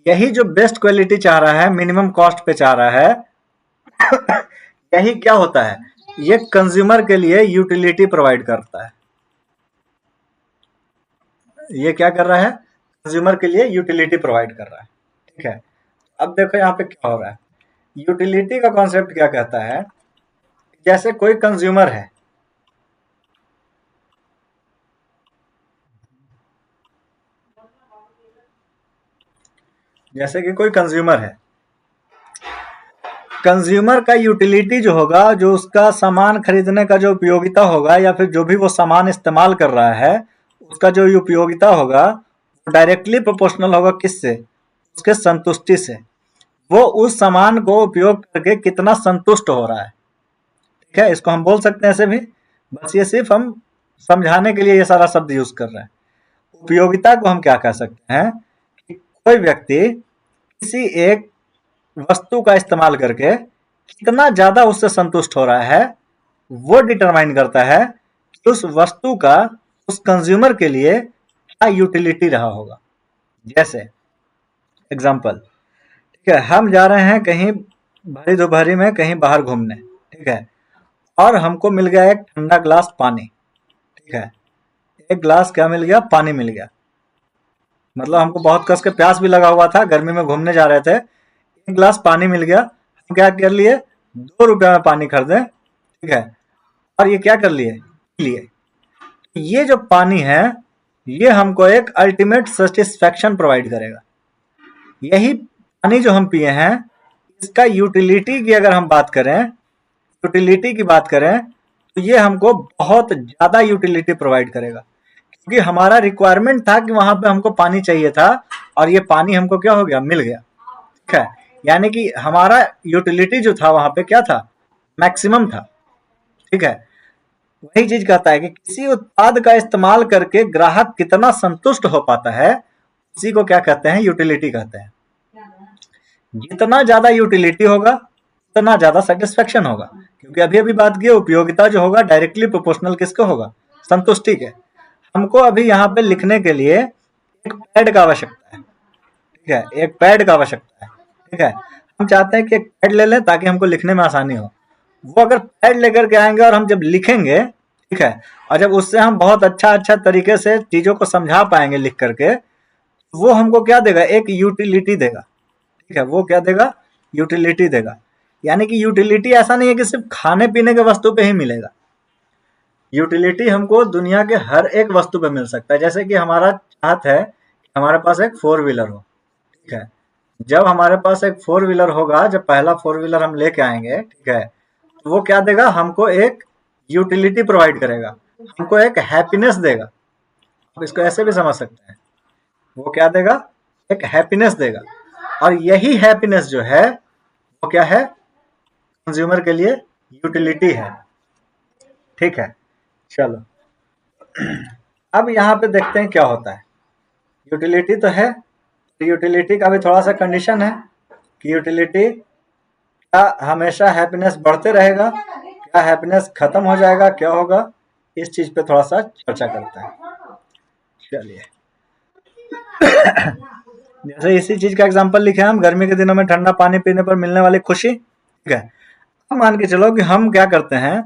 यही जो बेस्ट क्वालिटी चाह रहा है, मिनिमम कॉस्ट पे चाह रहा है यही क्या होता है, ये कंज्यूमर के लिए यूटिलिटी प्रोवाइड करता है। ये क्या कर रहा है, कंज्यूमर के लिए यूटिलिटी प्रोवाइड कर रहा है। ठीक है, अब देखो यहाँ पे क्या हो रहा है, यूटिलिटी का कॉन्सेप्ट क्या कहता है, जैसे कोई कंज्यूमर है, जैसे कि कोई कंज्यूमर है, कंज्यूमर का यूटिलिटी जो होगा, जो उसका सामान खरीदने का जो उपयोगिता होगा या फिर जो भी वो सामान इस्तेमाल कर रहा है उसका जो उपयोगिता होगा, वो डायरेक्टली प्रोपोर्शनल होगा किससे, उसके संतुष्टि से। वो उस सामान को उपयोग करके कितना संतुष्ट हो रहा है। ठीक है, इसको हम बोल सकते हैं ऐसे भी, बस ये सिर्फ हम समझाने के लिए ये सारा शब्द यूज कर रहे हैं। उपयोगिता को हम क्या कह सकते हैं कि कोई व्यक्ति किसी एक वस्तु का इस्तेमाल करके कितना ज्यादा उससे संतुष्ट हो रहा है, वो डिटरमाइन करता है कि उस वस्तु का उस कंज्यूमर के लिए क्या यूटिलिटी रहा होगा। जैसे एग्जांपल, ठीक है, हम जा रहे हैं कहीं भरी दोपहरी में कहीं बाहर घूमने, ठीक है, और हमको मिल गया एक ठंडा ग्लास पानी। ठीक है, एक ग्लास क्या मिल गया, पानी मिल गया, मतलब हमको बहुत कस के प्यास भी लगा हुआ था, गर्मी में घूमने जा रहे थे, एक गिलास पानी मिल गया, हम क्या कर लिए, 2 रुपया में पानी खरीदे। ठीक है, और ये क्या कर लिए, पी लिए। ये जो पानी है ये हमको एक अल्टीमेट सेटिस्फेक्शन प्रोवाइड करेगा। यही पानी जो हम पिए हैं, इसका यूटिलिटी की अगर हम बात करें, यूटिलिटी की बात करें तो ये हमको बहुत ज्यादा यूटिलिटी प्रोवाइड करेगा, क्योंकि हमारा रिक्वायरमेंट था कि वहां पे हमको पानी चाहिए था और ये पानी हमको क्या हो गया, मिल गया। ठीक है, यानी कि हमारा यूटिलिटी जो था वहां पे क्या था, मैक्सिमम था। ठीक है, वही चीज कहता है कि किसी उत्पाद का इस्तेमाल करके ग्राहक कितना संतुष्ट हो पाता है, इसी को क्या कहते हैं, यूटिलिटी कहते हैं। जितना ज्यादा यूटिलिटी होगा उतना ज्यादा सेटिस्फेक्शन होगा, क्योंकि अभी अभी बात की उपयोगिता जो होगा डायरेक्टली प्रोपोर्शनल किसको होगा, संतुष्टि के। हमको अभी यहाँ पे लिखने के लिए एक पैड का आवश्यकता है। ठीक है, एक पैड का आवश्यकता है। ठीक है, हम चाहते हैं कि एक पैड ले लें ताकि हमको लिखने में आसानी हो। वो अगर पैड लेकर के आएंगे और हम जब लिखेंगे, ठीक है, और जब उससे हम बहुत अच्छा तरीके से चीजों को समझा पाएंगे लिख करके, वो हमको क्या देगा, एक यूटिलिटी देगा। ठीक है, वो क्या देगा, यूटिलिटी देगा। यानी कि यूटिलिटी ऐसा नहीं है कि सिर्फ खाने पीने के वस्तु पे ही मिलेगा, यूटिलिटी हमको दुनिया के हर एक वस्तु पे मिल सकता है। जैसे कि हमारा चाहत है कि हमारे पास एक 4 व्हीलर हो। ठीक है, जब हमारे पास एक 4 व्हीलर होगा, जब पहला 4 व्हीलर हम लेके आएंगे, ठीक है, तो वो क्या देगा, हमको एक यूटिलिटी प्रोवाइड करेगा, हमको एक हैप्पीनेस देगा। आप इसको ऐसे भी समझ सकते हैं, वो क्या देगा, एक हैप्पीनेस देगा। और यही हैप्पीनेस जो है वो क्या है, कंज्यूमर के लिए यूटिलिटी है। ठीक है, चलो अब यहाँ पे देखते हैं क्या होता है। यूटिलिटी तो है, तो यूटिलिटी का भी थोड़ा सा कंडीशन है कि यूटिलिटी क्या हमेशा हैप्पीनेस बढ़ते रहेगा, क्या हैप्पीनेस खत्म हो जाएगा, क्या होगा, इस चीज पे थोड़ा सा चर्चा करते हैं। चलिए जैसे इसी चीज का एग्जांपल लिखे हम, गर्मी के दिनों में ठंडा पानी पीने पर मिलने वाली खुशी। ठीक है, अब मान के चलो कि हम क्या करते हैं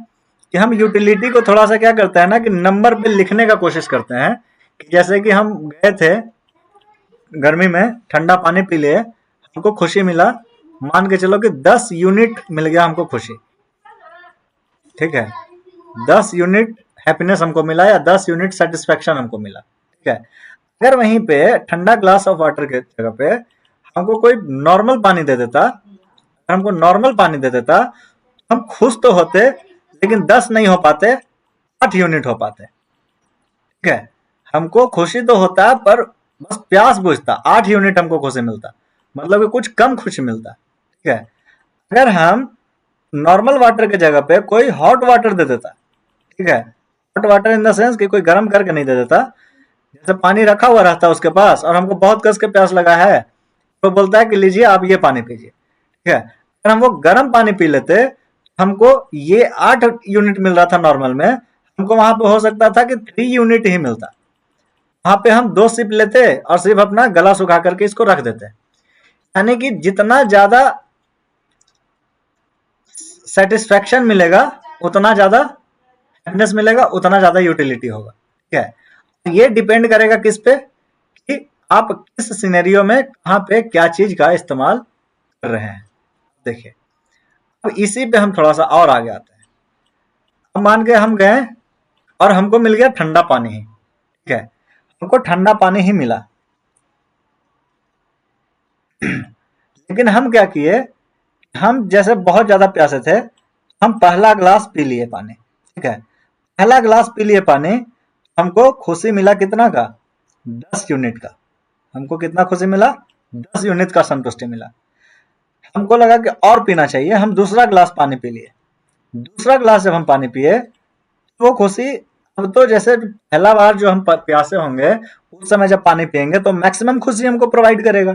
कि हम यूटिलिटी को थोड़ा सा क्या करते हैं ना, कि नंबर पे लिखने का कोशिश करते हैं। कि जैसे कि हम गए थे गर्मी में, ठंडा पानी पी लिए, हमको खुशी मिला, मान के चलो कि 10 यूनिट मिल गया हमको खुशी। ठीक है, 10 यूनिट हैप्पीनेस हमको मिला या 10 यूनिट सेटिस्फेक्शन हमको मिला। ठीक है, अगर वहीं पे ठंडा ग्लास ऑफ वाटर के जगह पे हमको कोई नॉर्मल पानी दे देता, अगर हमको नॉर्मल पानी दे देता, हम खुश तो होते, लेकिन 10 नहीं हो पाते, 8 यूनिट हो पाते। ठीक है, हमको खुशी तो होता पर बस प्यास बुझता, 8 यूनिट हमको खुशी मिलता, मतलब कि कुछ कम खुशी मिलता। ठीक है, अगर हम नॉर्मल वाटर के जगह पे कोई हॉट वाटर दे देता, ठीक है, hot water in the sense कि कोई गर्म करके नहीं दे देता, जैसे पानी रखा हुआ रहता है उसके पास और हमको बहुत कस के प्यास लगा है, तो बोलता है कि लीजिए आप ये पानी पीजिए। ठीक है, अगर हम वो गर्म पानी पी लेते, हमको ये 8 यूनिट मिल रहा था नॉर्मल में, हमको वहां पे हो सकता था कि 3 यूनिट ही मिलता। वहां पे हम 2 सिप लेते और सिर्फ अपना गला सुखा करके इसको रख देते। यानी कि जितना ज्यादा सेटिस्फेक्शन मिलेगा उतना ज्यादा हैप्पीनेस मिलेगा, उतना ज्यादा यूटिलिटी होगा। ठीक है, ये डिपेंड करेगा किस पे, कि आप किस सिनेरियो में कहां पे क्या चीज का इस्तेमाल कर रहे हैं। देखिए, अब इसी पे हम थोड़ा सा और आगे आते हैं। अब मान के हम गए और हमको मिल गया ठंडा पानी ही। ठीक है, हमको ठंडा पानी ही मिला, लेकिन हम क्या किए, हम जैसे बहुत ज्यादा प्यासे थे, हम पहला ग्लास पी लिए पानी। ठीक है, पहला ग्लास पी लिए पानी, हमको खुशी मिला कितना का, 10 यूनिट का। हमको कितना खुशी मिला, 10 यूनिट का संतुष्टि मिला। हमको लगा कि और पीना चाहिए, हम दूसरा ग्लास पानी पी लिए। दूसरा ग्लास जब हम पानी पिए, वो खुशी, अब तो जैसे पहला बार जो हम प्यासे होंगे उस समय जब पानी पियेंगे तो मैक्सिमम खुशी हमको प्रोवाइड करेगा।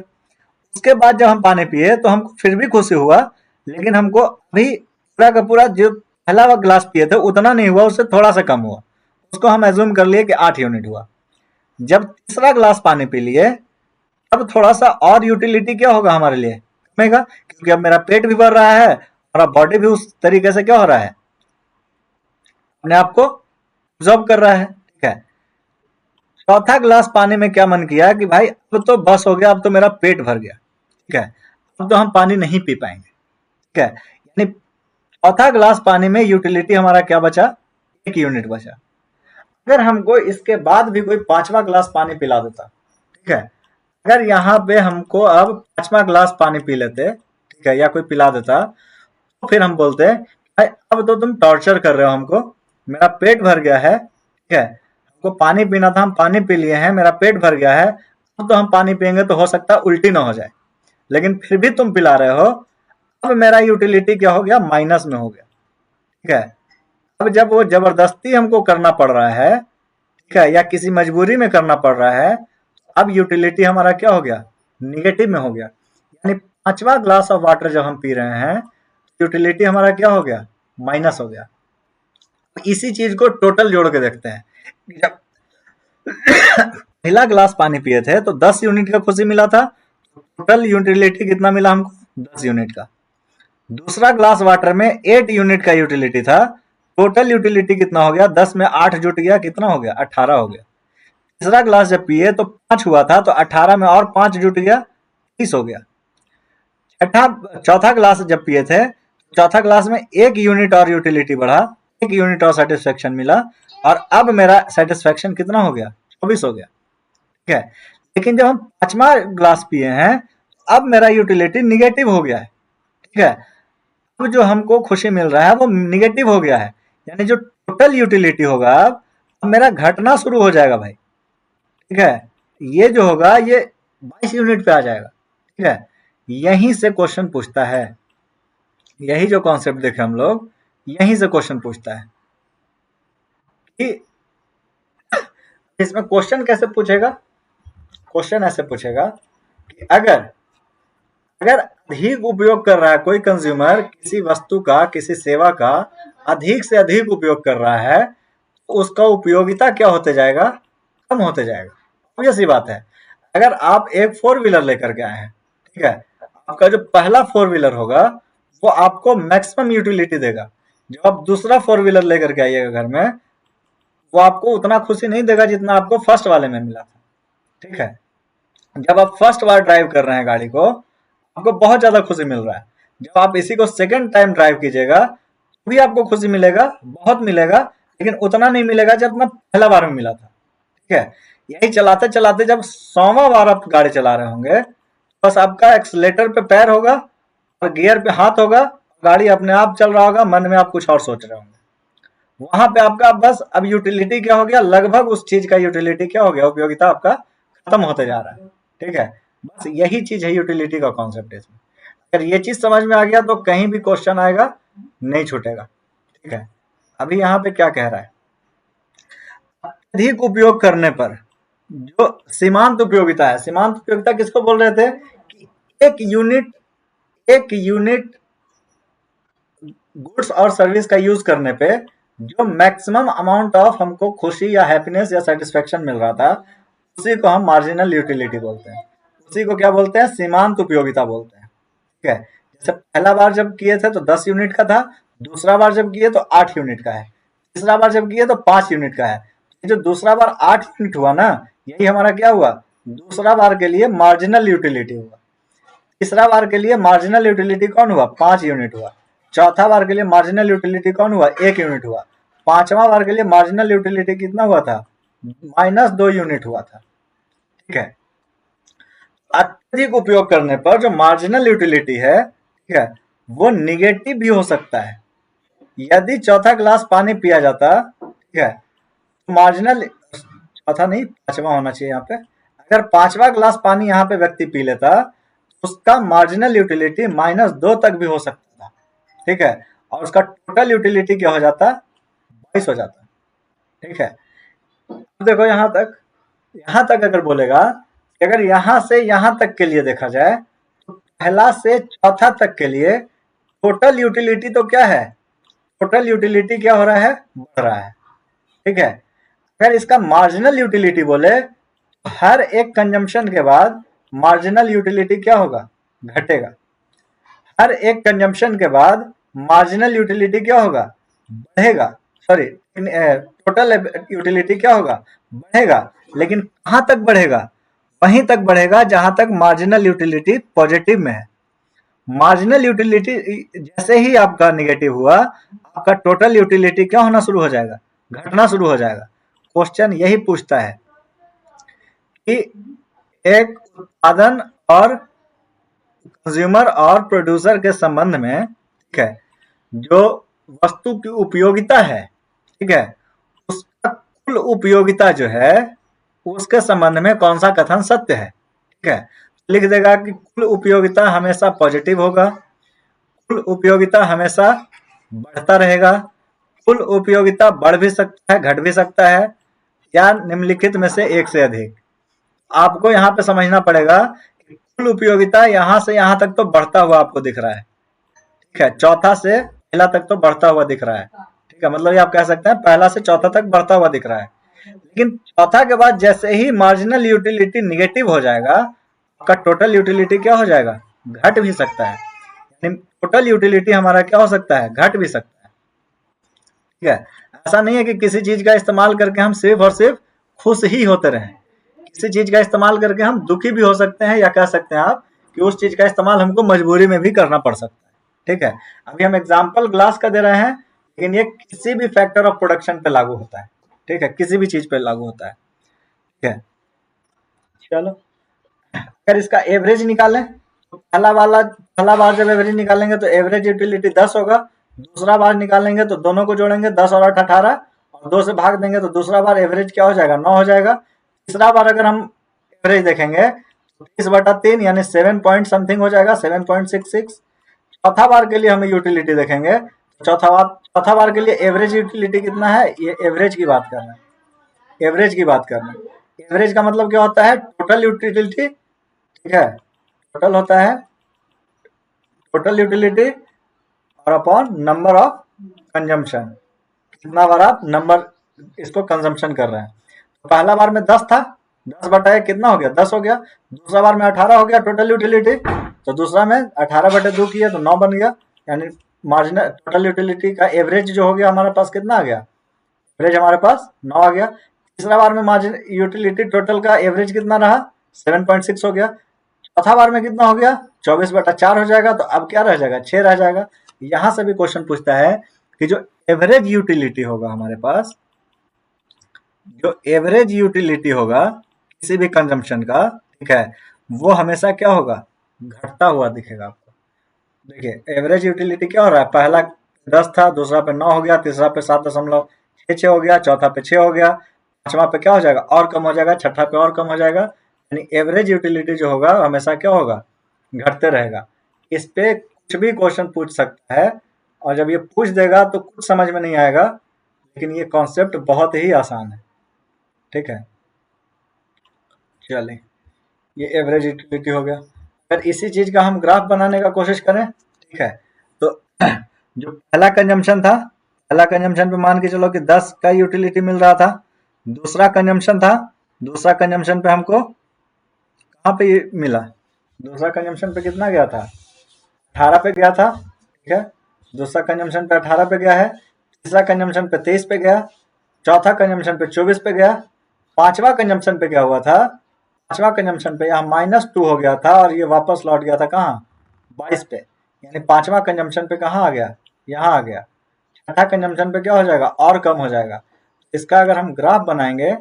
उसके बाद जब हम पानी पिए तो हमको फिर भी खुशी हुआ, लेकिन हमको अभी पूरा का पूरा जो पहला ग्लास पिए थे उतना नहीं हुआ, उससे थोड़ा सा कम हुआ। उसको हम एज्यूम कर लिए कि 8 यूनिट हुआ। जब तीसरा ग्लास पानी पी लिए, अब थोड़ा सा और यूटिलिटी क्या होगा हमारे लिए, कमेगा, क्योंकि अब मेरा पेट भी भर रहा है, हमारा बॉडी भी उस तरीके से क्या हो रहा है, अपने आप को ऑब्जॉर्व कर रहा है। ठीक है, चौथा ग्लास पानी में क्या मन किया कि भाई अब तो बस हो गया, अब तो मेरा पेट भर गया। ठीक है, अब तो हम पानी नहीं पी पाएंगे। ठीक है, यानी चौथा ग्लास पानी में यूटिलिटी हमारा क्या बचा, 1 यूनिट बचा। अगर हमको इसके बाद भी कोई 5वां ग्लास पानी पिला देता, ठीक है, अगर यहाँ पे हमको अब 5वां ग्लास पानी पी लेते, ठीक है, या कोई पिला देता, तो फिर हम बोलते भाई अब तो तुम टॉर्चर कर रहे हो हमको, मेरा पेट भर गया है। ठीक है, हमको पानी पीना था, हम पानी पी लिए हैं, मेरा पेट भर गया है, अब तो हम पानी पियेंगे तो हो सकता है उल्टी ना हो जाए, लेकिन फिर भी तुम पिला रहे हो। अब मेरा यूटिलिटी क्या हो गया, माइनस में हो गया। ठीक है, अब जब वो जबरदस्ती हमको करना पड़ रहा है, ठीक है, या किसी मजबूरी में करना पड़ रहा है, अब यूटिलिटी हमारा क्या हो गया, निगेटिव में हो गया। यानी 5वां ग्लास ऑफ वाटर जब हम पी रहे हैं, यूटिलिटी हमारा क्या हो गया, माइनस हो गया। इसी चीज को टोटल जोड़ के देखते हैं। जब पहला ग्लास पानी पिए थे तो 10 यूनिट का खुशी मिला था, टोटल यूटिलिटी कितना मिला हमको, 10 यूनिट का। दूसरा ग्लास वाटर में 8 यूनिट का यूटिलिटी था, टोटल यूटिलिटी कितना हो गया, 10 में 8 जुट गया, कितना हो गया, 18 हो गया। तीसरा ग्लास जब पिए तो 5 हुआ था, तो 18 में और 5 जुट गया, 30 हो गया। चौथा ग्लास जब पिए थे, चौथा ग्लास में 1 यूनिट और यूटिलिटी बढ़ा, 1 यूनिट और सेटिस्फेक्शन मिला, और अब मेरा सेटिस्फेक्शन कितना हो गया, 24 हो गया। ठीक है, लेकिन जब हम 5वां ग्लास पिए हैं, अब मेरा यूटिलिटी निगेटिव हो गया है। ठीक है, अब जो हमको खुशी मिल रहा है वो निगेटिव हो गया है, यानी जो टोटल यूटिलिटी होगा अब मेरा घटना शुरू हो जाएगा भाई। ठीक है, ये जो होगा ये 22 यूनिट पे आ जाएगा। ठीक है, यहीं से क्वेश्चन पूछता है, यही जो कॉन्सेप्ट देखे हम लोग, यहीं से क्वेश्चन पूछता है कि इसमें क्वेश्चन कैसे पूछेगा, क्वेश्चन ऐसे पूछेगा कि अगर अधिक उपयोग कर रहा है कोई कंज्यूमर, किसी वस्तु का, किसी सेवा का अधिक से अधिक उपयोग कर रहा है, तो उसका उपयोगिता क्या होते जाएगा, कम होते जाएगा। obvious सी बात है, अगर आप एक 4 व्हीलर लेकर के आए हैं, ठीक है, आपका जो पहला 4 व्हीलर होगा वो आपको मैक्सिमम यूटिलिटी देगा। जब आप दूसरा 4 व्हीलर लेकर के आइएगा घर में, वो आपको उतना खुशी नहीं देगा जितना आपको फर्स्ट वाले में मिला था। ठीक है, जब आप फर्स्ट बार ड्राइव कर रहे हैं गाड़ी को, आपको बहुत ज्यादा खुशी मिल रहा है। जब आप इसी को सेकंड टाइम ड्राइव कीजिएगा तो भी आपको खुशी मिलेगा, बहुत मिलेगा, लेकिन उतना नहीं मिलेगा जितना पहला बार में मिला था। ठीक है, यही चलाते चलाते जब 100वां बार आप गाड़ी चला रहे होंगे, बस आपका एक्सलेटर पे पैर होगा और गियर पे हाथ होगा, गाड़ी अपने आप चल रहा होगा, मन में आप कुछ और सोच रहे होंगे। वहां पे आपका बस अब यूटिलिटी क्या हो गया, लगभग उस चीज का यूटिलिटी क्या हो गया, उपयोगिता आपका खत्म होते जा रहा है। ठीक है, बस यही चीज है यूटिलिटी का कॉन्सेप्ट इसमें। अगर ये चीज समझ में आ गया तो कहीं भी क्वेश्चन आएगा नहीं छूटेगा। ठीक है, अभी यहाँ पे क्या कह रहा है, अधिक उपयोग करने पर जो सीमांत उपयोगिता है, सीमांत उपयोगिता किसको बोल रहे थे कि एक यूनिट गुड्स और सर्विस का यूज करने पे जो मैक्सिमम अमाउंट ऑफ हमको खुशी या हैप्पीनेस या सेटिस्फेक्शन मिल रहा था, उसी को हम मार्जिनल यूटिलिटी बोलते हैं। उसी को क्या बोलते हैं, सीमांत उपयोगिता बोलते हैं। ठीक है, जैसे पहला बार जब किए थे तो 10 यूनिट का था, दूसरा बार जब किए तो 8 यूनिट का है, तीसरा बार जब किए तो 5 यूनिट का है। जो दूसरा बार 8 यूनिट हुआ ना, यही हमारा क्या हुआ, दूसरा बार के लिए मार्जिनल यूटिलिटी हुआ। तीसरा बार के लिए मार्जिनल यूटिलिटी कौन हुआ, 5 यूनिट हुआ। चौथा बार के लिए मार्जिनल यूटिलिटी कौन हुआ, 1 यूनिट हुआ। पांचवा बार के लिए मार्जिनल यूटिलिटी कितना हुआ था, -2 यूनिट हुआ था। ठीक है, अत्यधिक उपयोग करने पर जो मार्जिनल यूटिलिटी है, ठीक है, वो निगेटिव भी हो सकता है। यदि चौथा ग्लास पानी पिया जाता, ठीक है, तो मार्जिनल, चौथा नहीं 5वां होना चाहिए यहाँ पे, अगर 5वां ग्लास पानी यहाँ पे व्यक्ति पी लेता, उसका मार्जिनल यूटिलिटी -2 तक भी हो सकता था। ठीक है, और उसका टोटल यूटिलिटी क्या हो जाता, 22 हो जाता। ठीक है, देखो यहाँ तक अगर बोलेगा, अगर यहाँ से यहाँ तक के लिए देखा जाए तो पहला से चौथा तक के लिए टोटल यूटिलिटी तो क्या है, टोटल यूटिलिटी क्या हो रहा है, बढ़ रहा है। ठीक है, अगर इसका मार्जिनल यूटिलिटी बोले तो हर एक कंजम्पशन के बाद मार्जिनल यूटिलिटी क्या होगा, घटेगा। हर एक कंजम्पशन के बाद मार्जिनल यूटिलिटी क्या होगा, बढ़ेगा। सॉरी, टोटल यूटिलिटी क्या होगा, बढ़ेगा। लेकिन कहां तक बढ़ेगा, वहीं तक बढ़ेगा जहां तक मार्जिनल यूटिलिटी पॉजिटिव में है। मार्जिनल यूटिलिटी जैसे ही आपका निगेटिव हुआ, आपका टोटल यूटिलिटी क्या होना शुरू हो जाएगा, घटना शुरू हो जाएगा। क्वेश्चन यही पूछता है कि एक उत्पादन और कंज्यूमर और प्रोड्यूसर के संबंध में, ठीक है, जो वस्तु की उपयोगिता है, ठीक है, उसका कुल उपयोगिता जो है उसके संबंध में कौन सा कथन सत्य है। ठीक है, लिख देगा कि कुल उपयोगिता हमेशा पॉजिटिव होगा, कुल उपयोगिता हमेशा बढ़ता रहेगा, कुल उपयोगिता बढ़ भी सकता है, घट भी सकता है, या निम्नलिखित में से एक से अधिक। आपको यहाँ पे समझना पड़ेगा कि कुल उपयोगिता यहाँ से यहाँ तक तो बढ़ता हुआ आपको दिख रहा है। ठीक है, चौथा से पहला तक तो बढ़ता हुआ दिख रहा है। ठीक है, मतलब ये आप कह सकते हैं पहला से चौथा तक बढ़ता हुआ दिख रहा है। लेकिन चौथा के बाद जैसे ही मार्जिनल यूटिलिटी निगेटिव हो जाएगा, आपका टोटल यूटिलिटी क्या हो जाएगा, घट भी सकता है। यानी टोटल यूटिलिटी हमारा क्या हो सकता है, घट भी सकता है। ठीक है, ऐसा नहीं है कि किसी चीज का इस्तेमाल करके हम सिर्फ और सिर्फ खुश ही होते रहें। किसी चीज का इस्तेमाल करके हम दुखी भी हो सकते हैं, या कह सकते हैं आप कि उस चीज का इस्तेमाल हमको मजबूरी में भी करना पड़ सकता है। ठीक है, अभी हम एग्जाम्पल ग्लास का दे रहे हैं, लेकिन ये किसी भी फैक्टर ऑफ प्रोडक्शन पे लागू होता है। ठीक है, किसी भी चीज पे लागू होता है। ठीक है, चलो अगर इसका एवरेज निकालें तो पहला बार जब एवरेज निकालेंगे तो एवरेज यूटिलिटी 10 होगा, दूसरा बार निकालेंगे तो दोनों को जोड़ेंगे 10 और 8 18 और 2 से भाग देंगे तो दूसरा बार एवरेज क्या हो जाएगा, 9 हो जाएगा। तीसरा बार अगर हम एवरेज देखेंगे तो 30/3 यानी 7 पॉइंट समथिंग हो जाएगा, 7.66। चौथा बार के लिए हमें यूटिलिटी देखेंगे तो चौथा बार के लिए एवरेज यूटिलिटी कितना है, ये एवरेज की बात कर रहे हैं, एवरेज की बात कर रहे हैं। एवरेज का मतलब क्या होता है, टोटल यूटिलिटी। ठीक है, टोटल होता है टोटल यूटिलिटी और अपॉन नंबर ऑफ कंजम्पशन, कितना बार आप नंबर इसको कंजम्पशन कर रहे हैं। तो पहला बार में 10 था, 10 बटा 1 कितना हो गया, 10 हो गया। दूसरा बार में 18 हो गया टोटल यूटिलिटी, तो दूसरा में 18/2 किया तो 9 बन गया। यानी मार्जिनल टोटल यूटिलिटी का एवरेज जो हो गया हमारे पास कितना आ गया, एवरेज हमारे पास 9 आ गया। तीसरा बार में मार्जिन यूटिलिटी टोटल का एवरेज कितना रहा, 7.6 हो गया। चौथा बार में कितना हो गया, 24/4 हो जाएगा। तो अब क्या रह जाएगा, 6 रह जाएगा। यहां से भी क्वेश्चन पूछता है कि जो एवरेज यूटिलिटी होगा हमारे पास, जो एवरेज यूटिलिटी होगा किसी भी कंजम्पशन का, ठीक है, वो हमेशा क्या होगा, घटता हुआ दिखेगा आपको। देखिए एवरेज यूटिलिटी क्या हो रहा है, पहला 10 था, दूसरा पे 9 हो गया, तीसरा पे 7.66 हो गया, चौथा पे 6 हो गया, पांचवा पे क्या हो जाएगा, और कम हो जाएगा, छठा पे और कम हो जाएगा। यानी एवरेज यूटिलिटी जो होगा हमेशा क्या होगा, घटते रहेगा। इस पे कुछ भी क्वेश्चन पूछ सकता है, और जब ये पूछ देगा तो कुछ समझ में नहीं आएगा, लेकिन ये कॉन्सेप्ट बहुत ही आसान है। ठीक है, चलिए ये एवरेज यूटिलिटी हो गया। अगर इसी चीज का हम ग्राफ बनाने का कोशिश करें, ठीक है, तो जो पहला कंजम्पशन था, पहला कंजम्पशन पे मान के चलो कि 10 का यूटिलिटी मिल रहा था। दूसरा कंजम्पशन था, दूसरा कंजम्पशन पे हमको कहाँ पे मिला, दूसरा कंजम्पशन पे कितना गया था, 18 पे गया था। ठीक है, दूसरा कंजम्पशन पे 18 पे गया है, तीसरा कंजम्पशन पे 23 पे गया, चौथा कंजम्पशन पे 24 पे गया, पांचवा कंजम्पशन पे क्या हुआ था, पांचवा कंजम्पशन पे यहाँ -2 हो गया था और ये वापस लौट गया था कहाँ, 22 पे। यानी पांचवा कंजम्पशन पे कहाँ आ गया, यहाँ आ गया। छठा कंजम्पशन पे क्या हो जाएगा, और कम हो जाएगा। इसका अगर हम ग्राफ बनाएंगे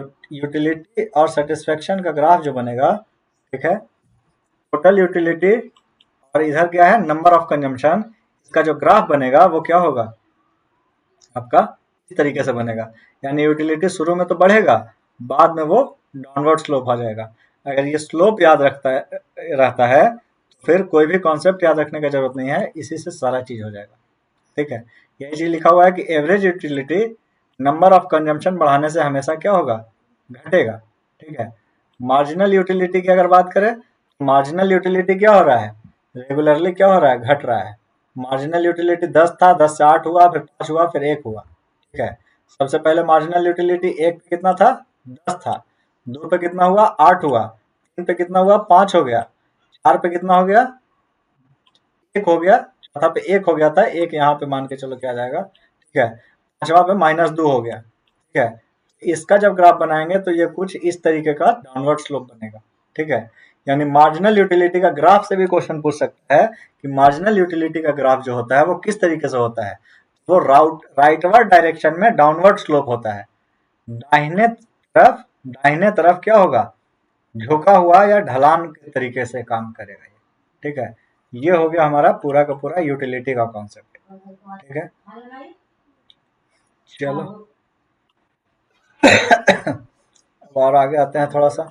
तो यूटिलिटी और सेटिस्फेक्शन का ग्राफ जो बनेगा, ठीक है, टोटल यूटिलिटी और इधर क्या है, नंबर ऑफ कंजम्पशन, इसका जो ग्राफ बनेगा वो क्या होगा आपका, इस तरीके से बनेगा। यानी यूटिलिटी शुरू में तो बढ़ेगा, बाद में वो डाउनवर्ड स्लोप आ जाएगा। अगर ये स्लोप याद रहता है तो फिर कोई भी कॉन्सेप्ट याद रखने की जरूरत नहीं है, इसी से सारा चीज हो जाएगा। ठीक है, यही चीज लिखा हुआ है कि average utility number of consumption बढ़ाने से हमेशा क्या होगा, घटेगा। ठीक है, मार्जिनल यूटिलिटी की अगर बात करें, मार्जिनल यूटिलिटी क्या हो रहा है, रेगुलरली क्या हो रहा है, घट रहा है। मार्जिनल यूटिलिटी 10 था, 10 से 8 हुआ, फिर 5 हुआ, फिर 1 हुआ। ठीक है, सबसे पहले मार्जिनल यूटिलिटी 1 पे कितना था, 10 था, 2 पे कितना हुआ, 8 हुआ, 3 पे कितना हुआ, 5 हो गया, 4 पे कितना हो गया, 1 हो गया, चौथा पे 1 हो गया था, 1 यहाँ पे मान के चलो क्या जाएगा। ठीक है, पांचवा पे -2 हो गया। ठीक है, इसका जब ग्राफ बनाएंगे तो ये कुछ इस तरीके का डाउनवर्ड स्लोप बनेगा। ठीक है, यानी मार्जिनल यूटिलिटी का ग्राफ से भी क्वेश्चन पूछ सकता है कि मार्जिनल यूटिलिटी का ग्राफ जो होता है वो किस तरीके से होता है। वो राइटवर्ड डायरेक्शन में डाउनवर्ड स्लोप होता है। दाहिने तरफ क्या होगा, झुका हुआ या ढलान के तरीके से काम करेगा। ठीक है, ये हो गया हमारा पूरा का पूरा यूटिलिटी का कॉन्सेप्ट। ठीक है, चलो और आगे आते हैं थोड़ा सा।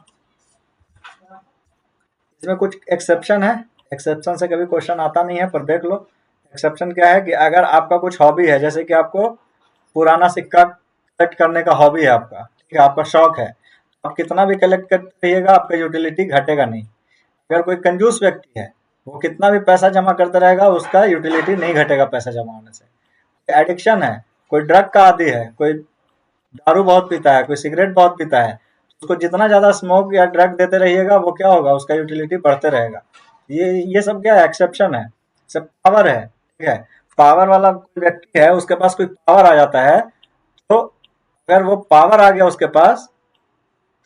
इसमें कुछ एक्सेप्शन है, एक्सेप्शन से कभी क्वेश्चन आता नहीं है, पर देख लो। एक्सेप्शन क्या है कि अगर आपका कुछ हॉबी है, जैसे कि आपको पुराना सिक्का कलेक्ट करने का हॉबी है आपका, ठीक है, आपका शौक है, आप कितना भी कलेक्ट करते रहिएगा, आपका यूटिलिटी घटेगा नहीं। अगर कोई कंजूस व्यक्ति है, वो कितना भी पैसा जमा करता रहेगा, उसका यूटिलिटी नहीं घटेगा पैसा जमा होने से। एडिक्शन है, कोई ड्रग का आदी है, कोई दारू बहुत पीता है, कोई सिगरेट बहुत पीता है, उसको जितना ज्यादा स्मोक या ड्रग देते रहिएगा, वो क्या होगा, उसका यूटिलिटी बढ़ते रहेगा। ये सब क्या है, एक्सेप्शन है। सब पावर है, ठीक है। पावर वाला कोई व्यक्ति है, उसके पास कोई पावर आ जाता है, तो अगर वो पावर आ गया उसके पास,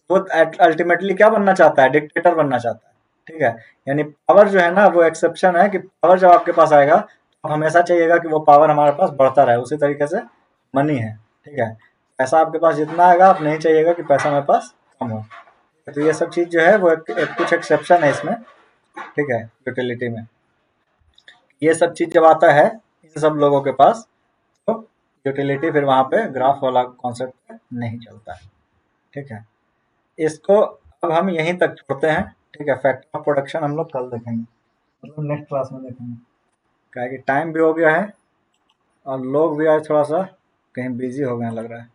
वो अल्टीमेटली क्या बनना चाहता है, डिक्टेटर बनना चाहता है, ठीक है। यानी पावर जो है ना, वो एक्सेप्शन है कि पावर जब आपके पास आएगा, तो हमेशा चाहिएगा कि वो पावर हमारे पास बढ़ता रहे। उसी तरीके से मनी है, ठीक है। पैसा आपके पास जितना आएगा, आप नहीं चाहिएगा कि पैसा मेरे पास कम हो। तो ये सब चीज जो है वो कुछ एक्सेप्शन है इसमें, ठीक है, यूटिलिटी में। ये सब चीज जब आता है इन सब लोगों के पास, तो यूटिलिटी फिर वहां पे ग्राफ वाला कॉन्सेप्ट नहीं चलता है, ठीक है। इसको अब हम यहीं तक छोड़ते हैं, ठीक है। फैक्टर ऑफ प्रोडक्शन हम लोग कल देखेंगे, मतलब नेक्स्ट क्लास में देखेंगे। क्या है कि टाइम भी हो गया है और लोग भी आज थोड़ा सा कहीं बिजी हो गए हैं लग रहा है।